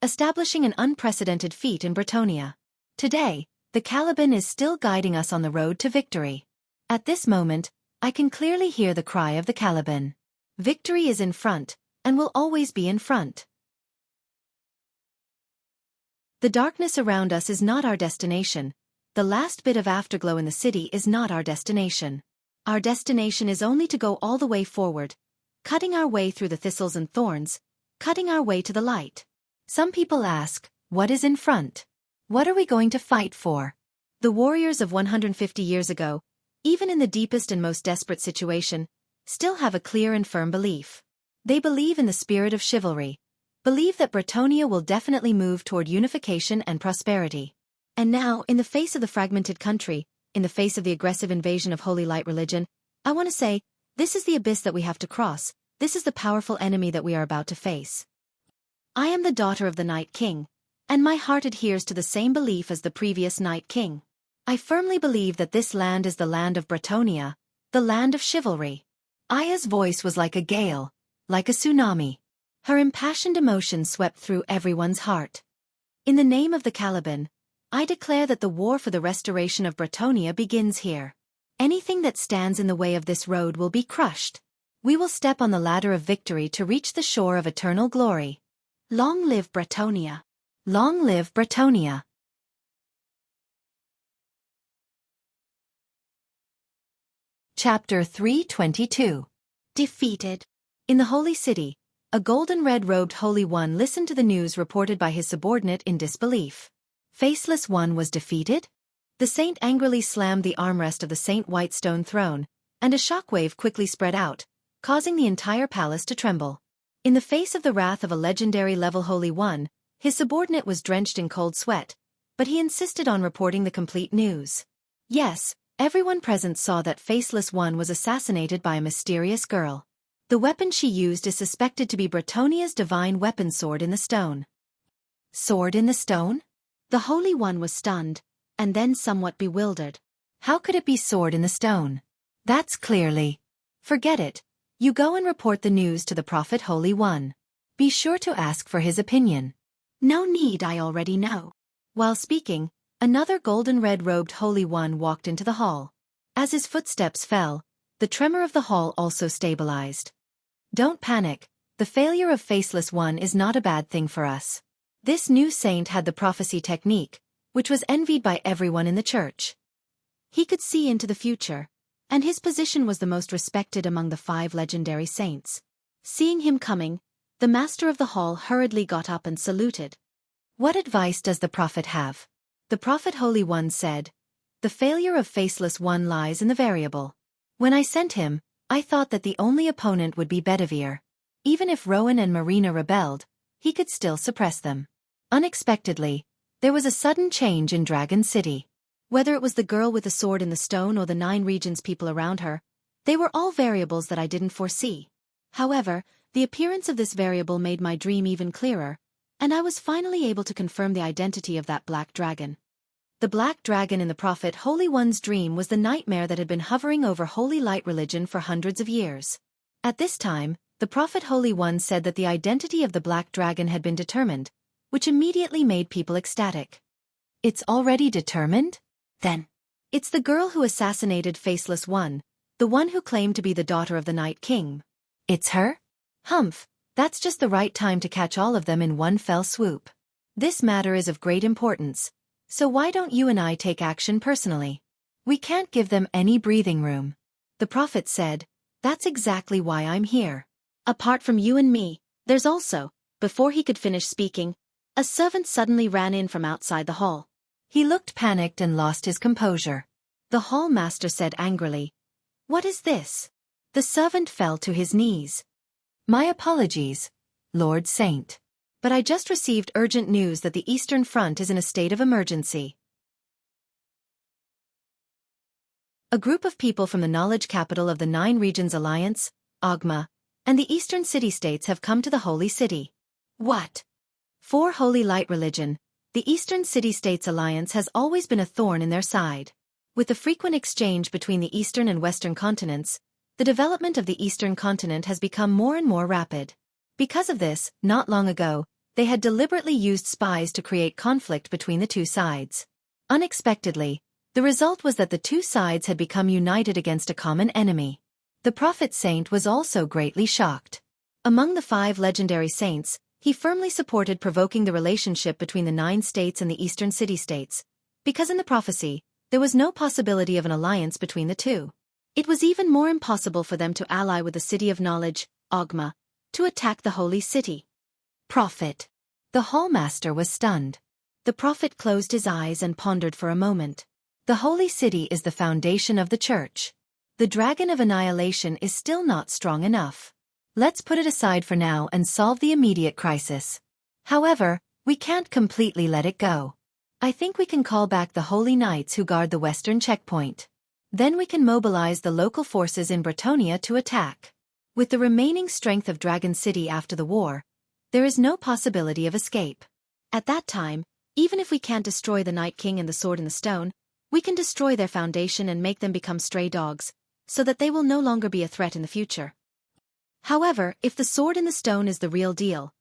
S1: establishing an unprecedented feat in Bretonnia. Today, the Caliban is still guiding us on the road to victory. At this moment, I can clearly hear the cry of the Caliban. Victory is in front, and will always be in front. The darkness around us is not our destination. The last bit of afterglow in the city is not our destination. Our destination is only to go all the way forward, cutting our way through the thistles and thorns, cutting our way to the light. Some people ask, what is in front? What are we going to fight for? The warriors of 150 years ago, even in the deepest and most desperate situation, still have a clear and firm belief. They believe in the spirit of chivalry, believe that Bretonnia will definitely move toward unification and prosperity. And now, in the face of the fragmented country, in the face of the aggressive invasion of Holy Light religion, I want to say, this is the abyss that we have to cross, this is the powerful enemy that we are about to face. I am the daughter of the Night King, and my heart adheres to the same belief as the previous Night King. I firmly believe that this land is the land of Bretonnia, the land of chivalry. Aya's voice was like a gale, like a tsunami. Her impassioned emotion swept through everyone's heart. In the name of the Caliban, I declare that the war for the restoration of Bretonnia begins here. Anything that stands in the way of this road will be crushed. We will step on the ladder of victory to reach the shore of eternal glory. Long live Bretonnia! Long live Bretonnia! Chapter 322. Defeated. In the Holy City, a golden red-robed Holy One listened to the news reported by his subordinate in disbelief. Faceless One was defeated? The saint angrily slammed the armrest of the Saint White Stone throne, and a shockwave quickly spread out, causing the entire palace to tremble. In the face of the wrath of a legendary-level Holy One, his subordinate was drenched in cold sweat, but he insisted on reporting the complete news. Yes, everyone present saw that Faceless One was assassinated by a mysterious girl. The weapon she used is suspected to be Bretonnia's divine weapon Sword in the Stone. Sword in the Stone? The Holy One was stunned, and then somewhat bewildered. How could it be Sword in the Stone? That's clearly... Forget it. You go and report the news to the Prophet Holy One. Be sure to ask for his opinion. No need, I already know. While speaking, another golden red-robed Holy One walked into the hall. As his footsteps fell, the tremor of the hall also stabilized. Don't panic, the failure of Faceless One is not a bad thing for us. This new saint had the prophecy technique, which was envied by everyone in the church. He could see into the future, and his position was the most respected among the 5 legendary saints. Seeing him coming, the master of the hall hurriedly got up and saluted. What advice does the prophet have? The Prophet Holy One said, the failure of Faceless One lies in the variable. When I sent him, I thought that the only opponent would be Bedivere. Even if Rowan and Marina rebelled, he could still suppress them. Unexpectedly, There was a sudden change in Dragon City. Whether it was the girl with the sword in the stone or the 9 regions people around her, they were all variables that I didn't foresee. However, the appearance of this variable made my dream even clearer, and I was finally able to confirm the identity of that black dragon. The black dragon in the Prophet Holy One's dream was the nightmare that had been hovering over Holy Light religion for hundreds of years. At this time, the Prophet Holy One said that the identity of the black dragon had been determined, which immediately made people ecstatic. It's already determined? Then, it's the girl who assassinated Faceless One, the one who claimed to be the daughter of the Night King. It's her? Humph, that's just the right time to catch all of them in one fell swoop. This matter is of great importance, so why don't you and I take action personally? We can't give them any breathing room. The Prophet said, that's exactly why I'm here. Apart from you and me, there's also, before he could finish speaking, a servant suddenly ran in from outside the hall. He looked panicked and lost his composure. The hall master said angrily, "What is this?" The servant fell to his knees. "My apologies, Lord Saint. But I just received urgent news that the Eastern Front is in a state of emergency." A group of people from the knowledge capital of the 9 Regions Alliance, Agma, and the Eastern City-States have come to the Holy City. What? For Holy Light religion, the Eastern City-States Alliance has always been a thorn in their side. With the frequent exchange between the Eastern and Western continents, the development of the Eastern continent has become more and more rapid. Because of this, not long ago, they had deliberately used spies to create conflict between the two sides. Unexpectedly, the result was that the two sides had become united against a common enemy. The Prophet Saint was also greatly shocked. Among the 5 legendary saints, he firmly supported provoking the relationship between the 9 states and the Eastern City-States, because in the prophecy, there was no possibility of an alliance between the two. It was even more impossible for them to ally with the City of Knowledge, Agma, to attack the Holy City. Prophet. The Hallmaster was stunned. The Prophet closed his eyes and pondered for a moment. The Holy City is the foundation of the Church. The Dragon of Annihilation is still not strong enough. Let's put it aside for now and solve the immediate crisis. However, we can't completely let it go. I think we can call back the Holy Knights who guard the western checkpoint. Then we can mobilize the local forces in Bretonia to attack. With the remaining strength of Dragon City after the war, there is no possibility of escape. At that time, even if we can't destroy the Night King and the Sword in the Stone, we can destroy their foundation and make them become stray dogs, so that they will no longer be a threat in the future. However, if the Sword in the Stone is the real deal,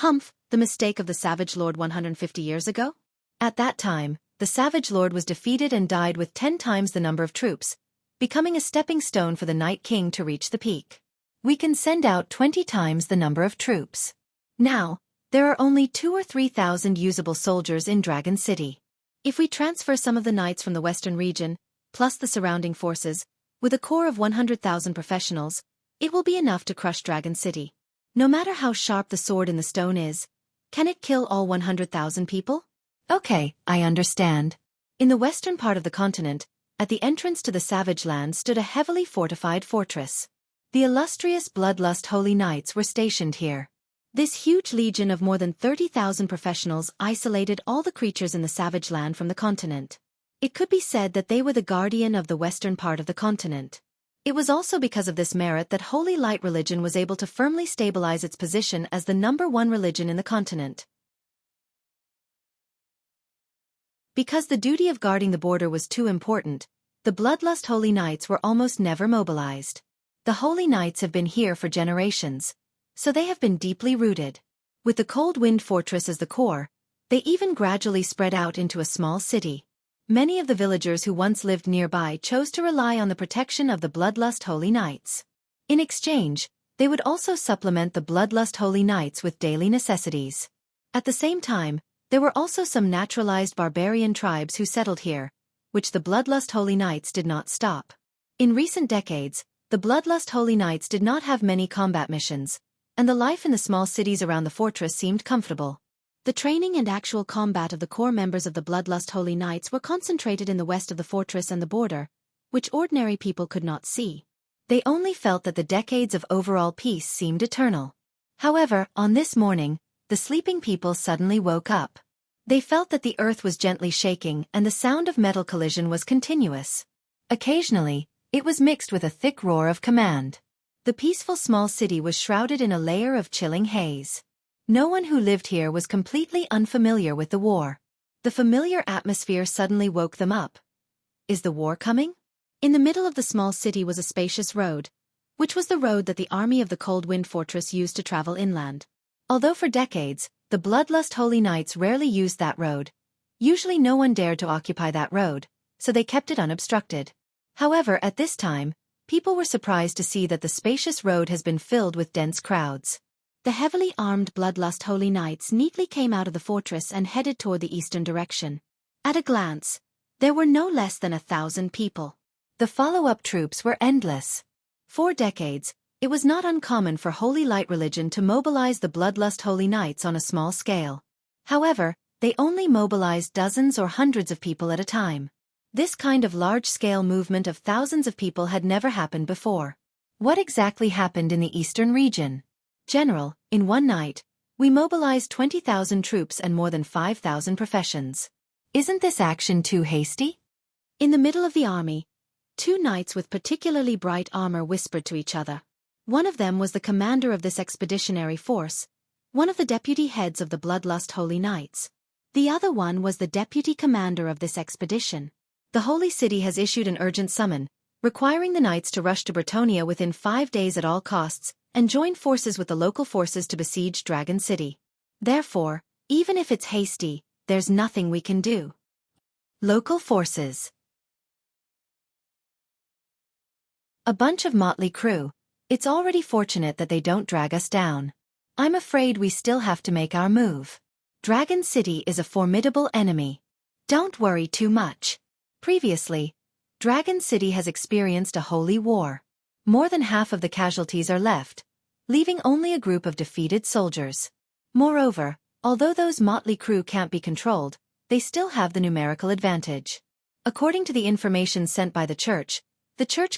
S1: humph, the mistake of the Savage Lord 150 years ago? At that time, the Savage Lord was defeated and died with 10 times the number of troops, becoming a stepping stone for the Night King to reach the peak. We can send out 20 times the number of troops. Now, there are only 2,000 or 3,000 usable soldiers in Dragon City. If we transfer some of the knights from the western region, plus the surrounding forces, with a core of 100,000 professionals, it will be enough to crush Dragon City. No matter how sharp the Sword in the Stone is, can it kill all 100,000 people? Okay, I understand. In the western part of the continent, at the entrance to the Savage Land stood a heavily fortified fortress. The illustrious Bloodlust Holy Knights were stationed here. This huge legion of more than 30,000 professionals isolated all the creatures in the Savage Land from the continent. It could be said that they were the guardian of the western part of the continent. It was also because of this merit that Holy Light religion was able to firmly stabilize its position as the #1 religion in the continent. Because the duty of guarding the border was too important, the Bloodlust Holy Knights were almost never mobilized. The Holy Knights have been here for generations, so they have been deeply rooted. With the Cold Wind Fortress as the core, they even gradually spread out into a small city. Many of the villagers who once lived nearby chose to rely on the protection of the Bloodlust Holy Knights. In exchange, they would also supplement the Bloodlust Holy Knights with daily necessities. At the same time, there were also some naturalized barbarian tribes who settled here, which the Bloodlust Holy Knights did not stop. In recent decades, the Bloodlust Holy Knights did not have many combat missions, and the life in the small cities around the fortress seemed comfortable. The training and actual combat of the core members of the Bloodlust Holy Knights were concentrated in the west of the fortress and the border, which ordinary people could not see. They only felt that the decades of overall peace seemed eternal. However, on this morning, the sleeping people suddenly woke up. They felt that the earth was gently shaking and the sound of metal collision was continuous. Occasionally, it was mixed with a thick roar of command. The peaceful small city was shrouded in a layer of chilling haze. No one who lived here was completely unfamiliar with the war. The familiar atmosphere suddenly woke them up. Is the war coming? In the middle of the small city was a spacious road, which was the road that the army of the Cold Wind Fortress used to travel inland. Although for decades, the Bloodlust Holy Knights rarely used that road. Usually no one dared to occupy that road, so they kept it unobstructed. However, at this time, people were surprised to see that the spacious road has been filled with dense crowds. The heavily armed Bloodlust Holy Knights neatly came out of the fortress and headed toward the eastern direction. At a glance, there were no less than 1,000 people. The follow-up troops were endless. For decades, it was not uncommon for Holy Light religion to mobilize the Bloodlust Holy Knights on a small scale. However, they only mobilized dozens or hundreds of people at a time. This kind of large-scale movement of thousands of people had never happened before. What exactly happened in the eastern region? General, in one night, we mobilized 20,000 troops and more than 5,000 professions. Isn't this action too hasty? In the middle of the army, two knights with particularly bright armor whispered to each other. One of them was the commander of this expeditionary force, one of the deputy heads of the Bloodlust Holy Knights. The other one was the deputy commander of this expedition. The Holy City has issued an urgent summon, requiring the knights to rush to Bretonnia within 5 days at all costs, and join forces with the local forces to besiege Dragon City. Therefore, even if it's hasty, there's nothing we can do. Local forces. A bunch of motley crew. It's already fortunate that they don't drag us down. I'm afraid we still have to make our move. Dragon City is a formidable enemy. Don't worry too much. Previously, Dragon City has experienced a holy war. More than half of the casualties are left, leaving only a group of defeated soldiers. Moreover, although those motley crew can't be controlled, they still have the numerical advantage. According to the information sent by the Church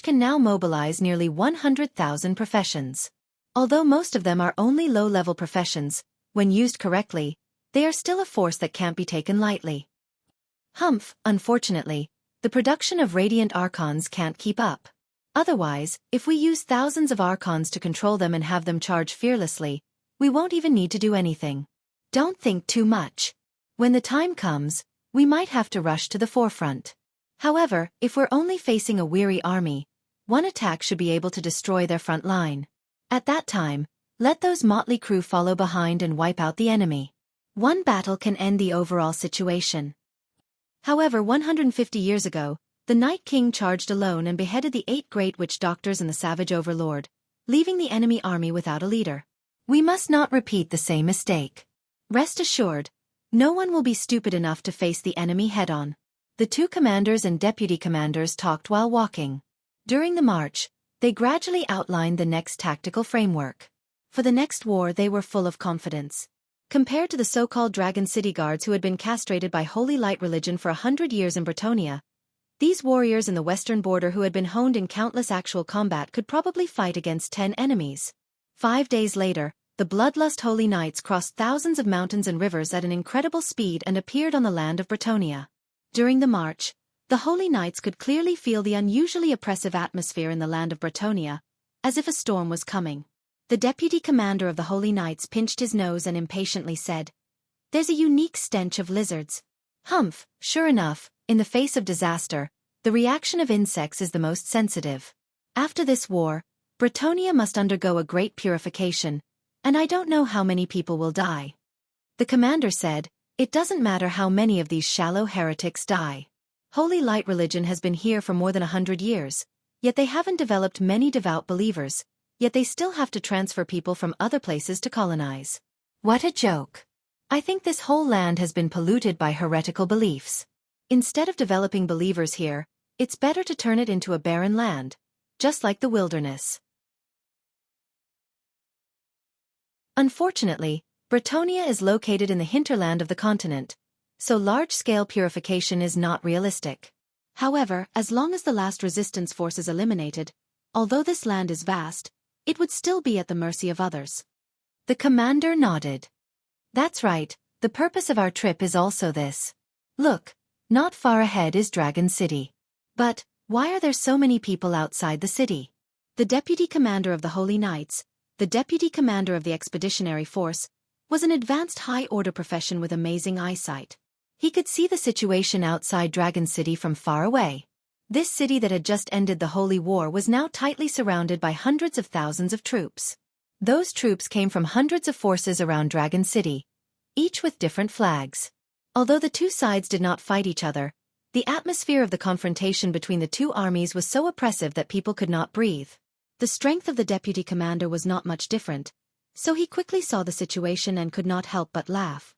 S1: can now mobilize nearly 100,000 professions. Although most of them are only low-level professions, when used correctly, they are still a force that can't be taken lightly. Unfortunately, the production of radiant archons can't keep up. Otherwise, if we use thousands of archons to control them and have them charge fearlessly, we won't even need to do anything. Don't think too much. When the time comes, we might have to rush to the forefront. However, if we're only facing a weary army, one attack should be able to destroy their front line. At that time, let those motley crew follow behind and wipe out the enemy. One battle can end the overall situation. However, 150 years ago, the Night King charged alone and beheaded the 8 great witch doctors and the savage overlord, leaving the enemy army without a leader. We must not repeat the same mistake. Rest assured, no one will be stupid enough to face the enemy head-on. The two commanders and deputy commanders talked while walking. During the march, they gradually outlined the next tactical framework. For the next war they were full of confidence. Compared to the so-called Dragon City Guards who had been castrated by Holy Light religion for 100 years in Bretonnia, these warriors in the western border who had been honed in countless actual combat could probably fight against 10 enemies. 5 days later, the Bloodlust Holy Knights crossed thousands of mountains and rivers at an incredible speed and appeared on the land of Bretonnia. During the march, the Holy Knights could clearly feel the unusually oppressive atmosphere in the land of Bretonnia, as if a storm was coming. The deputy commander of the Holy Knights pinched his nose and impatiently said, "There's a unique stench of lizards." Sure enough, in the face of disaster, the reaction of insects is the most sensitive. After this war, Bretonnia must undergo a great purification, and I don't know how many people will die. The commander said, "It doesn't matter how many of these shallow heretics die. Holy Light religion has been here for more than 100 years, yet they haven't developed many devout believers, yet they still have to transfer people from other places to colonize. What a joke. I think this whole land has been polluted by heretical beliefs. Instead of developing believers here, it's better to turn it into a barren land, just like the wilderness." Unfortunately, Bretonnia is located in the hinterland of the continent, so large-scale purification is not realistic. However, as long as the last resistance force is eliminated, although this land is vast, it would still be at the mercy of others. The commander nodded. That's right, The purpose of our trip is also this. Look, not far ahead is Dragon City. But, why are there so many people outside the city? The deputy commander of the Holy Knights, the deputy commander of the expeditionary force, was an advanced high-order profession with amazing eyesight. He could see the situation outside Dragon City from far away. This city that had just ended the Holy War was now tightly surrounded by hundreds of thousands of troops. Those troops came from hundreds of forces around Dragon City, each with different flags. Although the two sides did not fight each other, the atmosphere of the confrontation between the two armies was so oppressive that people could not breathe. The strength of the deputy commander was not much different, so he quickly saw the situation and could not help but laugh.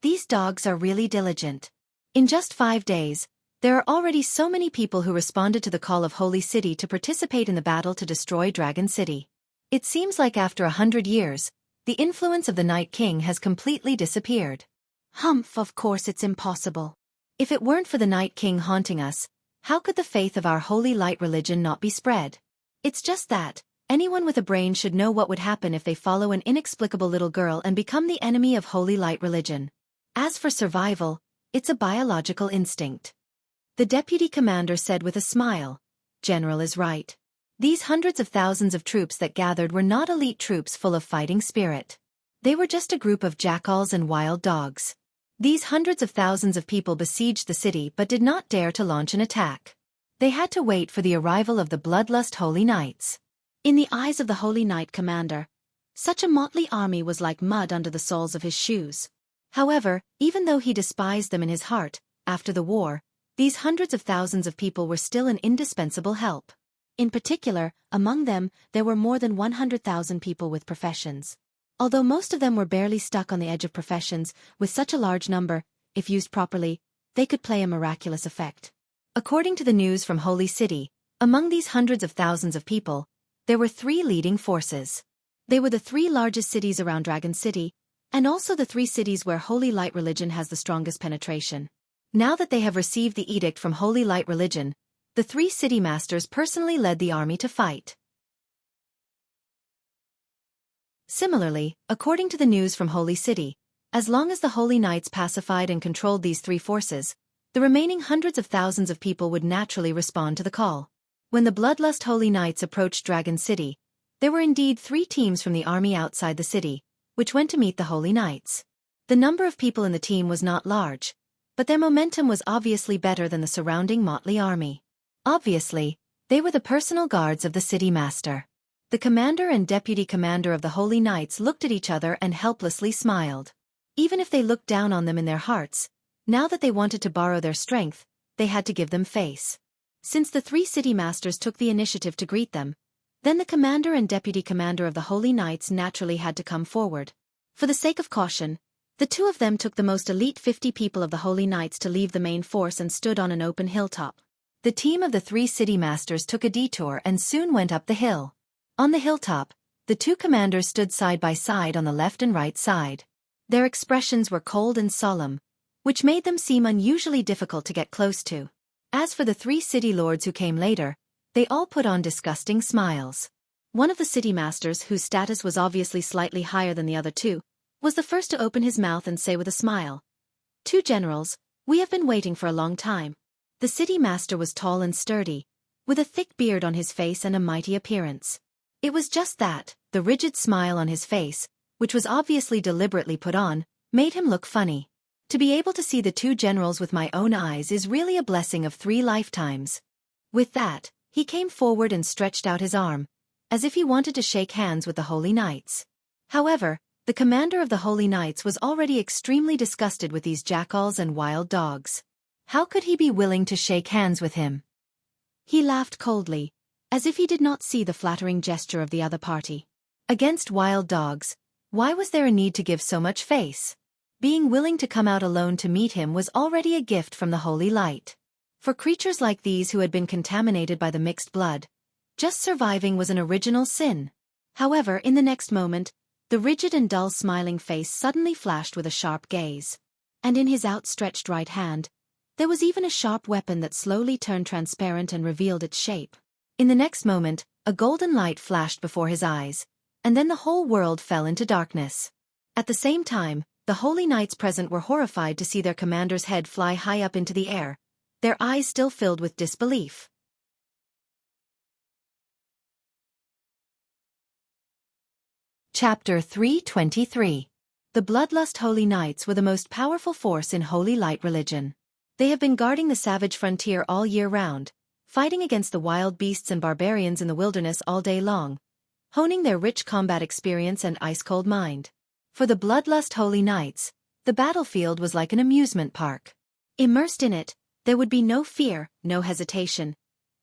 S1: These dogs are really diligent. In just 5 days, there are already so many people who responded to the call of Holy City to participate in the battle to destroy Dragon City. It seems like after 100 years, the influence of the Night King has completely disappeared. Humph, of course it's impossible. If it weren't for the Night King haunting us, how could the faith of our holy light religion not be spread? It's just that, anyone with a brain should know what would happen if they follow an inexplicable little girl and become the enemy of holy light religion. As for survival, it's a biological instinct. The deputy commander said with a smile, "General is right. These hundreds of thousands of troops that gathered were not elite troops full of fighting spirit. They were just a group of jackals and wild dogs. These hundreds of thousands of people besieged the city but did not dare to launch an attack. They had to wait for the arrival of the bloodlust Holy Knights." In the eyes of the Holy Knight commander, such a motley army was like mud under the soles of his shoes. However, even though he despised them in his heart, after the war, these hundreds of thousands of people were still an indispensable help. In particular, among them, there were more than 100,000 people with professions. Although most of them were barely stuck on the edge of professions, with such a large number, if used properly, they could play a miraculous effect. According to the news from Holy City, among these hundreds of thousands of people, there were 3 leading forces. They were the 3 largest cities around Dragon City, and also the 3 cities where Holy Light religion has the strongest penetration. Now that they have received the edict from Holy Light religion, the 3 city masters personally led the army to fight. Similarly, according to the news from Holy City, as long as the Holy Knights pacified and controlled these 3 forces, the remaining hundreds of thousands of people would naturally respond to the call. When the bloodlust Holy Knights approached Dragon City, there were indeed 3 teams from the army outside the city, which went to meet the Holy Knights. The number of people in the team was not large, but their momentum was obviously better than the surrounding motley army. Obviously, they were the personal guards of the city master. The commander and deputy commander of the Holy Knights looked at each other and helplessly smiled. Even if they looked down on them in their hearts, now that they wanted to borrow their strength, they had to give them face. Since the 3 city masters took the initiative to greet them, then the commander and deputy commander of the Holy Knights naturally had to come forward. For the sake of caution, the 2 of them took the most elite 50 people of the Holy Knights to leave the main force and stood on an open hilltop. The team of the 3 city masters took a detour and soon went up the hill. On the hilltop, the 2 commanders stood side by side on the left and right side. Their expressions were cold and solemn, which made them seem unusually difficult to get close to. As for the 3 city lords who came later, they all put on disgusting smiles. One of the city masters, whose status was obviously slightly higher than the other 2, was the first to open his mouth and say with a smile, "2 generals, we have been waiting for a long time." The city master was tall and sturdy, with a thick beard on his face and a mighty appearance. It was just that, the rigid smile on his face, which was obviously deliberately put on, made him look funny. To be able to see the 2 generals with my own eyes is really a blessing of 3 lifetimes. With that, he came forward and stretched out his arm, as if he wanted to shake hands with the Holy Knights. However, the commander of the Holy Knights was already extremely disgusted with these jackals and wild dogs. How could he be willing to shake hands with him? He laughed coldly, as if he did not see the flattering gesture of the other party. Against wild dogs, why was there a need to give so much face? Being willing to come out alone to meet him was already a gift from the Holy Light. For creatures like these who had been contaminated by the mixed blood, just surviving was an original sin. However, in the next moment, the rigid and dull smiling face suddenly flashed with a sharp gaze. And in his outstretched right hand, there was even a sharp weapon that slowly turned transparent and revealed its shape. In the next moment, a golden light flashed before his eyes, and then the whole world fell into darkness. At the same time, The holy knights present were horrified to see their commander's head fly high up into the air, their eyes still filled with disbelief. Chapter 323. The Bloodlust Holy Knights were the most powerful force in Holy Light religion. They have been guarding the savage frontier all year round, fighting against the wild beasts and barbarians in the wilderness all day long, honing their rich combat experience and ice-cold mind. For the Bloodlust Holy Knights, the battlefield was like an amusement park. Immersed in it, there would be no fear, no hesitation,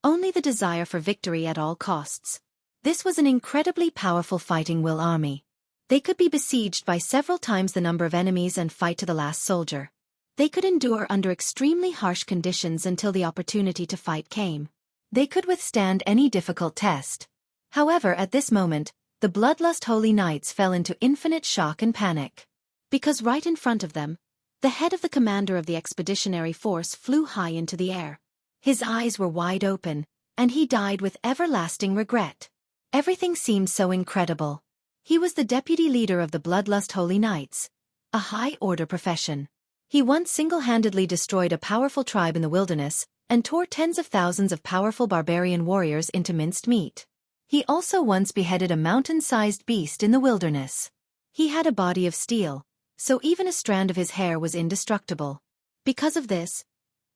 S1: only the desire for victory at all costs. This was an incredibly powerful fighting will army. They could be besieged by several times the number of enemies and fight to the last soldier. They could endure under extremely harsh conditions until the opportunity to fight came. They could withstand any difficult test. However, at this moment, the Bloodlust Holy Knights fell into infinite shock and panic. Because right in front of them, the head of the commander of the expeditionary force flew high into the air. His eyes were wide open, and he died with everlasting regret. Everything seemed so incredible. He was the deputy leader of the Bloodlust Holy Knights, a high-order profession. He once single-handedly destroyed a powerful tribe in the wilderness and tore tens of thousands of powerful barbarian warriors into minced meat. He also once beheaded a mountain-sized beast in the wilderness. He had a body of steel, so even a strand of his hair was indestructible. Because of this,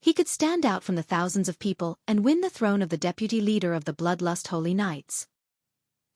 S1: he could stand out from the thousands of people and win the throne of the deputy leader of the Bloodlust Holy Knights.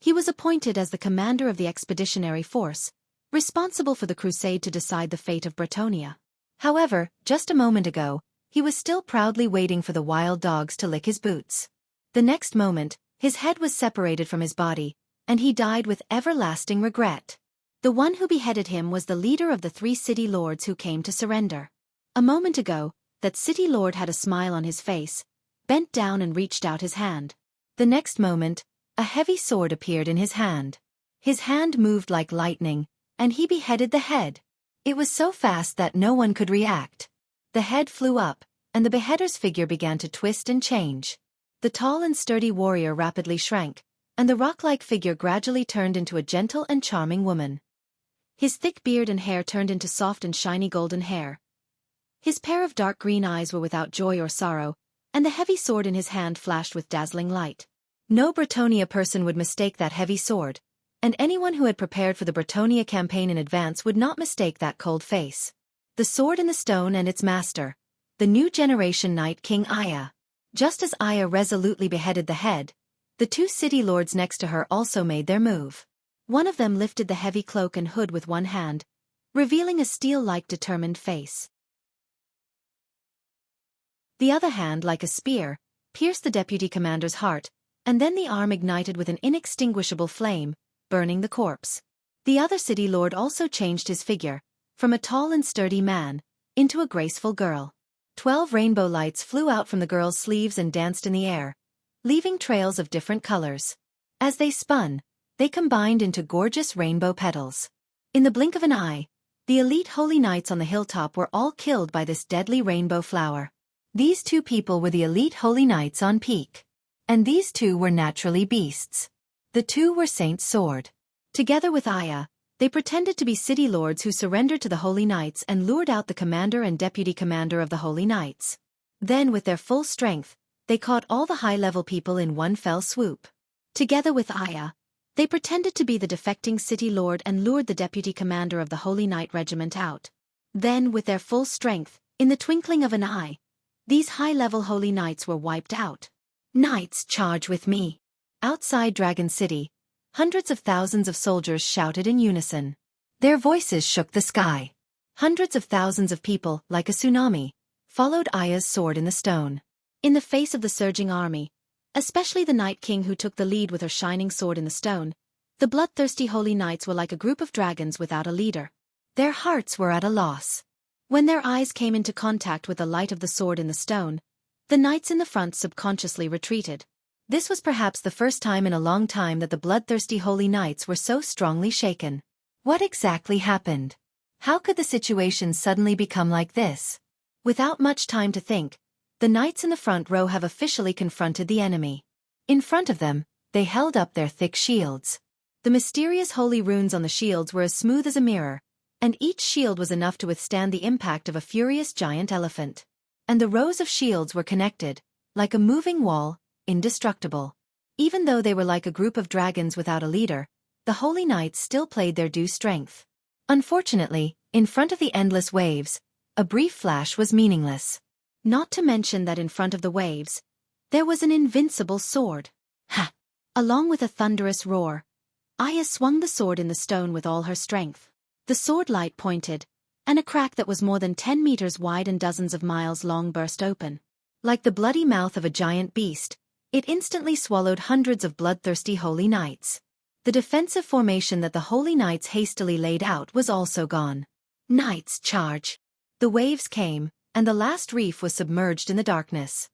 S1: He was appointed as the commander of the expeditionary force, responsible for the crusade to decide the fate of Bretonia. However, just a moment ago, he was still proudly waiting for the wild dogs to lick his boots. The next moment, his head was separated from his body, and he died with everlasting regret. The one who beheaded him was the leader of the 3 city lords who came to surrender. A moment ago, that city lord had a smile on his face, bent down and reached out his hand. The next moment, a heavy sword appeared in his hand. His hand moved like lightning, and he beheaded the head. It was so fast that no one could react. The head flew up, and the beheader's figure began to twist and change. The tall and sturdy warrior rapidly shrank, and the rock-like figure gradually turned into a gentle and charming woman. His thick beard and hair turned into soft and shiny golden hair. His pair of dark green eyes were without joy or sorrow, and the heavy sword in his hand flashed with dazzling light. No Bretonia person would mistake that heavy sword, and anyone who had prepared for the Bretonia campaign in advance would not mistake that cold face. The sword in the stone and its master, the new generation Night King Aya. Just as Aya resolutely beheaded the head, the 2 city lords next to her also made their move. One of them lifted the heavy cloak and hood with one hand, revealing a steel-like determined face. The other hand, like a spear, pierced the deputy commander's heart, and then the arm ignited with an inextinguishable flame, burning the corpse. The other city lord also changed his figure, from a tall and sturdy man, into a graceful girl. 12 rainbow lights flew out from the girl's sleeves and danced in the air, leaving trails of different colors. As they spun, they combined into gorgeous rainbow petals. In the blink of an eye, the elite holy knights on the hilltop were all killed by this deadly rainbow flower. These 2 people were the elite holy knights on peak. And these 2 were naturally beasts. The 2 were Saint's sword. Together with Aya, they pretended to be city lords who surrendered to the holy knights and lured out the commander and deputy commander of the holy knights. Then, with their full strength, they caught all the high-level people in one fell swoop. Together with Aya, they pretended to be the defecting city lord and lured the deputy commander of the holy knight regiment out. Then, with their full strength, in the twinkling of an eye, these high-level holy knights were wiped out. Knights, charge with me! Outside Dragon City, hundreds of thousands of soldiers shouted in unison. Their voices shook the sky. Hundreds of thousands of people, like a tsunami, followed Aya's sword in the stone. In the face of the surging army, especially the Night King who took the lead with her shining sword in the stone, the bloodthirsty holy knights were like a group of dragons without a leader. Their hearts were at a loss. When their eyes came into contact with the light of the sword in the stone, the knights in the front subconsciously retreated. This was perhaps the first time in a long time that the bloodthirsty holy knights were so strongly shaken. What exactly happened? How could the situation suddenly become like this? Without much time to think, the knights in the front row have officially confronted the enemy. In front of them, they held up their thick shields. The mysterious holy runes on the shields were as smooth as a mirror, and each shield was enough to withstand the impact of a furious giant elephant. And the rows of shields were connected, like a moving wall, indestructible. Even though they were like a group of dragons without a leader, the holy knights still played their due strength. Unfortunately, in front of the endless waves, a brief flash was meaningless. Not to mention that in front of the waves, there was an invincible sword. Ha! Along with a thunderous roar, Aya swung the sword in the stone with all her strength. The sword light pointed, and a crack that was more than 10 meters wide and dozens of miles long burst open. Like the bloody mouth of a giant beast, it instantly swallowed hundreds of bloodthirsty holy knights. The defensive formation that the holy knights hastily laid out was also gone. Knights charge! The waves came, and the last reef was submerged in the darkness.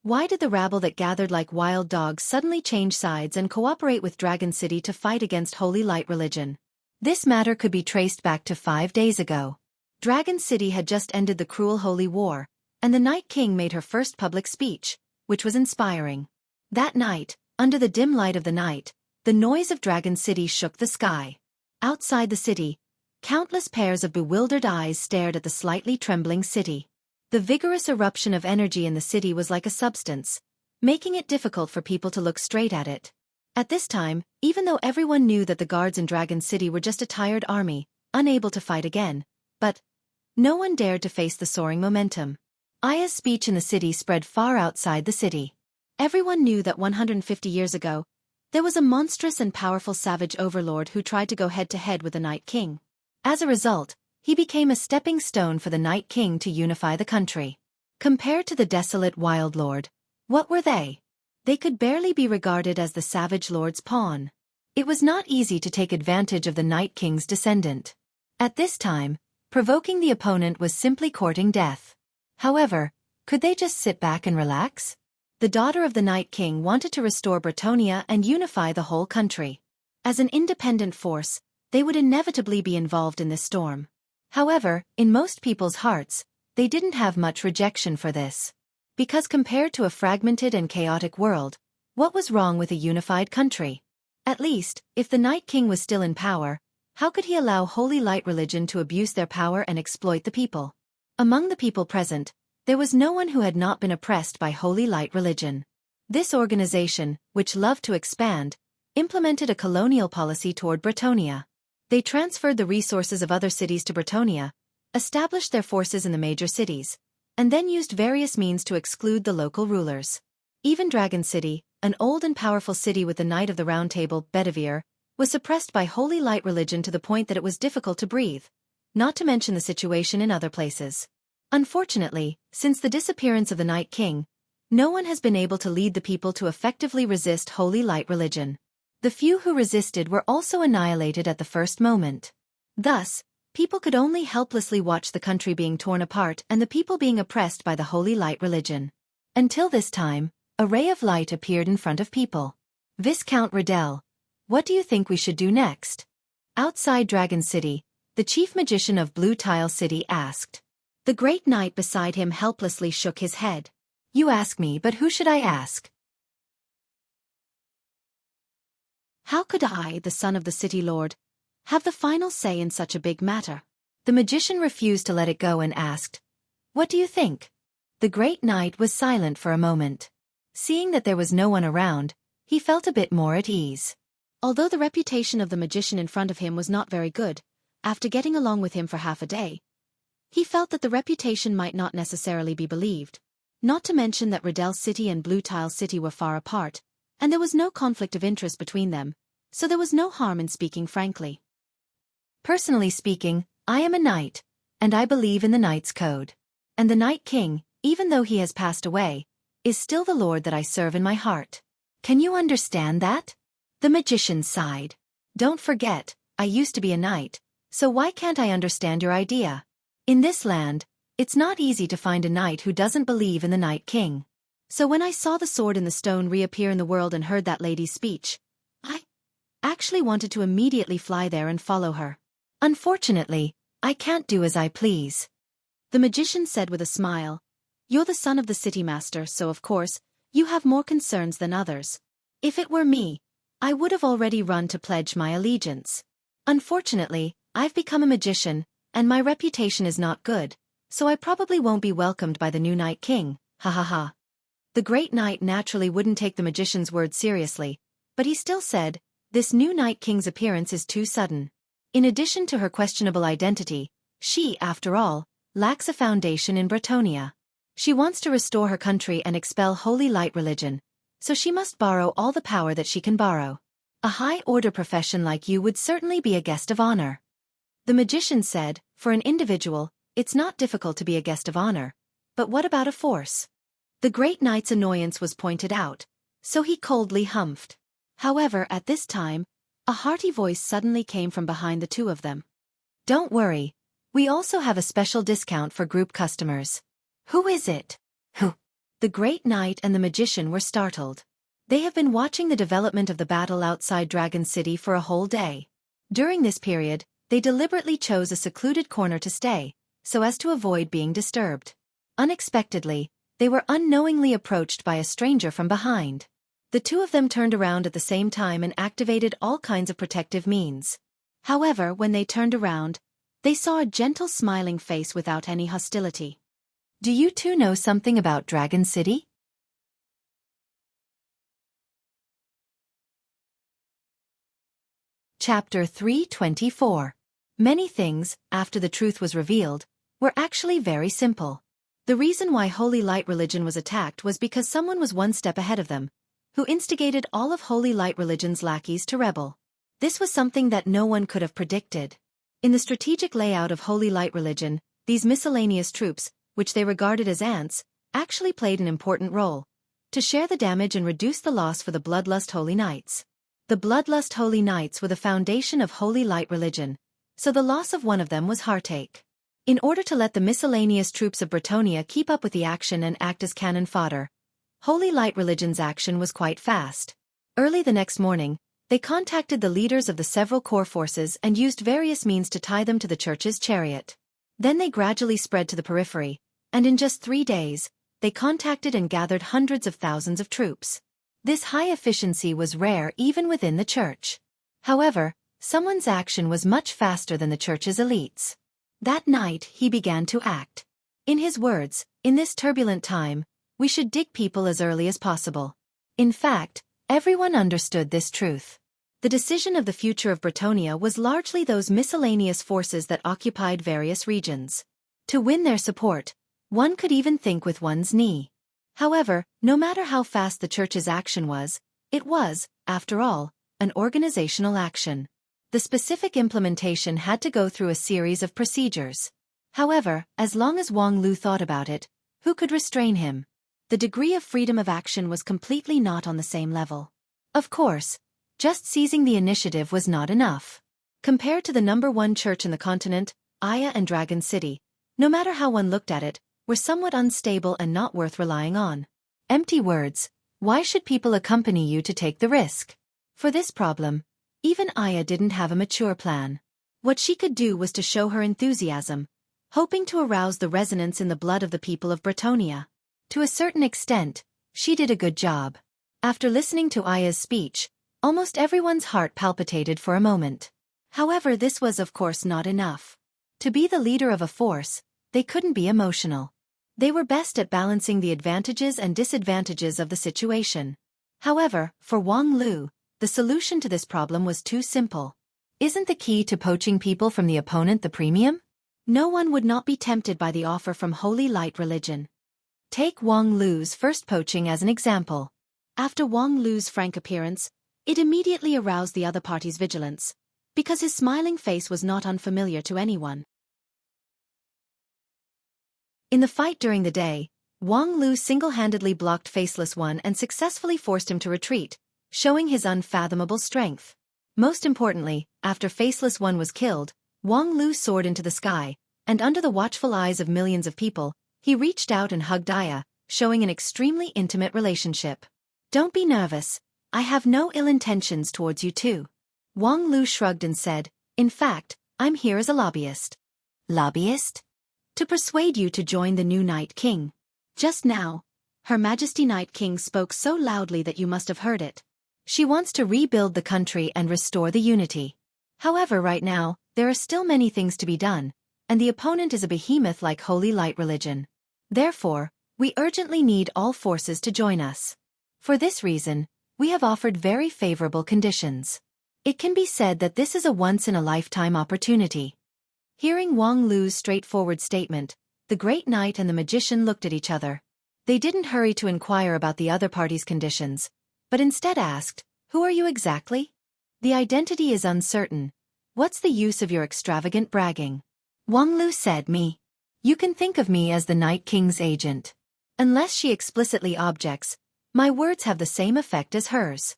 S1: Why did the rabble that gathered like wild dogs suddenly change sides and cooperate with Dragon City to fight against Holy Light Religion? This matter could be traced back to 5 days ago. Dragon City had just ended the cruel Holy War, and the Night King made her first public speech, which was inspiring. That night, under the dim light of the night, the noise of Dragon City shook the sky. Outside the city, countless pairs of bewildered eyes stared at the slightly trembling city. The vigorous eruption of energy in the city was like a substance, making it difficult for people to look straight at it. At this time, even though everyone knew that the guards in Dragon City were just a tired army, unable to fight again, but no one dared to face the soaring momentum. Aya's speech in the city spread far outside the city. Everyone knew that 150 years ago, there was a monstrous and powerful savage overlord who tried to go head-to-head with the Night King. As a result, he became a stepping stone for the Night King to unify the country. Compared to the desolate wild lord, what were they? They could barely be regarded as the savage lord's pawn. It was not easy to take advantage of the Night King's descendant. At this time, provoking the opponent was simply courting death. However, could they just sit back and relax? The daughter of the Night King wanted to restore Bretonia and unify the whole country. As an independent force, they would inevitably be involved in this storm. However, in most people's hearts, they didn't have much rejection for this. Because compared to a fragmented and chaotic world, what was wrong with a unified country? At least, if the Night King was still in power, how could he allow Holy Light Religion to abuse their power and exploit the people? Among the people present, there was no one who had not been oppressed by Holy Light Religion. This organization, which loved to expand, implemented a colonial policy toward Bretonia. They transferred the resources of other cities to Bretonia, established their forces in the major cities, and then used various means to exclude the local rulers. Even Dragon City, an old and powerful city with the Knight of the Round Table, Bedivere, was suppressed by Holy Light Religion to the point that it was difficult to breathe, not to mention the situation in other places. Unfortunately, since the disappearance of the Night King, no one has been able to lead the people to effectively resist Holy Light Religion. The few who resisted were also annihilated at the first moment. Thus, people could only helplessly watch the country being torn apart and the people being oppressed by the Holy Light Religion. Until this time, a ray of light appeared in front of people. Viscount Riddell, what do you think we should do next? Outside Dragon City, the chief magician of Blue Tile City asked. The great knight beside him helplessly shook his head. You ask me, but who should I ask? How could I, the son of the city lord, have the final say in such a big matter? The magician refused to let it go and asked, What do you think? The great knight was silent for a moment. Seeing that there was no one around, he felt a bit more at ease. Although the reputation of the magician in front of him was not very good, after getting along with him for half a day, he felt that the reputation might not necessarily be believed. Not to mention that Riddell City and Blue Tile City were far apart, and there was no conflict of interest between them, so there was no harm in speaking frankly. Personally speaking, I am a knight, and I believe in the Knight's Code. And the Night King, even though he has passed away, is still the Lord that I serve in my heart. Can you understand that? The magician sighed. Don't forget, I used to be a knight, so why can't I understand your idea? In this land, it's not easy to find a knight who doesn't believe in the Night King. So when I saw the sword in the stone reappear in the world and heard that lady's speech, I actually wanted to immediately fly there and follow her. Unfortunately, I can't do as I please. The magician said with a smile, You're the son of the city master, so of course, you have more concerns than others. If it were me, I would have already run to pledge my allegiance. Unfortunately, I've become a magician, and my reputation is not good, so I probably won't be welcomed by the new Night King, ha ha ha. The Great Knight naturally wouldn't take the magician's word seriously, but he still said, this new Night King's appearance is too sudden. In addition to her questionable identity, she, after all, lacks a foundation in Bretonia. She wants to restore her country and expel Holy Light religion, so she must borrow all the power that she can borrow. A high-order profession like you would certainly be a guest of honor. The magician said, for an individual, it's not difficult to be a guest of honor, but what about a force? The Great Knight's annoyance was pointed out, so he coldly humphed. However, at this time, a hearty voice suddenly came from behind the two of them. Don't worry, we also have a special discount for group customers. Who is it? Who? The Great Knight and the magician were startled. They have been watching the development of the battle outside Dragon City for a whole day. During this period, they deliberately chose a secluded corner to stay, so as to avoid being disturbed. Unexpectedly, they were unknowingly approached by a stranger from behind. The two of them turned around at the same time and activated all kinds of protective means. However, when they turned around, they saw a gentle smiling face without any hostility. Do you two know something about Dragon City? Chapter 324. Many things, after the truth was revealed, were actually very simple. The reason why Holy Light religion was attacked was because someone was one step ahead of them, who instigated all of Holy Light religion's lackeys to rebel. This was something that no one could have predicted. In the strategic layout of Holy Light religion, these miscellaneous troops, which they regarded as ants, actually played an important role, to share the damage and reduce the loss for the Bloodlust Holy Knights. The Bloodlust Holy Knights were the foundation of Holy Light religion, so the loss of one of them was heartache. In order to let the miscellaneous troops of Bretonia keep up with the action and act as cannon fodder, Holy Light religion's action was quite fast. Early the next morning, they contacted the leaders of the several core forces and used various means to tie them to the church's chariot. Then they gradually spread to the periphery, and in just 3 days, they contacted and gathered hundreds of thousands of troops. This high efficiency was rare even within the church. However, someone's action was much faster than the church's elites. That night he began to act. In his words, in this turbulent time, we should dig people as early as possible. In fact, everyone understood this truth. The decision of the future of Bretonia was largely those miscellaneous forces that occupied various regions. To win their support, one could even think with one's knee. However, no matter how fast the church's action was, it was, after all, an organizational action. The specific implementation had to go through a series of procedures. However, as long as Wang Lu thought about it, who could restrain him? The degree of freedom of action was completely not on the same level. Of course, just seizing the initiative was not enough. Compared to the #1 church in the continent, Aya and Dragon City, no matter how one looked at it, were somewhat unstable and not worth relying on. Empty words. Why should people accompany you to take the risk? For this problem, even Aya didn't have a mature plan. What she could do was to show her enthusiasm, hoping to arouse the resonance in the blood of the people of Bretonia. To a certain extent, she did a good job. After listening to Aya's speech, almost everyone's heart palpitated for a moment. However, this was of course not enough. To be the leader of a force, they couldn't be emotional. They were best at balancing the advantages and disadvantages of the situation. However, for Wang Lu, the solution to this problem was too simple. Isn't the key to poaching people from the opponent the premium? No one would not be tempted by the offer from Holy Light religion. Take Wang Lu's first poaching as an example. After Wang Lu's frank appearance, it immediately aroused the other party's vigilance, because his smiling face was not unfamiliar to anyone. In the fight during the day, Wang Lu single-handedly blocked Faceless One and successfully forced him to retreat, showing his unfathomable strength. Most importantly, after Faceless One was killed, Wang Lu soared into the sky, and under the watchful eyes of millions of people, he reached out and hugged Aya, showing an extremely intimate relationship. Don't be nervous, I have no ill intentions towards you two. Wang Lu shrugged and said, in fact, I'm here as a lobbyist. Lobbyist? To persuade you to join the new Night King. Just now, Her Majesty Night King spoke so loudly that you must have heard it. She wants to rebuild the country and restore the unity. However, right now, there are still many things to be done, and the opponent is a behemoth like Holy Light Religion. Therefore, we urgently need all forces to join us. For this reason, we have offered very favorable conditions. It can be said that this is a once-in-a-lifetime opportunity. Hearing Wang Lu's straightforward statement, the Great Knight and the magician looked at each other. They didn't hurry to inquire about the other party's conditions, but instead asked, "Who are you exactly? The identity is uncertain. What's the use of your extravagant bragging?" Wang Lu said, "Me. You can think of me as the Night King's agent. Unless she explicitly objects, my words have the same effect as hers."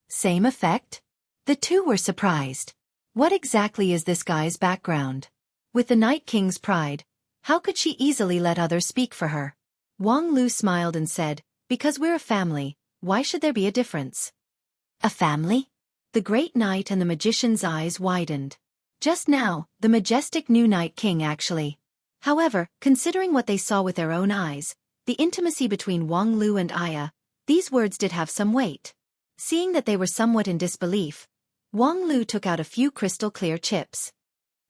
S1: Same effect? The two were surprised. What exactly is this guy's background? With the Night King's pride, how could she easily let others speak for her? Wang Lu smiled and said, "Because we're a family, why should there be a difference?" A family? The Great Knight and the magician's eyes widened. Just now, the majestic new Night King actually. However, considering what they saw with their own eyes, the intimacy between Wang Lu and Aya, these words did have some weight. Seeing that they were somewhat in disbelief, Wang Lu took out a few crystal-clear chips.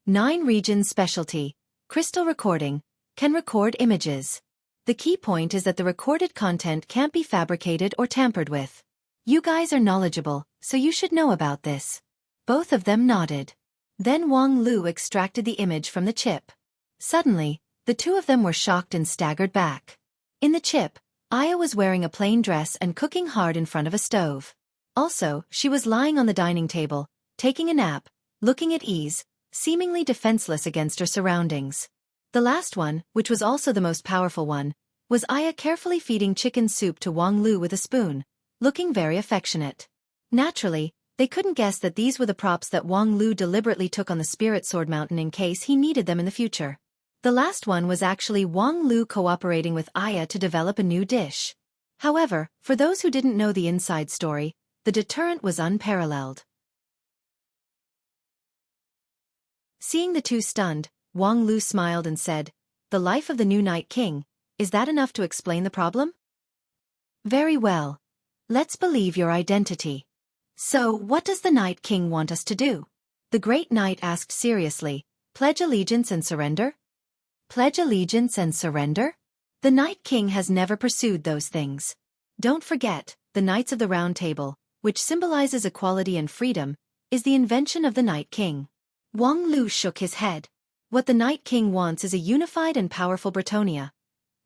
S1: 9 regions specialty, crystal recording, can record images. The key point is that the recorded content can't be fabricated or tampered with. You guys are knowledgeable, so you should know about this. Both of them nodded. Then Wang Lu extracted the image from the chip. Suddenly, the two of them were shocked and staggered back. In the chip, Aya was wearing a plain dress and cooking hard in front of a stove. Also, she was lying on the dining table, taking a nap, looking at ease, seemingly defenseless against her surroundings. The last one, which was also the most powerful one, was Aya carefully feeding chicken soup to Wang Lu with a spoon, looking very affectionate. Naturally, they couldn't guess that these were the props that Wang Lu deliberately took on the Spirit Sword Mountain in case he needed them in the future. The last one was actually Wang Lu cooperating with Aya to develop a new dish. However, for those who didn't know the inside story, the deterrent was unparalleled. Seeing the two stunned, Wang Lu smiled and said, "The life of the new Night King, is that enough to explain the problem?" "Very well. Let's believe your identity. So, what does the Night King want us to do?" The Great Knight asked seriously, "Pledge allegiance and surrender?" Pledge allegiance and surrender? The Night King has never pursued those things. Don't forget, the Knights of the Round Table, which symbolizes equality and freedom, is the invention of the Night King. Wang Lu shook his head. What the Night King wants is a unified and powerful Bretonia.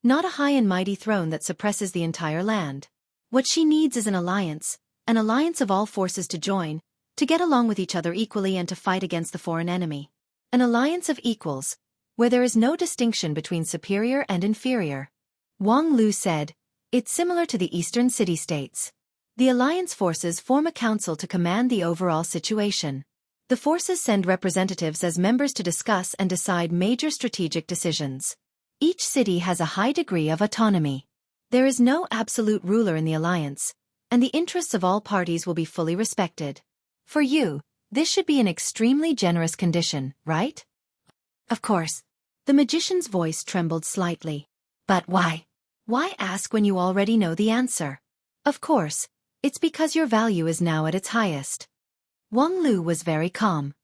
S1: Not a high and mighty throne that suppresses the entire land. What she needs is an alliance of all forces to join, to get along with each other equally and to fight against the foreign enemy. An alliance of equals, where there is no distinction between superior and inferior. Wang Lu said, "It's similar to the eastern city-states. The alliance forces form a council to command the overall situation. The forces send representatives as members to discuss and decide major strategic decisions. Each city has a high degree of autonomy. There is no absolute ruler in the alliance, and the interests of all parties will be fully respected. For you, this should be an extremely generous condition, right?" "Of course." The magician's voice trembled slightly. "But why? Why ask when you already know the answer?" "Of course, it's because your value is now at its highest." Wang Lu was very calm.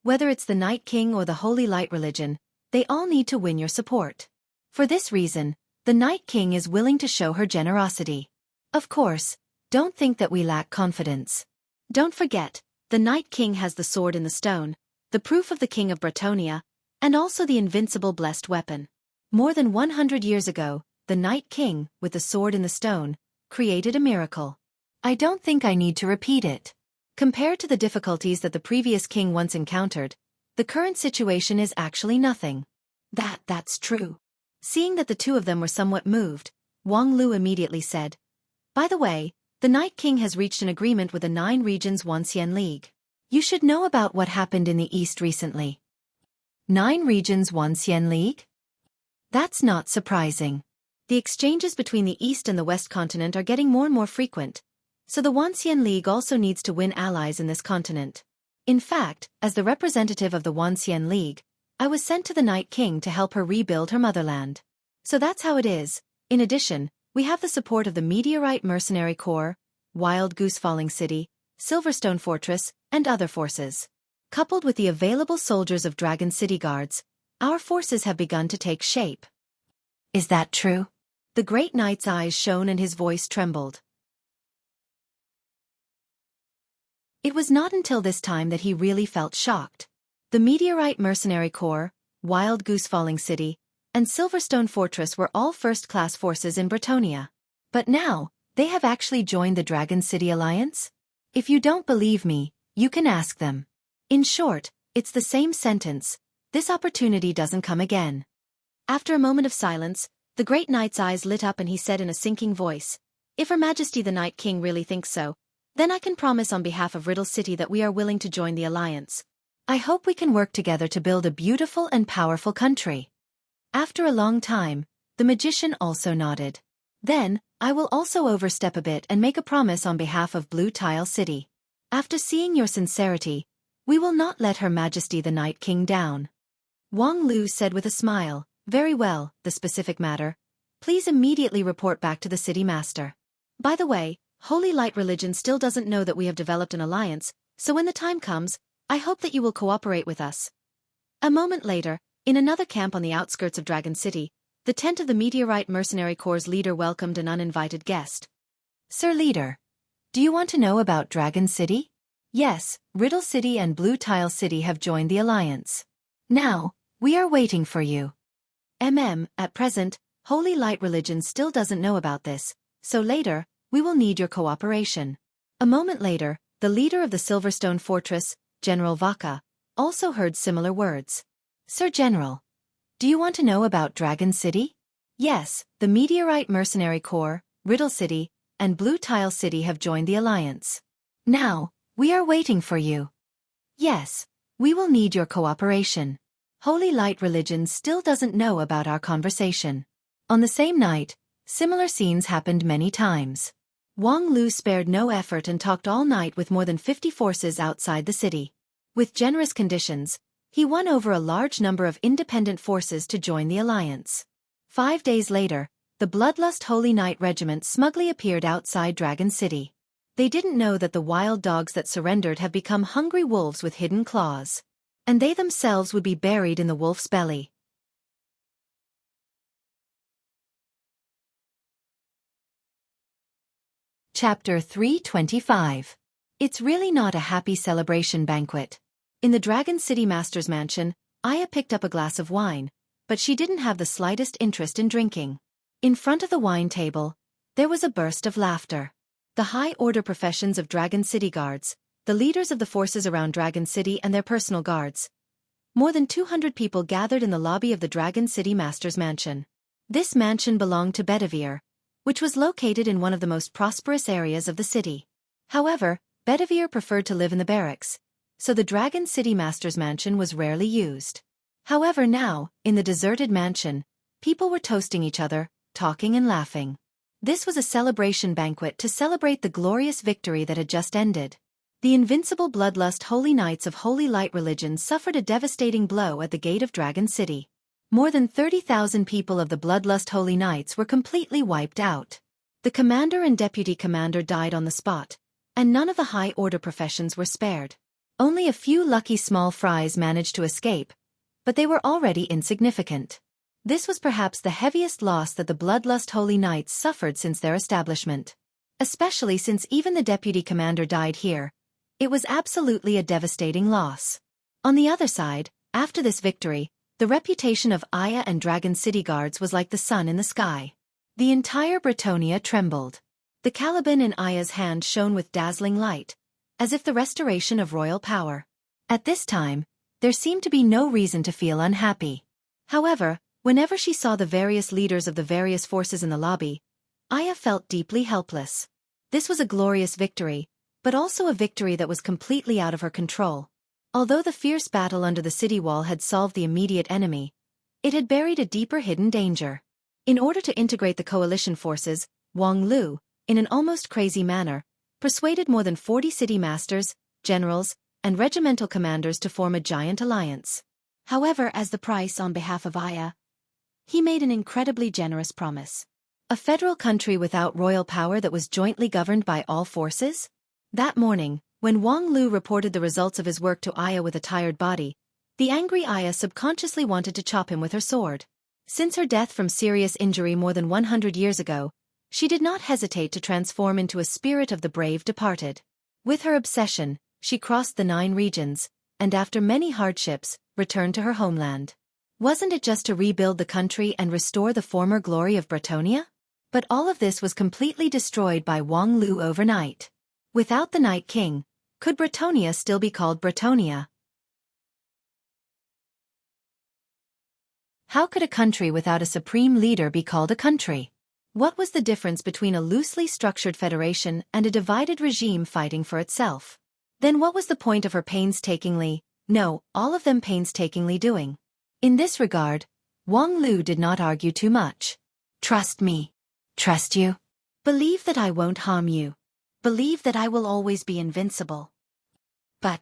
S1: "Whether it's the Night King or the Holy Light Religion, they all need to win your support. For this reason, the Night King is willing to show her generosity. Of course, don't think that we lack confidence. Don't forget, the Night King has the sword in the stone, the proof of the King of Bretonia, and also the invincible blessed weapon. More than 100 years ago, the Night King, with the sword in the stone, created a miracle. I don't think I need to repeat it. Compared to the difficulties that the previous king once encountered, the current situation is actually nothing." That's true." Seeing that the two of them were somewhat moved, Wang Lu immediately said, "By the way, the Night King has reached an agreement with the 9 regions Wanxian League. You should know about what happened in the East recently." 9 regions Wanxian League? That's not surprising. The exchanges between the East and the West continent are getting more and more frequent, so the Wanxian League also needs to win allies in this continent. In fact, as the representative of the Wanxian League, I was sent to the Night King to help her rebuild her motherland. So that's how it is. In addition, we have the support of the Meteorite Mercenary Corps, Wild Goose Falling City, Silverstone Fortress, and other forces. Coupled with the available soldiers of Dragon City Guards, our forces have begun to take shape. Is that true? The Great Knight's eyes shone and his voice trembled. It was not until this time that he really felt shocked. The Meteorite Mercenary Corps, Wild Goose Falling City, and Silverstone Fortress were all first-class forces in Bretonia. But now, they have actually joined the Dragon City Alliance? If you don't believe me, you can ask them. In short, it's the same sentence: this opportunity doesn't come again. After a moment of silence, the Great Knight's eyes lit up and he said in a sinking voice, "If Her Majesty the Night King really thinks so, then I can promise on behalf of Riddle City that we are willing to join the alliance. I hope we can work together to build a beautiful and powerful country." After a long time, the magician also nodded. "Then, I will also overstep a bit and make a promise on behalf of Blue Tile City. After seeing your sincerity, we will not let Her Majesty the Night King down." Wang Lu said with a smile, "Very well, the specific matter. Please immediately report back to the city master. By the way, Holy Light Religion still doesn't know that we have developed an alliance, so when the time comes, I hope that you will cooperate with us." A moment later, in another camp on the outskirts of Dragon City, the tent of the Meteorite Mercenary Corps' leader welcomed an uninvited guest. "Sir Leader, do you want to know about Dragon City?" "Yes, Riddle City and Blue Tile City have joined the alliance. Now, we are waiting for you." At present, Holy Light Religion still doesn't know about this, so later, we will need your cooperation." A moment later, the leader of the Silverstone Fortress, General Vaca, also heard similar words. "Sir General, do you want to know about Dragon City?" "Yes, the Meteorite Mercenary Corps, Riddle City, and Blue Tile City have joined the alliance. Now, we are waiting for you." "Yes, we will need your cooperation. Holy Light Religion still doesn't know about our conversation." On the same night, similar scenes happened many times. Wang Lu spared no effort and talked all night with more than 50 forces outside the city. With generous conditions, he won over a large number of independent forces to join the alliance. 5 days later, the Bloodlust Holy Knight Regiment smugly appeared outside Dragon City. They didn't know that the wild dogs that surrendered have become hungry wolves with hidden claws. And they themselves would be buried in the wolf's belly. Chapter 325. It's really not a happy celebration banquet. In the Dragon City Master's mansion, Aya picked up a glass of wine, but she didn't have the slightest interest in drinking. In front of the wine table, there was a burst of laughter. The high-order professions of Dragon City Guards, the leaders of the forces around Dragon City and their personal guards. More than 200 people gathered in the lobby of the Dragon City Master's mansion. This mansion belonged to Bedivere, which was located in one of the most prosperous areas of the city. However, Bedivere preferred to live in the barracks, so the Dragon City Master's mansion was rarely used. However now, in the deserted mansion, people were toasting each other, talking and laughing. This was a celebration banquet to celebrate the glorious victory that had just ended. The invincible Bloodlust Holy Knights of Holy Light Religion suffered a devastating blow at the gate of Dragon City. More than 30,000 people of the Bloodlust Holy Knights were completely wiped out. The commander and deputy commander died on the spot, and none of the high-order professions were spared. Only a few lucky small fries managed to escape, but they were already insignificant. This was perhaps the heaviest loss that the Bloodlust Holy Knights suffered since their establishment. Especially since even the deputy commander died here. It was absolutely a devastating loss. On the other side, after this victory, the reputation of Aya and Dragon City Guards was like the sun in the sky. The entire Bretonia trembled. The caliban in Aya's hand shone with dazzling light, as if the restoration of royal power. At this time, there seemed to be no reason to feel unhappy. However, whenever she saw the various leaders of the various forces in the lobby, Aya felt deeply helpless. This was a glorious victory, but also a victory that was completely out of her control. Although the fierce battle under the city wall had solved the immediate enemy, it had buried a deeper hidden danger. In order to integrate the coalition forces, Wang Lu, in an almost crazy manner, persuaded more than 40 city masters, generals, and regimental commanders to form a giant alliance. However, as the price on behalf of Aya, he made an incredibly generous promise. A federal country without royal power that was jointly governed by all forces? That morning, when Wang Lu reported the results of his work to Aya with a tired body, the angry Aya subconsciously wanted to chop him with her sword. Since her death from serious injury more than 100 years ago, she did not hesitate to transform into a spirit of the brave departed. With her obsession, she crossed the 9 regions, and after many hardships, returned to her homeland. Wasn't it just to rebuild the country and restore the former glory of Bretonia? But all of this was completely destroyed by Wang Lu overnight. Without the Night King, could Bretonia still be called Bretonia? How could a country without a supreme leader be called a country? What was the difference between a loosely structured federation and a divided regime fighting for itself? Then what was the point of her all of them painstakingly doing? In this regard, Wang Lu did not argue too much. Trust me. Trust you. Believe that I won't harm you. Believe that I will always be invincible. But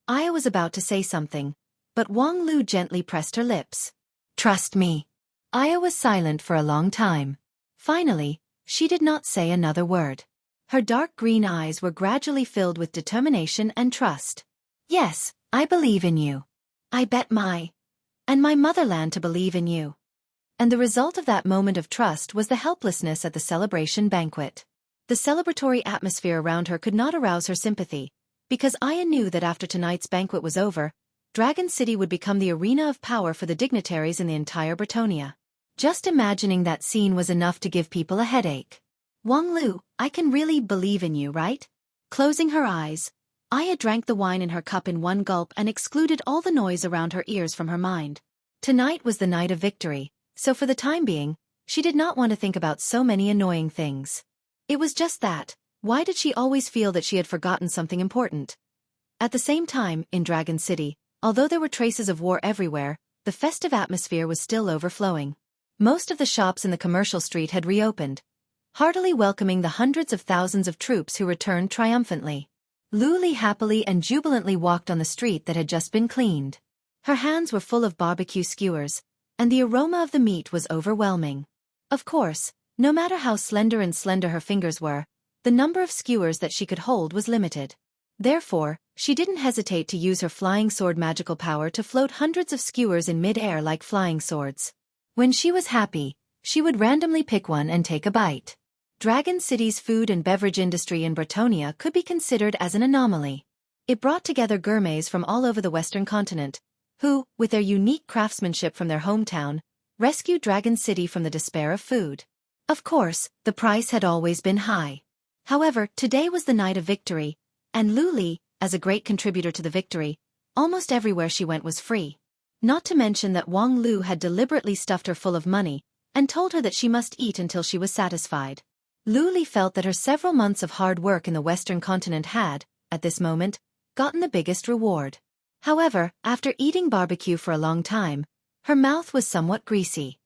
S1: Aya was about to say something, but Wang Lu gently pressed her lips. Trust me. Aya was silent for a long time. Finally, she did not say another word. Her dark green eyes were gradually filled with determination and trust. Yes, I believe in you. I bet my motherland to believe in you. And the result of that moment of trust was the helplessness at the celebration banquet. The celebratory atmosphere around her could not arouse her sympathy, because Aya knew that after tonight's banquet was over, Dragon City would become the arena of power for the dignitaries in the entire Bretonia. Just imagining that scene was enough to give people a headache. Wang Lu, I can really believe in you, right? Closing her eyes, Aya drank the wine in her cup in one gulp and excluded all the noise around her ears from her mind. Tonight was the night of victory, so for the time being, she did not want to think about so many annoying things. It was just that, why did she always feel that she had forgotten something important? At the same time, in Dragon City, although there were traces of war everywhere, the festive atmosphere was still overflowing. Most of the shops in the commercial street had reopened, heartily welcoming the hundreds of thousands of troops who returned triumphantly. Lu Li happily and jubilantly walked on the street that had just been cleaned. Her hands were full of barbecue skewers, and the aroma of the meat was overwhelming. Of course, no matter how slender her fingers were, the number of skewers that she could hold was limited. Therefore, she didn't hesitate to use her flying sword magical power to float hundreds of skewers in mid-air like flying swords. When she was happy, she would randomly pick one and take a bite. Dragon City's food and beverage industry in Bretonia could be considered as an anomaly. It brought together gourmets from all over the Western continent, who, with their unique craftsmanship from their hometown, rescued Dragon City from the despair of food. Of course, the price had always been high. However, today was the night of victory, and Lu Li, as a great contributor to the victory, almost everywhere she went was free. Not to mention that Wang Lu had deliberately stuffed her full of money, and told her that she must eat until she was satisfied. Lu Li felt that her several months of hard work in the Western continent had, at this moment, gotten the biggest reward. However, after eating barbecue for a long time, her mouth was somewhat greasy.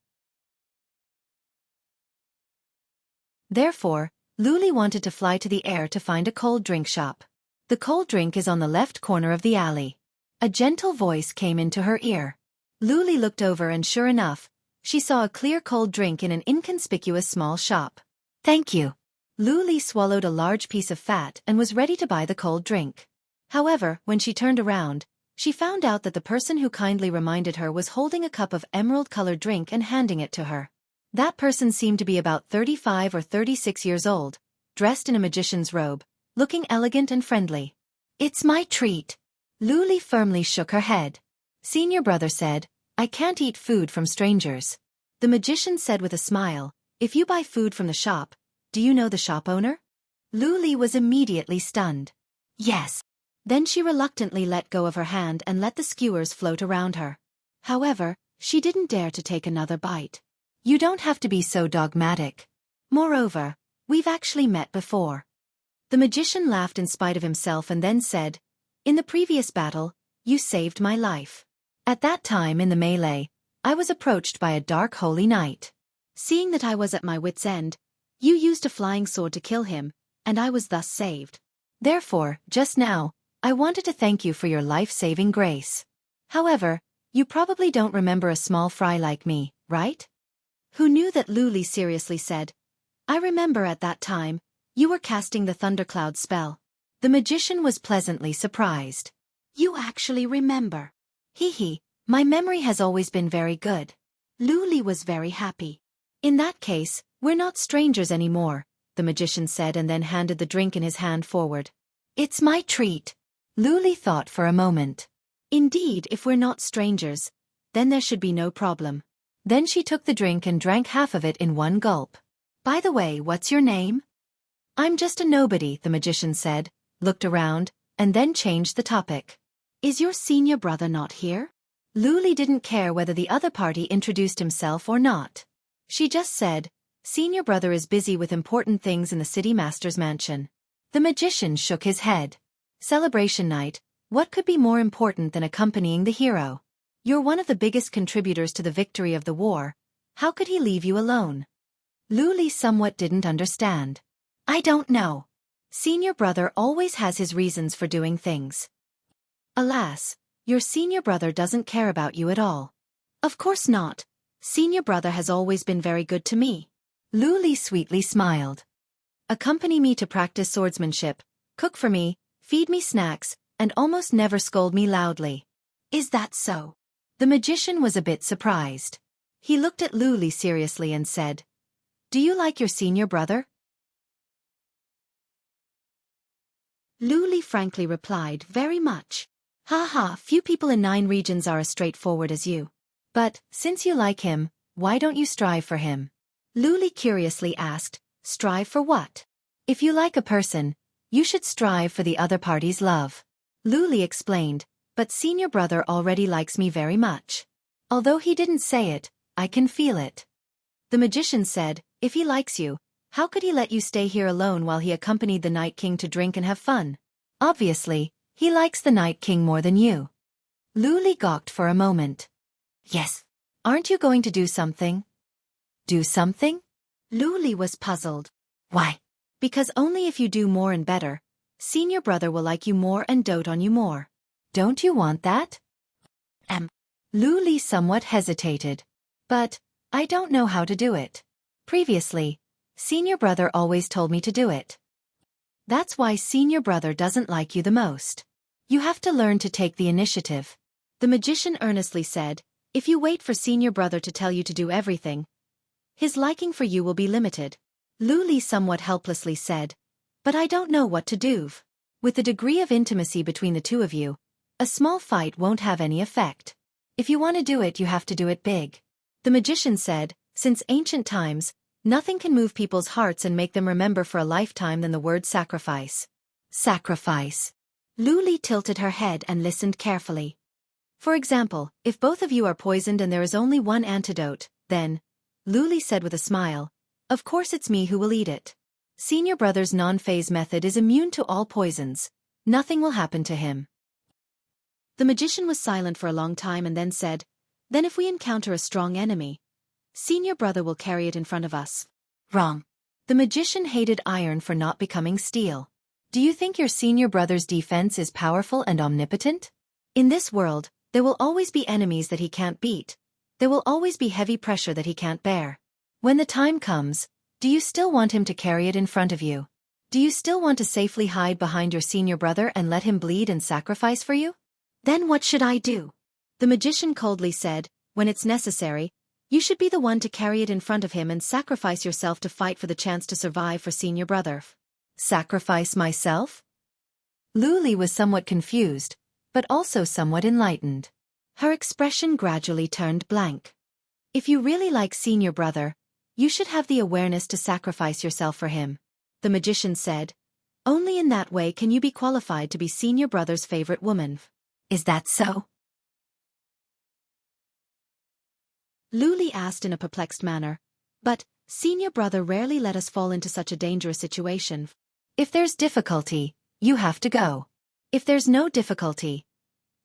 S1: Therefore, Lu Li wanted to fly to the air to find a cold drink shop. The cold drink is on the left corner of the alley. A gentle voice came into her ear. Lu Li looked over and sure enough, she saw a clear cold drink in an inconspicuous small shop. Thank you. Lu Li swallowed a large piece of fat and was ready to buy the cold drink. However, when she turned around, she found out that the person who kindly reminded her was holding a cup of emerald-colored drink and handing it to her. That person seemed to be about 35 or 36 years old, dressed in a magician's robe, looking elegant and friendly. It's my treat. Lu Li firmly shook her head. Senior brother said, I can't eat food from strangers. The magician said with a smile, if you buy food from the shop, do you know the shop owner? Lu Li was immediately stunned. Yes. Then she reluctantly let go of her hand and let the skewers float around her. However, she didn't dare to take another bite. You don't have to be so dogmatic. Moreover, we've actually met before. The magician laughed in spite of himself and then said, in the previous battle, you saved my life. At that time in the melee, I was approached by a dark holy knight. Seeing that I was at my wit's end, you used a flying sword to kill him, and I was thus saved. Therefore, just now, I wanted to thank you for your life-saving grace. However, you probably don't remember a small fry like me, right? Who knew that Lu Li seriously said, I remember at that time, you were casting the thundercloud spell. The magician was pleasantly surprised. You actually remember. Hee hee, my memory has always been very good. Luli was very happy. In that case, we're not strangers anymore, the magician said and then handed the drink in his hand forward. It's my treat. Luli thought for a moment. Indeed, if we're not strangers, then there should be no problem. Then she took the drink and drank half of it in one gulp. By the way, what's your name? I'm just a nobody, the magician said, looked around, and then changed the topic. Is your senior brother not here? Luli didn't care whether the other party introduced himself or not. She just said, senior brother is busy with important things in the city master's mansion. The magician shook his head. Celebration night, what could be more important than accompanying the hero? You're one of the biggest contributors to the victory of the war. How could he leave you alone? Luli somewhat didn't understand. I don't know. Senior brother always has his reasons for doing things. Alas, your senior brother doesn't care about you at all. Of course not. Senior brother has always been very good to me. Luli sweetly smiled. Accompany me to practice swordsmanship, cook for me, feed me snacks, and almost never scold me loudly. Is that so? The magician was a bit surprised. He looked at Luli seriously and said, do you like your senior brother? Luli frankly replied, very much. Ha, few people in 9 regions are as straightforward as you. But, since you like him, why don't you strive for him? Luli curiously asked, strive for what? If you like a person, you should strive for the other party's love. Luli explained, but senior brother already likes me very much. Although he didn't say it, I can feel it. The magician said, if he likes you, how could he let you stay here alone while he accompanied the Night King to drink and have fun? Obviously, he likes the Night King more than you. Luli gawked for a moment. Yes. Aren't you going to do something? Do something? Luli was puzzled. Why? Because only if you do more and better, senior brother will like you more and dote on you more. Don't you want that? Luli somewhat hesitated. But, I don't know how to do it. Previously, senior brother always told me to do it. That's why senior brother doesn't like you the most. You have to learn to take the initiative. The magician earnestly said, if you wait for senior brother to tell you to do everything, his liking for you will be limited. Luli somewhat helplessly said, but I don't know what to do. With the degree of intimacy between the two of you, a small fight won't have any effect. If you want to do it, you have to do it big. The magician said, since ancient times, nothing can move people's hearts and make them remember for a lifetime than the word sacrifice. Sacrifice. Luli tilted her head and listened carefully. For example, if both of you are poisoned and there is only one antidote, then, Luli said with a smile, of course it's me who will eat it. Senior brother's non-phase method is immune to all poisons. Nothing will happen to him. The magician was silent for a long time and then said, then if we encounter a strong enemy, senior brother will carry it in front of us. Wrong. The magician hated iron for not becoming steel. Do you think your senior brother's defense is powerful and omnipotent? In this world, there will always be enemies that he can't beat. There will always be heavy pressure that he can't bear. When the time comes, do you still want him to carry it in front of you? Do you still want to safely hide behind your senior brother and let him bleed and sacrifice for you? Then what should I do? The magician coldly said, when it's necessary, you should be the one to carry it in front of him and sacrifice yourself to fight for the chance to survive for senior brother. Sacrifice myself? Luli was somewhat confused, but also somewhat enlightened. Her expression gradually turned blank. If you really like senior brother, you should have the awareness to sacrifice yourself for him. The magician said, only in that way can you be qualified to be senior brother's favorite woman. Is that so? Luli asked in a perplexed manner. But, senior brother rarely let us fall into such a dangerous situation. If there's difficulty, you have to go. If there's no difficulty,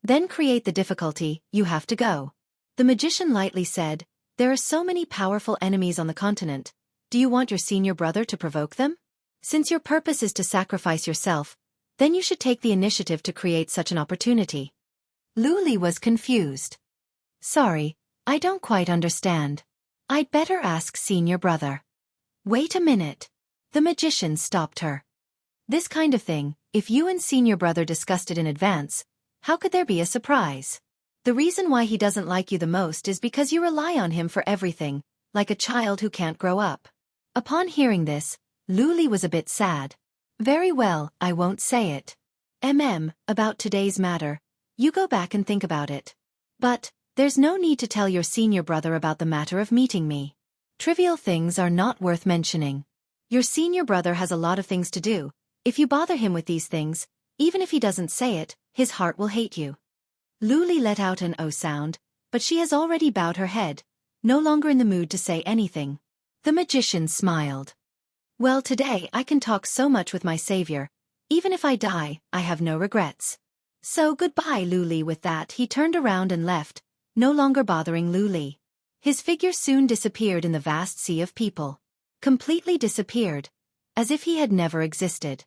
S1: then create the difficulty, you have to go. The magician lightly said, there are so many powerful enemies on the continent. Do you want your senior brother to provoke them? Since your purpose is to sacrifice yourself, then you should take the initiative to create such an opportunity. Luli was confused. Sorry, I don't quite understand. I'd better ask senior brother. Wait a minute. The magician stopped her. This kind of thing, if you and senior brother discussed it in advance, how could there be a surprise? The reason why he doesn't like you the most is because you rely on him for everything, like a child who can't grow up. Upon hearing this, Luli was a bit sad. Very well, I won't say it. About today's matter, you go back and think about it. But, there's no need to tell your senior brother about the matter of meeting me. Trivial things are not worth mentioning. Your senior brother has a lot of things to do. If you bother him with these things, even if he doesn't say it, his heart will hate you. Luli let out an "oh" sound, but she has already bowed her head, no longer in the mood to say anything. The magician smiled. Well, today I can talk so much with my savior. Even if I die, I have no regrets. So goodbye, Luli. With that, he turned around and left, no longer bothering Luli. His figure soon disappeared in the vast sea of people. Completely disappeared, as if he had never existed.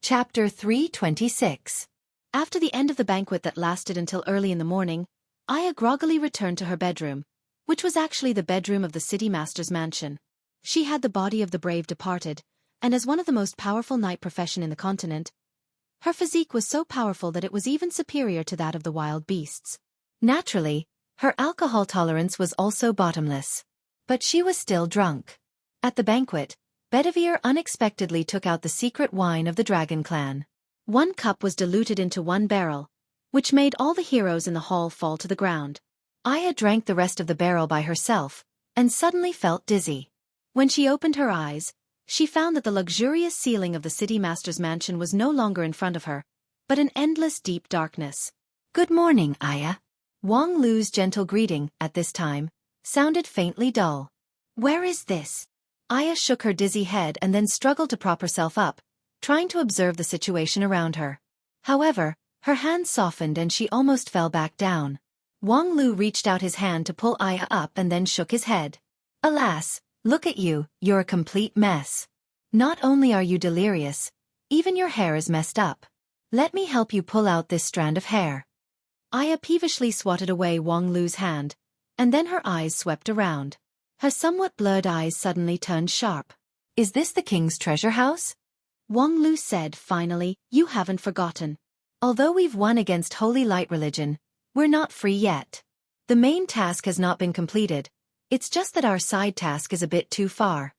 S1: Chapter 326. After the end of the banquet that lasted until early in the morning, Aya groggily returned to her bedroom, which was actually the bedroom of the city master's mansion. She had the body of the brave departed, and as one of the most powerful knight profession in the continent, her physique was so powerful that it was even superior to that of the wild beasts. Naturally, her alcohol tolerance was also bottomless. But she was still drunk. At the banquet, Bedivere unexpectedly took out the secret wine of the dragon clan. 1 cup was diluted into 1 barrel, which made all the heroes in the hall fall to the ground. Aya drank the rest of the barrel by herself, and suddenly felt dizzy. When she opened her eyes, she found that the luxurious ceiling of the city master's mansion was no longer in front of her, but an endless deep darkness. Good morning, Aya. Wang Lu's gentle greeting, at this time, sounded faintly dull. Where is this? Aya shook her dizzy head and then struggled to prop herself up, trying to observe the situation around her. However, her hands softened and she almost fell back down. Wang Lu reached out his hand to pull Aya up and then shook his head. Alas, look at you, you're a complete mess. Not only are you delirious, even your hair is messed up. Let me help you pull out this strand of hair. Aya peevishly swatted away Wang Lu's hand, and then her eyes swept around. Her somewhat blurred eyes suddenly turned sharp. Is this the king's treasure house? Wang Lu said finally, you haven't forgotten. Although we've won against Holy Light Religion, we're not free yet. The main task has not been completed, it's just that our side task is a bit too far.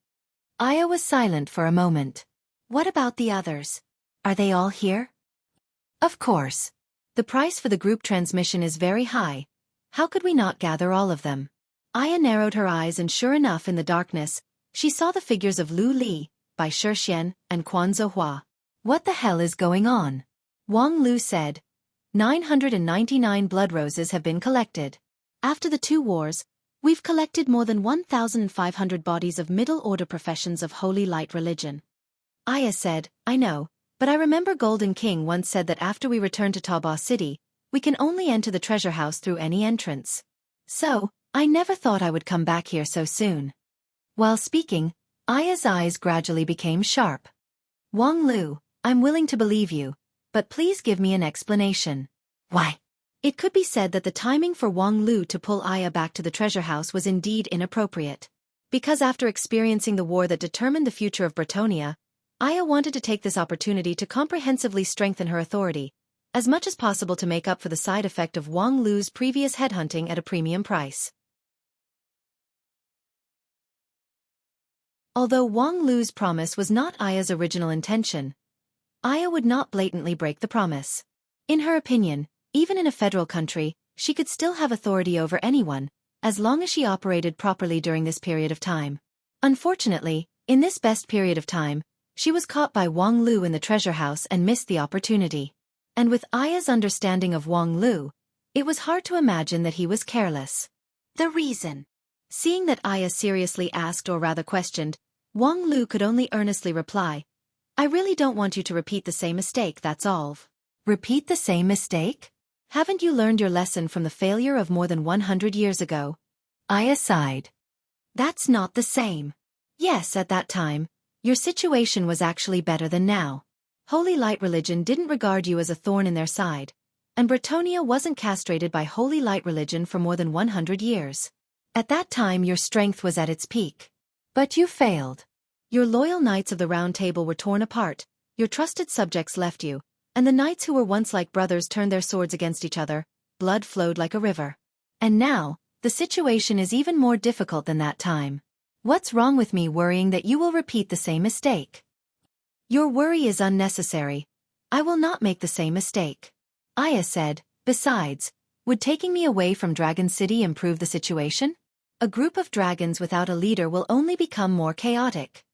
S1: Aya was silent for a moment. What about the others? Are they all here? Of course. The price for the group transmission is very high. How could we not gather all of them? Aya narrowed her eyes and sure enough in the darkness, she saw the figures of Lu Li, Bai Shixian, and Quan Zhouhua. What the hell is going on? Wang Lu said. 999 blood roses have been collected. After the 2 wars, we've collected more than 1,500 bodies of middle-order professions of Holy Light Religion. Aya said, I know, but I remember Golden King once said that after we return to Taba City, we can only enter the treasure house through any entrance. So, I never thought I would come back here so soon. While speaking, Aya's eyes gradually became sharp. Wang Lu, I'm willing to believe you, but please give me an explanation. Why? It could be said that the timing for Wang Lu to pull Aya back to the treasure house was indeed inappropriate. Because after experiencing the war that determined the future of Bretonia, Aya wanted to take this opportunity to comprehensively strengthen her authority, as much as possible to make up for the side effect of Wang Lu's previous headhunting at a premium price. Although Wang Lu's promise was not Aya's original intention, Aya would not blatantly break the promise. In her opinion, even in a federal country, she could still have authority over anyone, as long as she operated properly during this period of time. Unfortunately, in this best period of time, she was caught by Wang Lu in the treasure house and missed the opportunity. And with Aya's understanding of Wang Lu, it was hard to imagine that he was careless. The reason? Seeing that Aya seriously asked or rather questioned, Wang Lu could only earnestly reply, I really don't want you to repeat the same mistake, that's all. Repeat the same mistake? Haven't you learned your lesson from the failure of more than 100 years ago? Aya sighed. That's not the same. Yes, at that time, your situation was actually better than now. Holy Light Religion didn't regard you as a thorn in their side, and Bretonia wasn't castrated by Holy Light religion for more than 100 years. At that time your strength was at its peak. But you failed. Your loyal knights of the Round Table were torn apart, your trusted subjects left you, and the knights who were once like brothers turned their swords against each other, blood flowed like a river. And now, the situation is even more difficult than that time. What's wrong with me worrying that you will repeat the same mistake? Your worry is unnecessary. I will not make the same mistake. Aya said. Besides, would taking me away from Dragon City improve the situation? A group of dragons without a leader will only become more chaotic.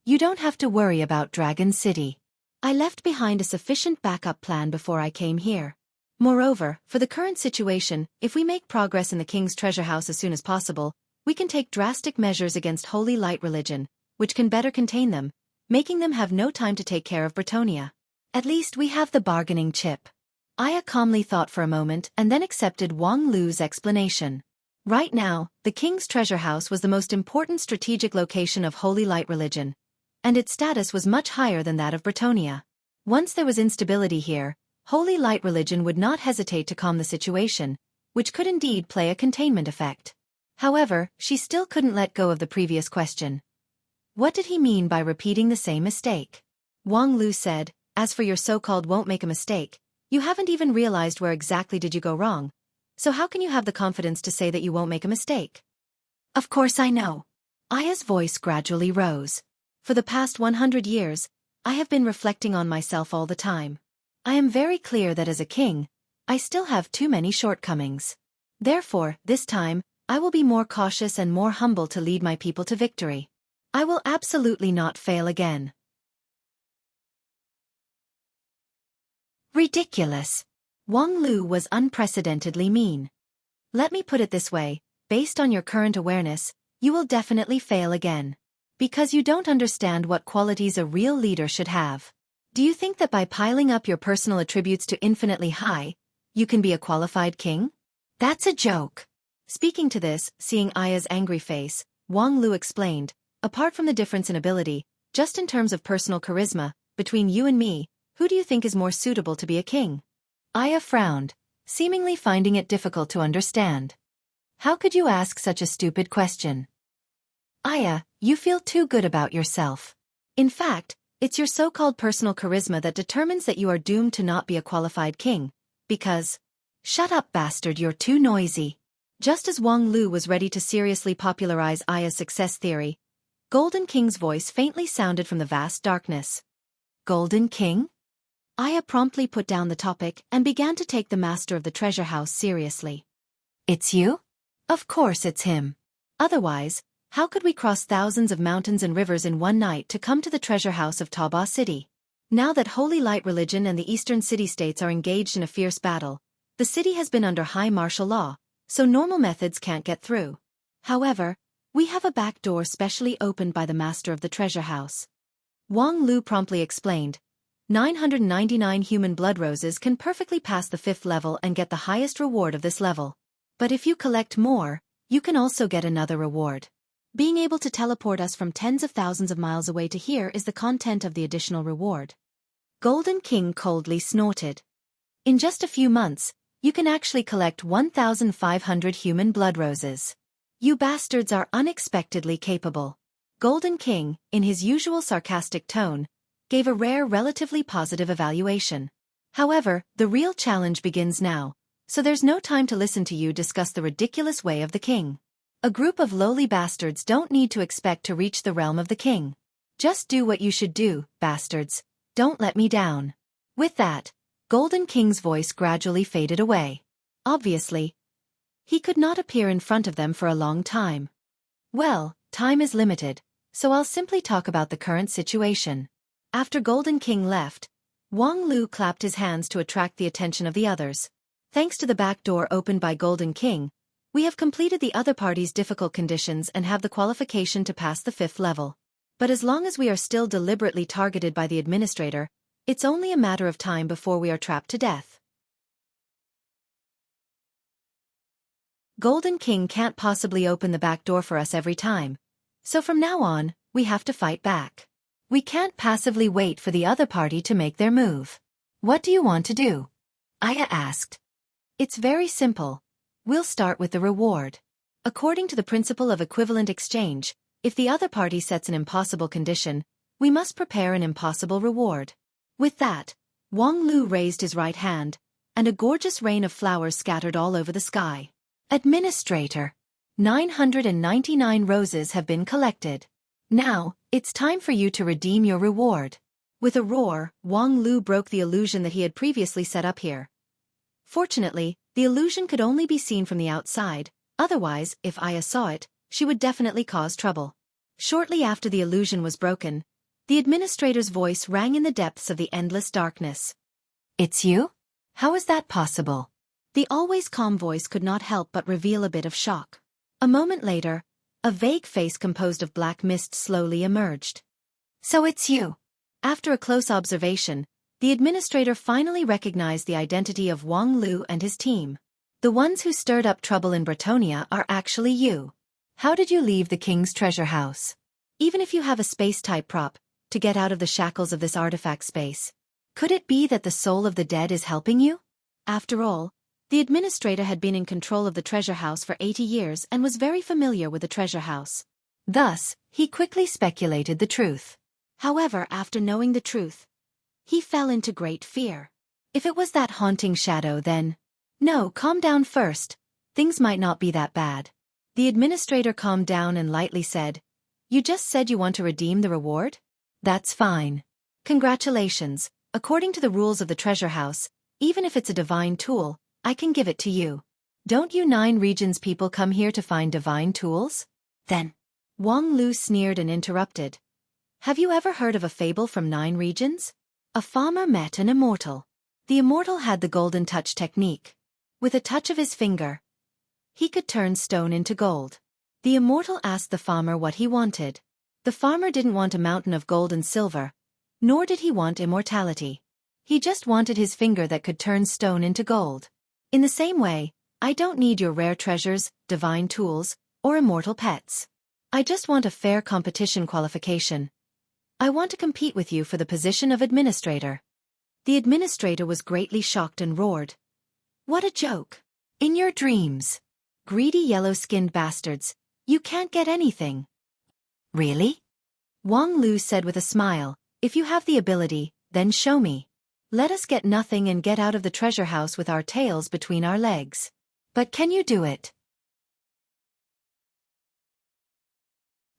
S1: You don't have to worry about Dragon City. I left behind a sufficient backup plan before I came here. Moreover, for the current situation, if we make progress in the king's treasure house as soon as possible, we can take drastic measures against Holy Light religion, which can better contain them, making them have no time to take care of Bretonia. At least we have the bargaining chip. Aya calmly thought for a moment and then accepted Wang Lu's explanation. Right now, the king's treasure house was the most important strategic location of Holy Light religion, and its status was much higher than that of Bretonia. Once there was instability here, Holy Light religion would not hesitate to calm the situation, which could indeed play a containment effect. However, she still couldn't let go of the previous question. What did he mean by repeating the same mistake? Wang Lu said, as for your so-called won't make a mistake, you haven't even realized where exactly did you go wrong, so how can you have the confidence to say that you won't make a mistake? Of course I know. Aya's voice gradually rose. For the past 100 years, I have been reflecting on myself all the time. I am very clear that as a king, I still have too many shortcomings. Therefore, this time, I will be more cautious and more humble to lead my people to victory. I will absolutely not fail again. Ridiculous. Wang Lu was unprecedentedly mean. Let me put it this way, based on your current awareness, you will definitely fail again. Because you don't understand what qualities a real leader should have. Do you think that by piling up your personal attributes to infinitely high, you can be a qualified king? That's a joke. Speaking to this, seeing Aya's angry face, Wang Lu explained, apart from the difference in ability, just in terms of personal charisma, between you and me, who do you think is more suitable to be a king? Aya frowned, seemingly finding it difficult to understand. How could you ask such a stupid question? Aya, you feel too good about yourself. In fact, it's your so-called personal charisma that determines that you are doomed to not be a qualified king, because... Shut up, bastard, you're too noisy. Just as Wang Lu was ready to seriously popularize Aya's success theory, Golden King's voice faintly sounded from the vast darkness. Golden King? Aya promptly put down the topic and began to take the master of the treasure house seriously. It's you? Of course it's him. Otherwise, how could we cross thousands of mountains and rivers in one night to come to the treasure house of Taba City? Now that Holy Light religion and the eastern city-states are engaged in a fierce battle, the city has been under high martial law, so normal methods can't get through. However, we have a back door specially opened by the master of the treasure house. Wang Lu promptly explained, 999 human blood roses can perfectly pass the 5th level and get the highest reward of this level. But if you collect more, you can also get another reward. Being able to teleport us from tens of thousands of miles away to here is the content of the additional reward. Golden King coldly snorted. In just a few months, you can actually collect 1,500 human blood roses. You bastards are unexpectedly capable. Golden King, in his usual sarcastic tone, gave a rare relatively positive evaluation. However, the real challenge begins now, so there's no time to listen to you discuss the ridiculous way of the king. A group of lowly bastards don't need to expect to reach the realm of the king. Just do what you should do, bastards. Don't let me down. With that, Golden King's voice gradually faded away. Obviously, he could not appear in front of them for a long time. Well, time is limited, so I'll simply talk about the current situation. After Golden King left, Wang Lu clapped his hands to attract the attention of the others. Thanks to the back door opened by Golden King, we have completed the other party's difficult conditions and have the qualification to pass the 5th level. But as long as we are still deliberately targeted by the administrator, it's only a matter of time before we are trapped to death. Golden King can't possibly open the back door for us every time, so from now on, we have to fight back. We can't passively wait for the other party to make their move. What do you want to do? Aya asked. It's very simple. We'll start with the reward. According to the principle of equivalent exchange, if the other party sets an impossible condition, we must prepare an impossible reward. With that, Wang Lu raised his right hand, and a gorgeous rain of flowers scattered all over the sky. Administrator. 999 roses have been collected. Now, it's time for you to redeem your reward. With a roar, Wang Lu broke the illusion that he had previously set up here. Fortunately, the illusion could only be seen from the outside, otherwise, if Aya saw it, she would definitely cause trouble. Shortly after the illusion was broken, the administrator's voice rang in the depths of the endless darkness. It's you? How is that possible? The always calm voice could not help but reveal a bit of shock. A moment later, a vague face composed of black mist slowly emerged. So it's you. After a close observation, the administrator finally recognized the identity of Wang Lu and his team. The ones who stirred up trouble in Bretonia are actually you. How did you leave the king's treasure house? Even if you have a space-type prop, to get out of the shackles of this artifact space, could it be that the soul of the dead is helping you? After all, the administrator had been in control of the treasure house for 80 years and was very familiar with the treasure house. Thus, he quickly speculated the truth. However, after knowing the truth, he fell into great fear. If it was that haunting shadow, then... No, calm down first. Things might not be that bad. The administrator calmed down and lightly said, You just said you want to redeem the reward? That's fine. Congratulations. According to the rules of the treasure house, even if it's a divine tool, I can give it to you. Don't you 9 regions people come here to find divine tools? Then, Wang Lu sneered and interrupted. Have you ever heard of a fable from 9 regions? A farmer met an immortal. The immortal had the golden touch technique. With a touch of his finger, he could turn stone into gold. The immortal asked the farmer what he wanted. The farmer didn't want a mountain of gold and silver, nor did he want immortality. He just wanted his finger that could turn stone into gold. In the same way, I don't need your rare treasures, divine tools, or immortal pets. I just want a fair competition qualification. I want to compete with you for the position of administrator. The administrator was greatly shocked and roared. What a joke! In your dreams. Greedy yellow-skinned bastards, you can't get anything. Really? Wang Lu said with a smile, If you have the ability, then show me. Let us get nothing and get out of the treasure house with our tails between our legs. But can you do it?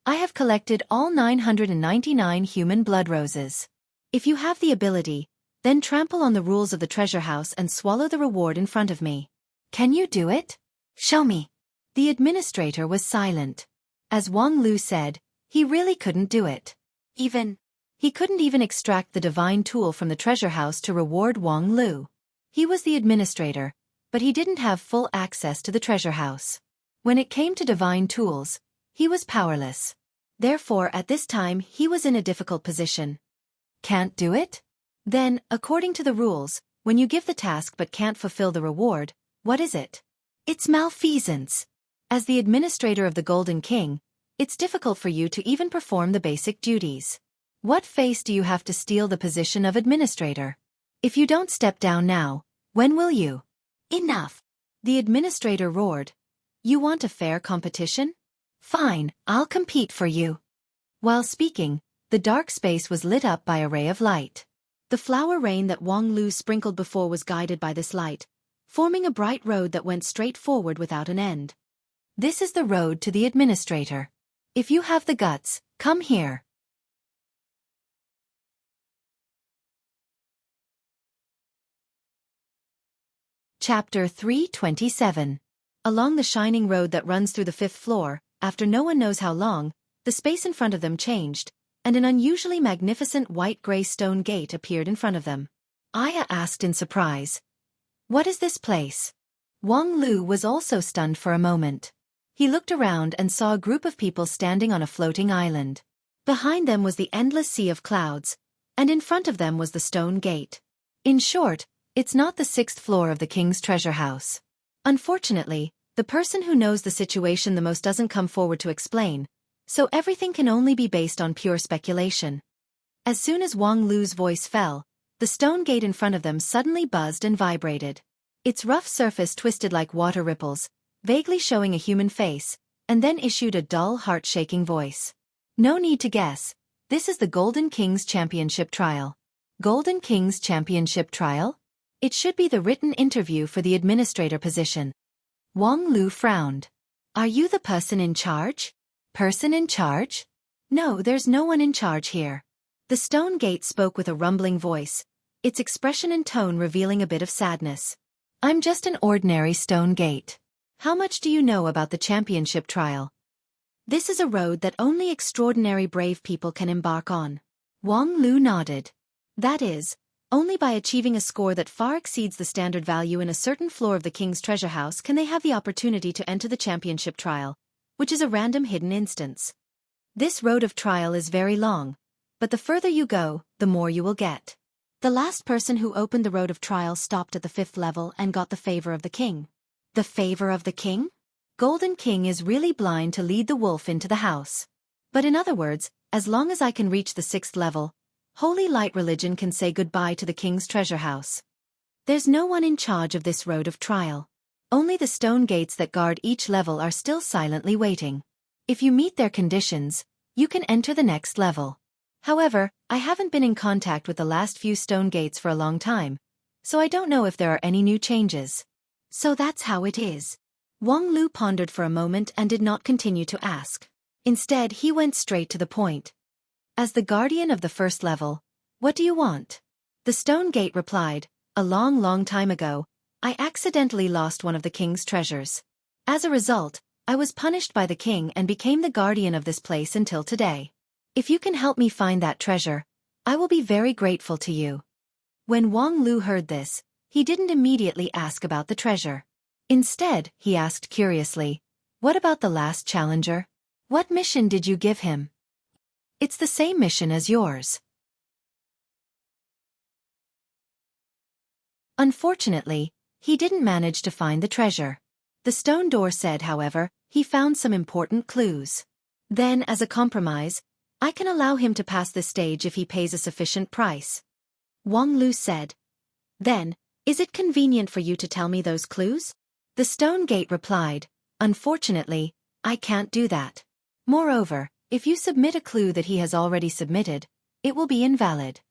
S1: I have collected all 999 human blood roses. If you have the ability, then trample on the rules of the treasure house and swallow the reward in front of me. Can you do it? Show me. The administrator was silent. As Wang Lu said, he really couldn't do it. He couldn't even extract the divine tool from the treasure house to reward Wang Lu. He was the administrator, but he didn't have full access to the treasure house. When it came to divine tools, he was powerless. Therefore, at this time, he was in a difficult position. Can't do it? Then, according to the rules, when you give the task but can't fulfill the reward, what is it? It's malfeasance. As the administrator of the Golden King, it's difficult for you to even perform the basic duties. What face do you have to steal the position of administrator? If you don't step down now, when will you? Enough! The administrator roared. You want a fair competition? Fine, I'll compete for you. While speaking, the dark space was lit up by a ray of light. The flower rain that Wang Lu sprinkled before was guided by this light, forming a bright road that went straight forward without an end. This is the road to the administrator. If you have the guts, come here. Chapter 327. Along the shining road that runs through the 5th floor, after no one knows how long, the space in front of them changed, and an unusually magnificent white-gray stone gate appeared in front of them. Aya asked in surprise, What is this place? Wang Lu was also stunned for a moment. He looked around and saw a group of people standing on a floating island. Behind them was the endless sea of clouds, and in front of them was the stone gate. In short, it's not the 6th floor of the king's treasure house. Unfortunately, the person who knows the situation the most doesn't come forward to explain, so everything can only be based on pure speculation. As soon as Wang Lu's voice fell, The stone gate in front of them suddenly buzzed and vibrated. Its rough surface twisted like water ripples, vaguely showing a human face, and then issued a dull, heart-shaking voice. No need to guess. This is the Golden King's Championship Trial. Golden King's Championship Trial? It should be the written interview for the administrator position. Wang Lu frowned. Are you the person in charge? Person in charge? No, there's no one in charge here. The stone gate spoke with a rumbling voice, its expression and tone revealing a bit of sadness. I'm just an ordinary stone gate. How much do you know about the championship trial? This is a road that only extraordinary brave people can embark on. Wang Lu nodded. That is, only by achieving a score that far exceeds the standard value in a certain floor of the king's treasure house can they have the opportunity to enter the championship trial, which is a random hidden instance. This road of trial is very long, but the further you go, the more you will get. The last person who opened the road of trial stopped at the 5th level and got the favor of the king. The favor of the king? Golden King is really blind to lead the wolf into the house. But in other words, as long as I can reach the 6th level, Holy Light Religion can say goodbye to the king's treasure house. There's no one in charge of this road of trial. Only the stone gates that guard each level are still silently waiting. If you meet their conditions, you can enter the next level. However, I haven't been in contact with the last few stone gates for a long time, so I don't know if there are any new changes. So that's how it is. Wang Lu pondered for a moment and did not continue to ask. Instead, he went straight to the point. As the guardian of the 1st level, what do you want? The stone gate replied, a long time ago, I accidentally lost one of the king's treasures. As a result, I was punished by the king and became the guardian of this place until today. If you can help me find that treasure, I will be very grateful to you. When Wang Lu heard this, he didn't immediately ask about the treasure. Instead, he asked curiously, what about the last challenger? What mission did you give him? It's the same mission as yours. Unfortunately, he didn't manage to find the treasure. The stone door said, however, he found some important clues. Then, as a compromise, I can allow him to pass this stage if he pays a sufficient price. Wang Lu said. Then, is it convenient for you to tell me those clues? The stone gate replied, unfortunately, I can't do that. Moreover, if you submit a clue that he has already submitted, it will be invalid.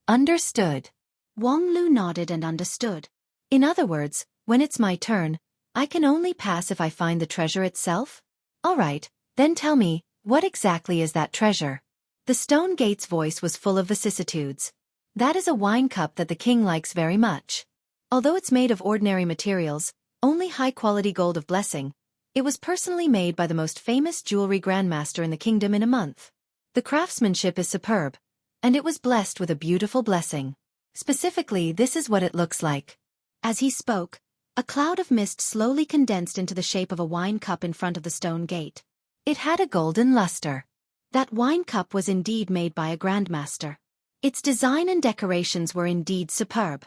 S1: Understood. Wang Lu nodded and understood. In other words, when it's my turn, I can only pass if I find the treasure itself? All right, then tell me, what exactly is that treasure? The stone gate's voice was full of vicissitudes. That is a wine cup that the king likes very much. Although it's made of ordinary materials, only high-quality gold of blessing, it was personally made by the most famous jewelry grandmaster in the kingdom in a month. The craftsmanship is superb, and it was blessed with a beautiful blessing. Specifically, this is what it looks like. As he spoke, a cloud of mist slowly condensed into the shape of a wine cup in front of the stone gate. It had a golden luster. That wine cup was indeed made by a grandmaster. Its design and decorations were indeed superb.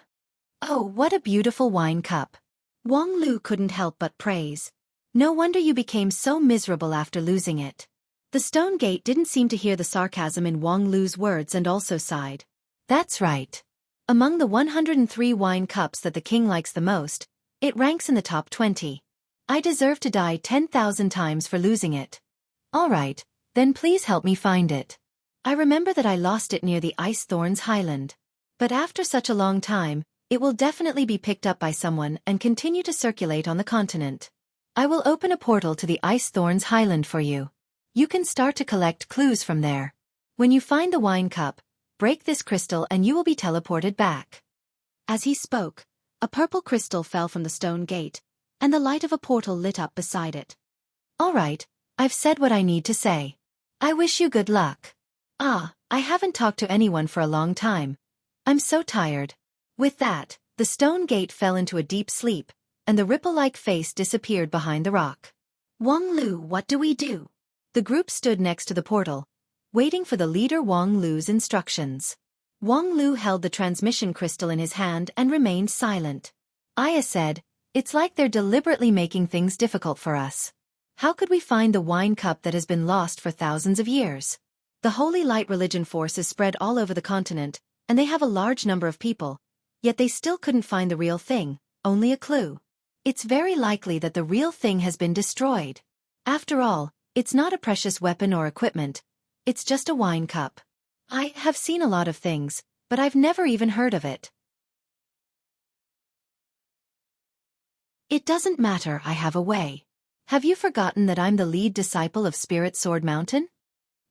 S1: Oh, what a beautiful wine cup! Wang Lu couldn't help but praise. No wonder you became so miserable after losing it. The stone gate didn't seem to hear the sarcasm in Wang Lu's words and also sighed. That's right. Among the 103 wine cups that the king likes the most, it ranks in the top 20. I deserve to die 10,000 times for losing it. All right, then please help me find it. I remember that I lost it near the Ice Thorns Highland. But after such a long time, it will definitely be picked up by someone and continue to circulate on the continent. I will open a portal to the Ice Thorns Highland for you. You can start to collect clues from there. When you find the wine cup, break this crystal and you will be teleported back. As he spoke, a purple crystal fell from the stone gate, and the light of a portal lit up beside it. All right, I've said what I need to say. I wish you good luck. I haven't talked to anyone for a long time. I'm so tired. With that, the stone gate fell into a deep sleep, and the ripple-like face disappeared behind the rock. Wang Lu, what do we do? The group stood next to the portal, waiting for the leader Wang Lu's instructions. Wang Lu held the transmission crystal in his hand and remained silent. Aya said, it's like they're deliberately making things difficult for us. How could we find the wine cup that has been lost for thousands of years? The Holy Light Religion force is spread all over the continent, and they have a large number of people, yet they still couldn't find the real thing, only a clue. It's very likely that the real thing has been destroyed. After all, it's not a precious weapon or equipment, it's just a wine cup. I have seen a lot of things, but I've never even heard of it. It doesn't matter, I have a way. Have you forgotten that I'm the lead disciple of Spirit Sword Mountain?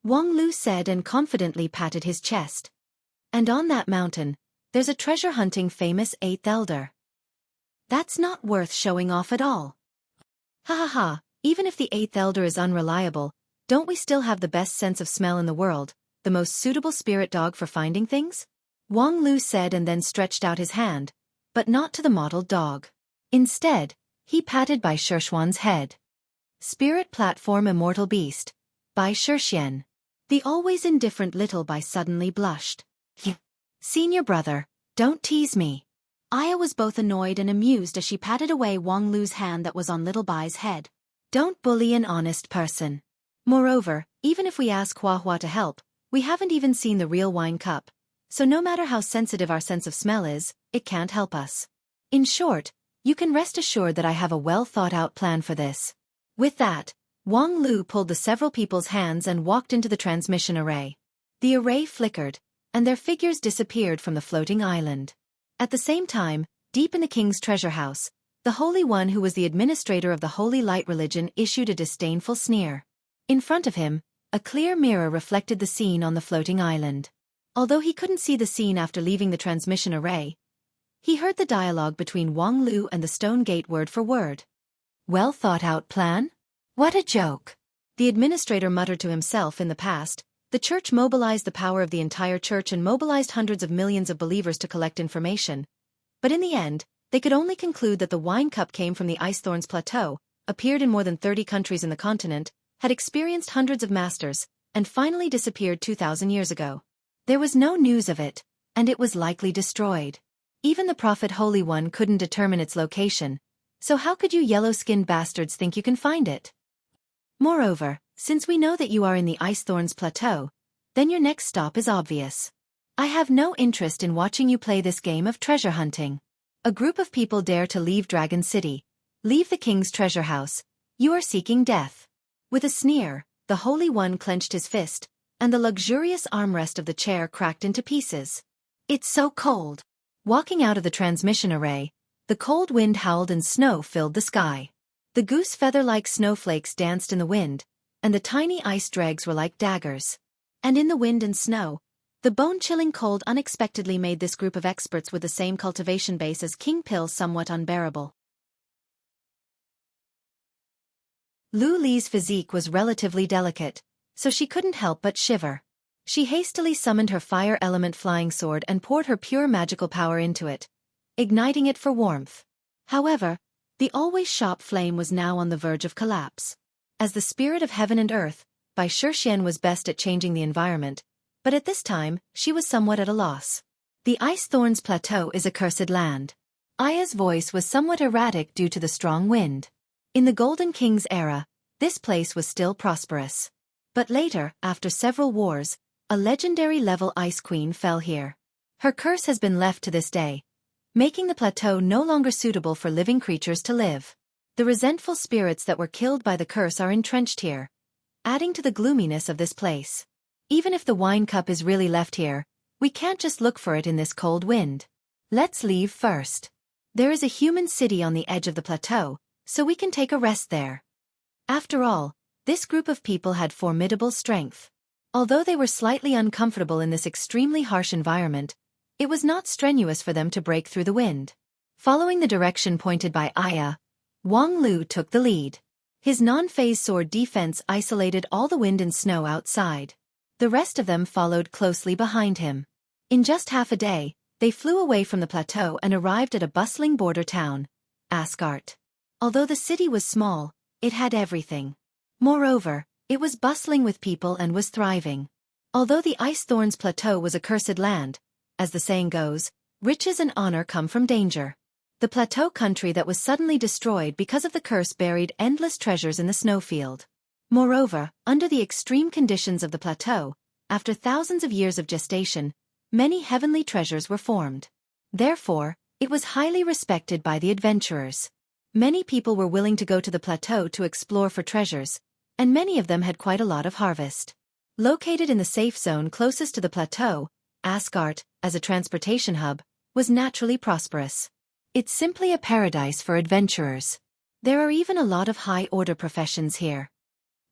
S1: Wang Lu said and confidently patted his chest. And on that mountain, there's a treasure-hunting famous 8th elder. That's not worth showing off at all. Ha ha ha, even if the 8th elder is unreliable, don't we still have the best sense of smell in the world, the most suitable spirit dog for finding things? Wang Lu said and then stretched out his hand, but not to the mottled dog. Instead, he patted Bai Shixuan's head. Spirit Platform Immortal Beast, Bai Shixian. The always indifferent little Bai suddenly blushed. Senior brother, don't tease me. Aya was both annoyed and amused as she patted away Wang Lu's hand that was on little Bai's head. Don't bully an honest person. Moreover, even if we ask Hua Hua to help, we haven't even seen the real wine cup, so no matter how sensitive our sense of smell is, it can't help us. In short, you can rest assured that I have a well-thought-out plan for this. With that, Wang Lu pulled the several people's hands and walked into the transmission array. The array flickered, and their figures disappeared from the floating island. At the same time, deep in the king's treasure house, the Holy One who was the administrator of the Holy Light religion issued a disdainful sneer. In front of him, a clear mirror reflected the scene on the floating island. Although he couldn't see the scene after leaving the transmission array, he heard the dialogue between Wang Lu and the stone gate word for word. Well thought out plan? What a joke. The administrator muttered to himself. In the past, the church mobilized the power of the entire church and mobilized hundreds of millions of believers to collect information. But in the end, they could only conclude that the wine cup came from the Icethorns Plateau, appeared in more than 30 countries in the continent, had experienced hundreds of masters, and finally disappeared 2,000 years ago. There was no news of it, and it was likely destroyed. Even the Prophet Holy One couldn't determine its location, so how could you yellow-skinned bastards think you can find it? Moreover, since we know that you are in the Icethorns Plateau, then your next stop is obvious. I have no interest in watching you play this game of treasure hunting. A group of people dare to leave Dragon City, leave the king's treasure house. You are seeking death. With a sneer, the Holy One clenched his fist, and the luxurious armrest of the chair cracked into pieces. It's so cold. Walking out of the transmission array, the cold wind howled and snow filled the sky. The goose feather-like snowflakes danced in the wind, and the tiny ice dregs were like daggers. And in the wind and snow, the bone-chilling cold unexpectedly made this group of experts with the same cultivation base as King Pill somewhat unbearable. Lu Li's physique was relatively delicate, so she couldn't help but shiver. She hastily summoned her fire element flying sword and poured her pure magical power into it, igniting it for warmth. However, the always sharp flame was now on the verge of collapse. As the spirit of heaven and earth, Bai Shixian was best at changing the environment, but at this time, she was somewhat at a loss. The Icethorns Plateau is a cursed land. Aya's voice was somewhat erratic due to the strong wind. In the Golden King's era, this place was still prosperous. But later, after several wars, a legendary level Ice Queen fell here. Her curse has been left to this day, making the plateau no longer suitable for living creatures to live. The resentful spirits that were killed by the curse are entrenched here, adding to the gloominess of this place. Even if the wine cup is really left here, we can't just look for it in this cold wind. Let's leave first. There is a human city on the edge of the plateau, so we can take a rest there. After all, this group of people had formidable strength. Although they were slightly uncomfortable in this extremely harsh environment, it was not strenuous for them to break through the wind. Following the direction pointed by Aya, Wang Lu took the lead. His non-phase sword defense isolated all the wind and snow outside. The rest of them followed closely behind him. In just half a day, they flew away from the plateau and arrived at a bustling border town, Asgard. Although the city was small, it had everything. Moreover, it was bustling with people and was thriving. Although the Icethorns Plateau was a cursed land, as the saying goes, riches and honor come from danger. The plateau country that was suddenly destroyed because of the curse buried endless treasures in the snowfield. Moreover, under the extreme conditions of the plateau, after thousands of years of gestation, many heavenly treasures were formed. Therefore, it was highly respected by the adventurers. Many people were willing to go to the plateau to explore for treasures, and many of them had quite a lot of harvest. Located in the safe zone closest to the plateau, Asgard, as a transportation hub, was naturally prosperous. It's simply a paradise for adventurers. There are even a lot of high-order professions here.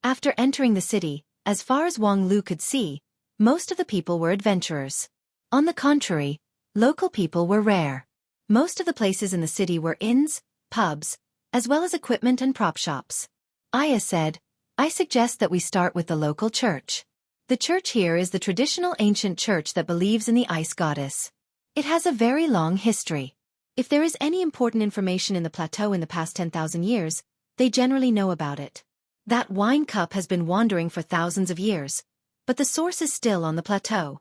S1: After entering the city, as far as Wang Lu could see, most of the people were adventurers. On the contrary, local people were rare. Most of the places in the city were inns, pubs, as well as equipment and prop shops. Aya said, "I suggest that we start with the local church. The church here is the traditional ancient church that believes in the ice goddess. It has a very long history. If there is any important information in the plateau in the past 10,000 years, they generally know about it. That wine cup has been wandering for thousands of years, but the source is still on the plateau."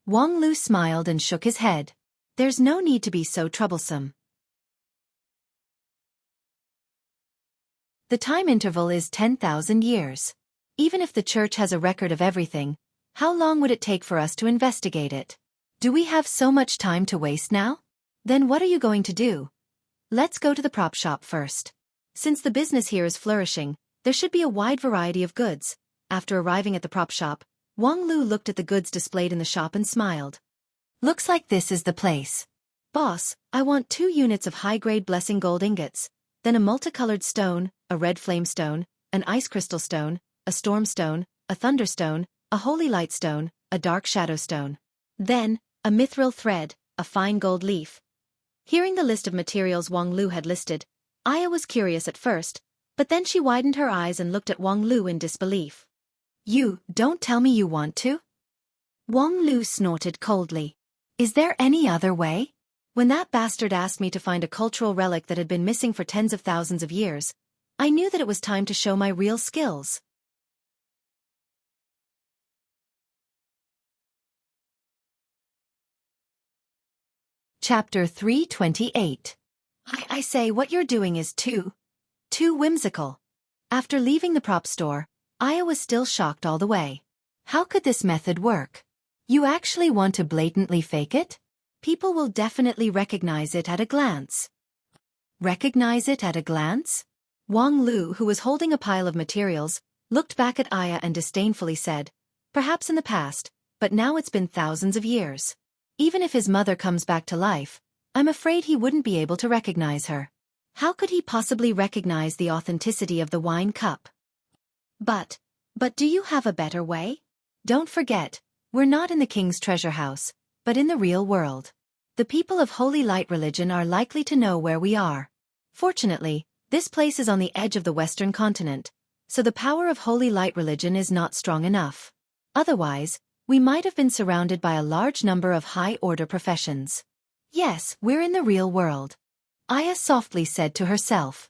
S1: Wang Lu smiled and shook his head. There's no need to be so troublesome. The time interval is 10,000 years. Even if the church has a record of everything, how long would it take for us to investigate it? Do we have so much time to waste now? Then what are you going to do? Let's go to the prop shop first. Since the business here is flourishing, there should be a wide variety of goods. After arriving at the prop shop, Wang Lu looked at the goods displayed in the shop and smiled. Looks like this is the place. Boss, I want 2 units of high-grade blessing gold ingots, then a multicolored stone, a red flame stone, an ice crystal stone, a storm stone, a thunder stone, a holy light stone, a dark shadow stone. Then, a mithril thread, a fine gold leaf. Hearing the list of materials Wang Lu had listed, Aya was curious at first, but then she widened her eyes and looked at Wang Lu in disbelief. You don't tell me you want to? Wang Lu snorted coldly. Is there any other way? When that bastard asked me to find a cultural relic that had been missing for tens of thousands of years, I knew that it was time to show my real skills. Chapter 328. I say what you're doing is too whimsical. After leaving the prop store, Aya was still shocked all the way. How could this method work? You actually want to blatantly fake it? People will definitely recognize it at a glance. Recognize it at a glance? Wang Lu, who was holding a pile of materials, looked back at Aya and disdainfully said, "Perhaps in the past, but now it's been thousands of years. Even if his mother comes back to life, I'm afraid he wouldn't be able to recognize her. How could he possibly recognize the authenticity of the wine cup? But do you have a better way? Don't forget, we're not in the king's treasure house, but in the real world. The people of Holy Light religion are likely to know where we are. Fortunately, this place is on the edge of the Western continent, so the power of Holy Light religion is not strong enough. Otherwise, we might have been surrounded by a large number of high-order professions. Yes, we're in the real world," Aya softly said to herself.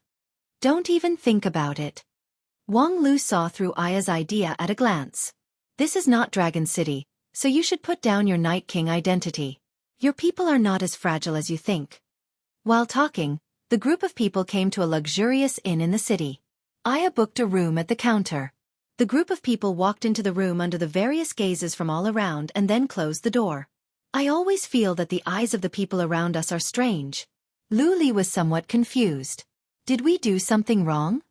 S1: "Don't even think about it." Wang Lu saw through Aya's idea at a glance. This is not Dragon City, so you should put down your Night King identity. Your people are not as fragile as you think. While talking, the group of people came to a luxurious inn in the city. Aya booked a room at the counter. The group of people walked into the room under the various gazes from all around and then closed the door. I always feel that the eyes of the people around us are strange. Lu Li was somewhat confused. Did we do something wrong?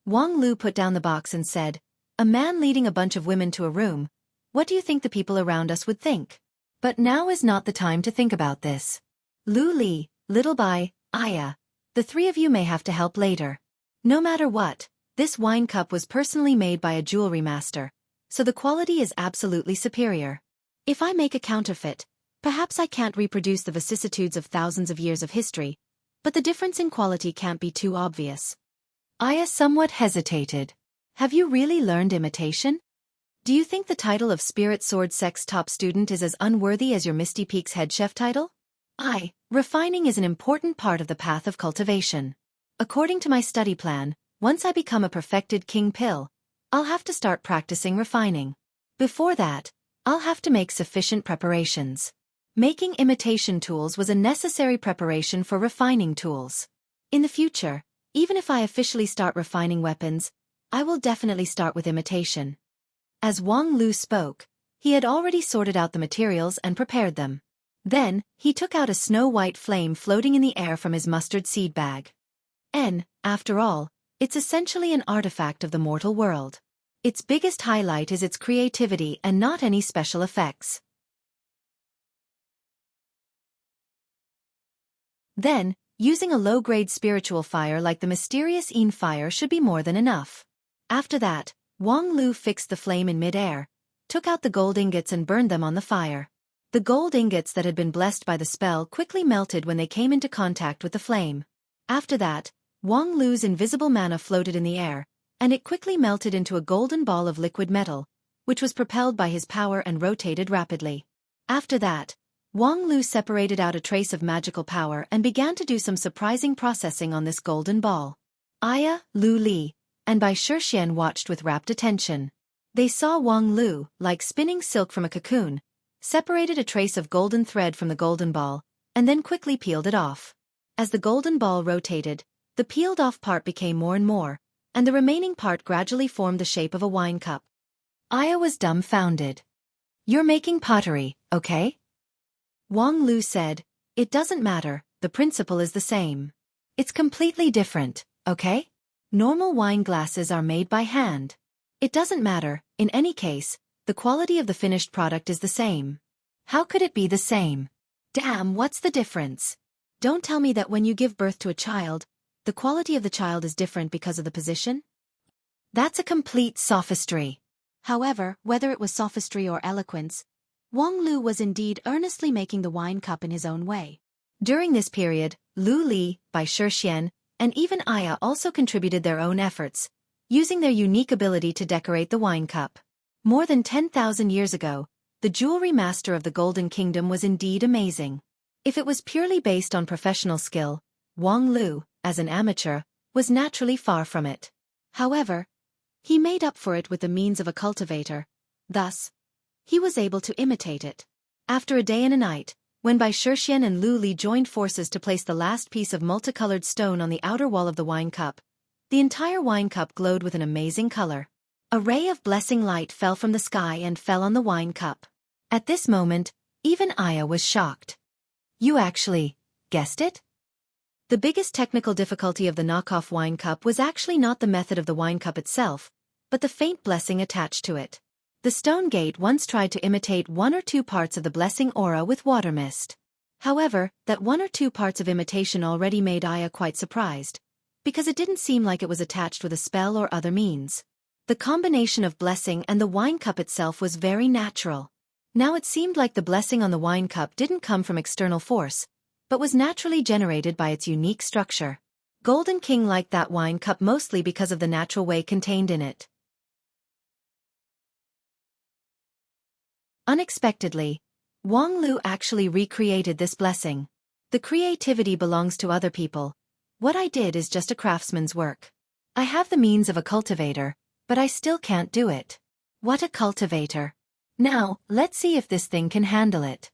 S1: Wang Lu put down the box and said, "A man leading a bunch of women to a room. What do you think the people around us would think? But now is not the time to think about this. Lu Li, Little Bai, Aya, the 3 of you may have to help later. No matter what, this wine cup was personally made by a jewelry master, so the quality is absolutely superior. If I make a counterfeit, perhaps I can't reproduce the vicissitudes of thousands of years of history, but the difference in quality can't be too obvious." Aya somewhat hesitated. Have you really learned imitation? Do you think the title of Spirit Sword Sect's top student is as unworthy as your Misty Peak's head chef title? Refining is an important part of the path of cultivation. According to my study plan, once I become a perfected king pill, I'll have to start practicing refining. Before that, I'll have to make sufficient preparations. Making imitation tools was a necessary preparation for refining tools. In the future, even if I officially start refining weapons, I will definitely start with imitation. As Wang Lu spoke, He had already sorted out the materials and prepared them. Then, he took out a snow-white flame floating in the air from his mustard seed bag. After all, it's essentially an artifact of the mortal world. Its biggest highlight is its creativity and not any special effects. Then, using a low-grade spiritual fire like the mysterious Yin fire should be more than enough. After that, Wang Lu fixed the flame in mid-air, took out the gold ingots and burned them on the fire. The gold ingots that had been blessed by the spell quickly melted when they came into contact with the flame. After that, Wang Lu's invisible mana floated in the air, and it quickly melted into a golden ball of liquid metal, which was propelled by his power and rotated rapidly. After that, Wang Lu separated out a trace of magical power and began to do some surprising processing on this golden ball. Aya, Lu Li, and Bai Shixian watched with rapt attention. They saw Wang Lu, like spinning silk from a cocoon, separated a trace of golden thread from the golden ball, and then quickly peeled it off. As the golden ball rotated, the peeled-off part became more and more, and the remaining part gradually formed the shape of a wine cup. Aya was dumbfounded. "You're making pottery, okay?" Wang Lu said, "It doesn't matter, the principle is the same. It's completely different, okay? Normal wine glasses are made by hand. It doesn't matter, in any case, the quality of the finished product is the same." "How could it be the same?" "Damn, what's the difference? Don't tell me that when you give birth to a child, the quality of the child is different because of the position? That's a complete sophistry." However, whether it was sophistry or eloquence, Wang Lu was indeed earnestly making the wine cup in his own way. During this period, Lu Li, Bai Shixian, and even Aya also contributed their own efforts, using their unique ability to decorate the wine cup. More than 10,000 years ago, the jewelry master of the Golden Kingdom was indeed amazing. If it was purely based on professional skill, Wang Lu, as an amateur, was naturally far from it. However, he made up for it with the means of a cultivator. Thus, he was able to imitate it. After a day and a night, when Bai Shixian and Lu Li joined forces to place the last piece of multicolored stone on the outer wall of the wine cup, the entire wine cup glowed with an amazing color. A ray of blessing light fell from the sky and fell on the wine cup. At this moment, even Aya was shocked. "You actually guessed it?" The biggest technical difficulty of the knockoff wine cup was actually not the method of the wine cup itself, but the faint blessing attached to it. The stone gate once tried to imitate 1 or 2 parts of the blessing aura with water mist. However, that 1 or 2 parts of imitation already made Aya quite surprised, because it didn't seem like it was attached with a spell or other means. The combination of blessing and the wine cup itself was very natural. Now it seemed like the blessing on the wine cup didn't come from external force, but was naturally generated by its unique structure. Golden King liked that wine cup mostly because of the natural way contained in it. Unexpectedly, Wang Lu actually recreated this blessing. "The creativity belongs to other people. What I did is just a craftsman's work. I have the means of a cultivator, but I still can't do it." "What a cultivator. Now, let's see if this thing can handle it,"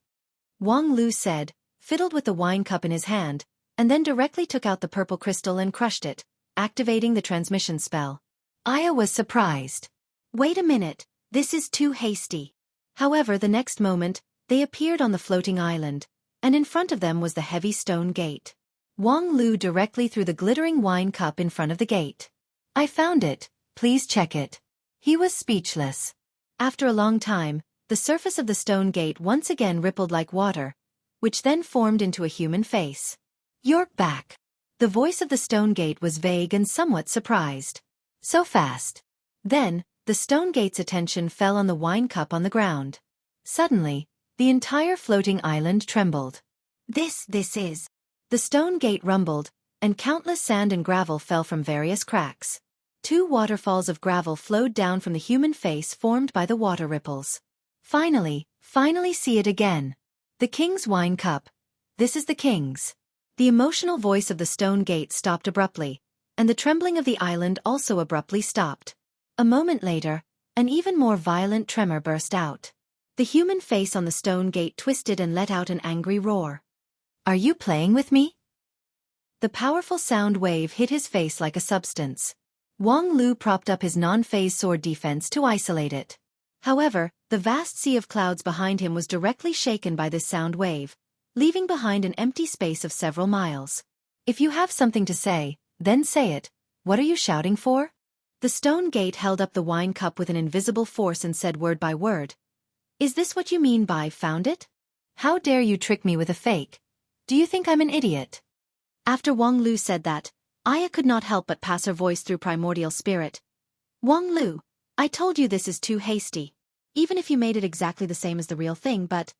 S1: Wang Lu said, fiddled with the wine cup in his hand, and then directly took out the purple crystal and crushed it, activating the transmission spell. Aya was surprised. "Wait a minute, this is too hasty." However, the next moment, they appeared on the floating island, and in front of them was the heavy stone gate. Wang Lu directly threw the glittering wine cup in front of the gate. "I found it, please check it." He was speechless. After a long time, the surface of the stone gate once again rippled like water, which then formed into a human face. "You're back." The voice of the stone gate was vague and somewhat surprised. "So fast." Then, the stone gate's attention fell on the wine cup on the ground. Suddenly, the entire floating island trembled. This is... The stone gate rumbled, and countless sand and gravel fell from various cracks. 2 waterfalls of gravel flowed down from the human face formed by the water ripples. Finally see it again. "The king's wine cup. This is the king's." The emotional voice of the stone gate stopped abruptly, and the trembling of the island also abruptly stopped. A moment later, an even more violent tremor burst out. The human face on the stone gate twisted and let out an angry roar. "Are you playing with me?" The powerful sound wave hit his face like a substance. Wang Lu propped up his non-phase sword defense to isolate it. However, The vast sea of clouds behind him was directly shaken by this sound wave, leaving behind an empty space of several miles. If you have something to say, then say it. What are you shouting for? The stone gate held up the wine cup with an invisible force and said word by word. Is this what you mean by found it? How dare you trick me with a fake? Do you think I'm an idiot? After Wang Lu said that, Aya could not help but pass her voice through primordial spirit. Wang Lu, I told you this is too hasty. Even if you made it exactly the same as the real thing, but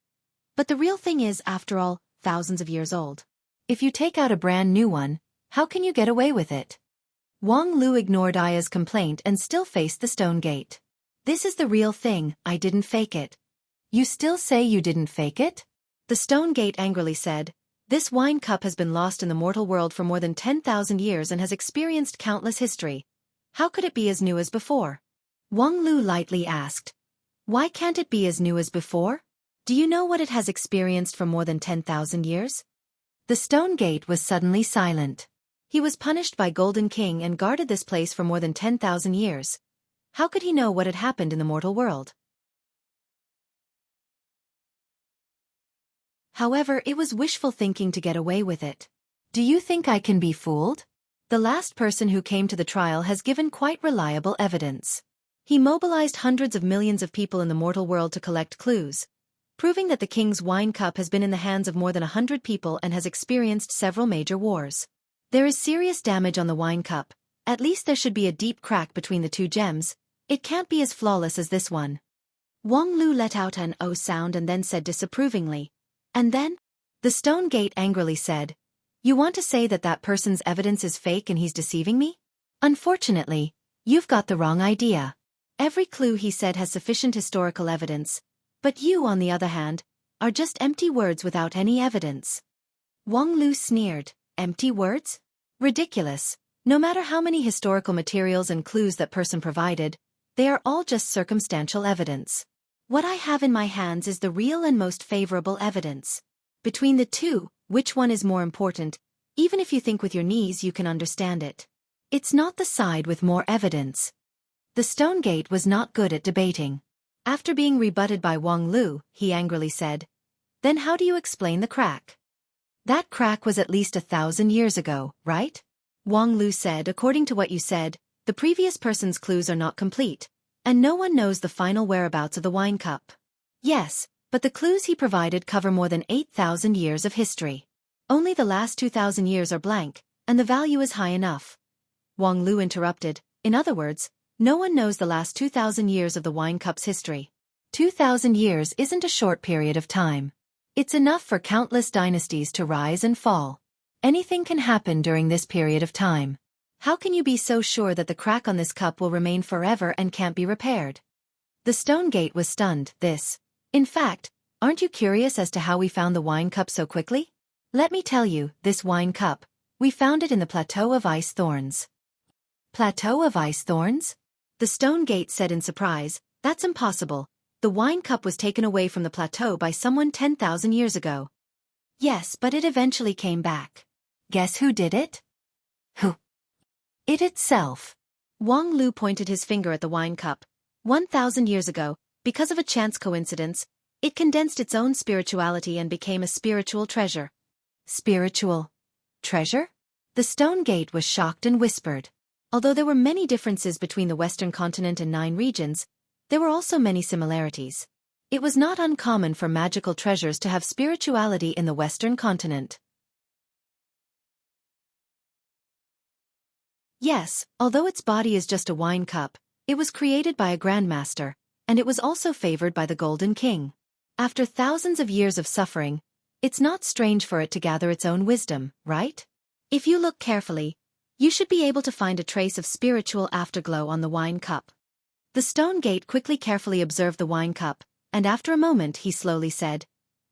S1: the real thing is, after all, thousands of years old. If you take out a brand new one, how can you get away with it? Wang Lu ignored Aya's complaint and still faced the stone gate. This is the real thing, I didn't fake it. You still say you didn't fake it? The stone gate angrily said, this wine cup has been lost in the mortal world for more than 10,000 years and has experienced countless history. How could it be as new as before? Wang Lu lightly asked. Why can't it be as new as before? Do you know what it has experienced for more than 10,000 years? The stone gate was suddenly silent. He was punished by Golden King and guarded this place for more than 10,000 years. How could he know what had happened in the mortal world? However, it was wishful thinking to get away with it. Do you think I can be fooled? The last person who came to the trial has given quite reliable evidence. He mobilized hundreds of millions of people in the mortal world to collect clues, proving that the king's wine cup has been in the hands of more than 100 people and has experienced several major wars. There is serious damage on the wine cup. At least there should be a deep crack between the two gems. It can't be as flawless as this one. Wang Lu let out an "oh" sound and then said disapprovingly. And then? The stone gate angrily said. You want to say that that person's evidence is fake and he's deceiving me? Unfortunately, you've got the wrong idea. Every clue he said has sufficient historical evidence, but you, on the other hand, are just empty words without any evidence. Wang Lu sneered. Empty words? Ridiculous. No matter how many historical materials and clues that person provided, they are all just circumstantial evidence. What I have in my hands is the real and most favorable evidence. Between the two, which one is more important? Even if you think with your knees you can understand it. It's not the side with more evidence. The stone gate was not good at debating. After being rebutted by Wang Lu, he angrily said, Then how do you explain the crack? That crack was at least 1,000 years ago, right? Wang Lu said, according to what you said, the previous person's clues are not complete, and no one knows the final whereabouts of the wine cup. Yes, but the clues he provided cover more than 8,000 years of history. Only the last 2,000 years are blank, and the value is high enough. Wang Lu interrupted, in other words, no one knows the last 2,000 years of the wine cup's history. 2,000 years isn't a short period of time. It's enough for countless dynasties to rise and fall. Anything can happen during this period of time. How can you be so sure that the crack on this cup will remain forever and can't be repaired? The stone gate was stunned. In fact, aren't you curious as to how we found the wine cup so quickly? Let me tell you, this wine cup, we found it in the Plateau of Ice Thorns. Plateau of Ice Thorns? The stone gate said in surprise, that's impossible. The wine cup was taken away from the plateau by someone 10,000 years ago. Yes, but it eventually came back. Guess who did it? Who? It itself. Wang Lu pointed his finger at the wine cup. 1,000 years ago, because of a chance coincidence, it condensed its own spirituality and became a spiritual treasure. Spiritual treasure? The stone gate was shocked and whispered. Although there were many differences between the Western continent and 9 regions, there were also many similarities. It was not uncommon for magical treasures to have spirituality in the Western continent. Yes, although its body is just a wine cup, it was created by a grandmaster, and it was also favored by the Golden King. After thousands of years of suffering, it's not strange for it to gather its own wisdom, right? If you look carefully, you should be able to find a trace of spiritual afterglow on the wine cup. The stone gate quickly carefully observed the wine cup, and after a moment he slowly said,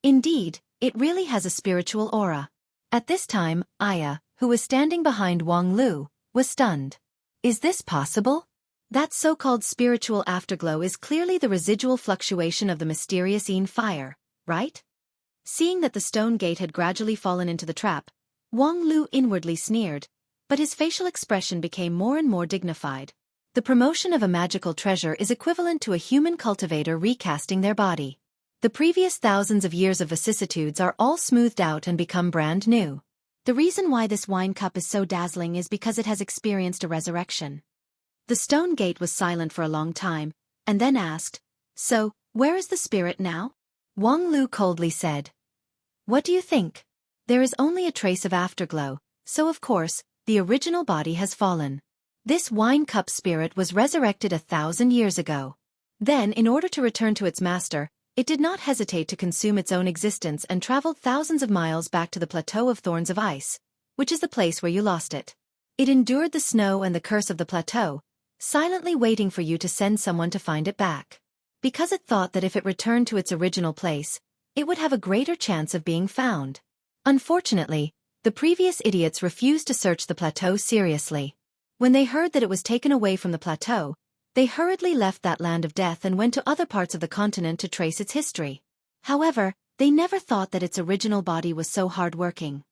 S1: Indeed, it really has a spiritual aura. At this time, Aya, who was standing behind Wang Lu, was stunned. Is this possible? That so-called spiritual afterglow is clearly the residual fluctuation of the mysterious Yin fire, right? Seeing that the stone gate had gradually fallen into the trap, Wang Lu inwardly sneered, but his facial expression became more and more dignified. The promotion of a magical treasure is equivalent to a human cultivator recasting their body. The previous thousands of years of vicissitudes are all smoothed out and become brand new. The reason why this wine cup is so dazzling is because it has experienced a resurrection. The stone gate was silent for a long time, and then asked, "So, where is the spirit now?" Wang Lu coldly said, "What do you think? There is only a trace of afterglow, so of course, the original body has fallen. This wine cup spirit was resurrected 1,000 years ago. Then, in order to return to its master, it did not hesitate to consume its own existence and traveled thousands of miles back to the plateau of thorns of ice, which is the place where you lost it. It endured the snow and the curse of the plateau, silently waiting for you to send someone to find it back. Because it thought that if it returned to its original place, it would have a greater chance of being found. Unfortunately, the previous idiots refused to search the plateau seriously. When they heard that it was taken away from the plateau, they hurriedly left that land of death and went to other parts of the continent to trace its history. However, they never thought that its original body was so hard-working.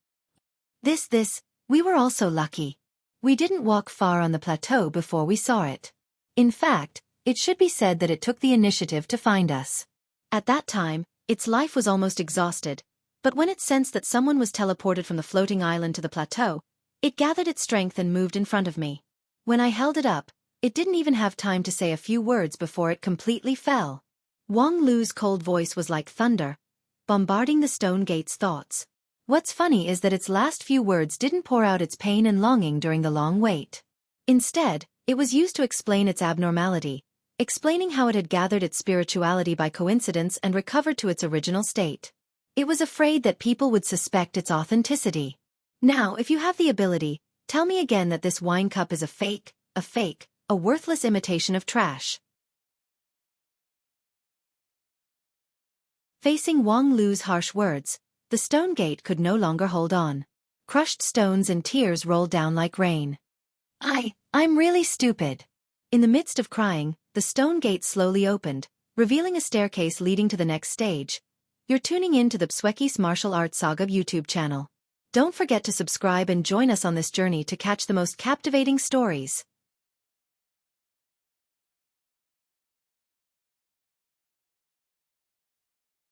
S1: We were also lucky. We didn't walk far on the plateau before we saw it. In fact, it should be said that it took the initiative to find us. At that time, its life was almost exhausted, but when it sensed that someone was teleported from the floating island to the plateau, it gathered its strength and moved in front of me. When I held it up, it didn't even have time to say a few words before it completely fell. Wang Lu's cold voice was like thunder, bombarding the stone gate's thoughts. What's funny is that its last few words didn't pour out its pain and longing during the long wait. Instead, it was used to explain its abnormality, explaining how it had gathered its spirituality by coincidence and recovered to its original state. It was afraid that people would suspect its authenticity. Now, if you have the ability, tell me again that this wine cup is a fake, a worthless imitation of trash. Facing Wang Lu's harsh words, the stone gate could no longer hold on. Crushed stones and tears rolled down like rain. I'm really stupid. In the midst of crying, the stone gate slowly opened, revealing a staircase leading to the next stage. You're tuning in to the Xueqi's Martial Arts Saga YouTube channel. Don't forget to subscribe and join us on this journey to catch the most captivating stories.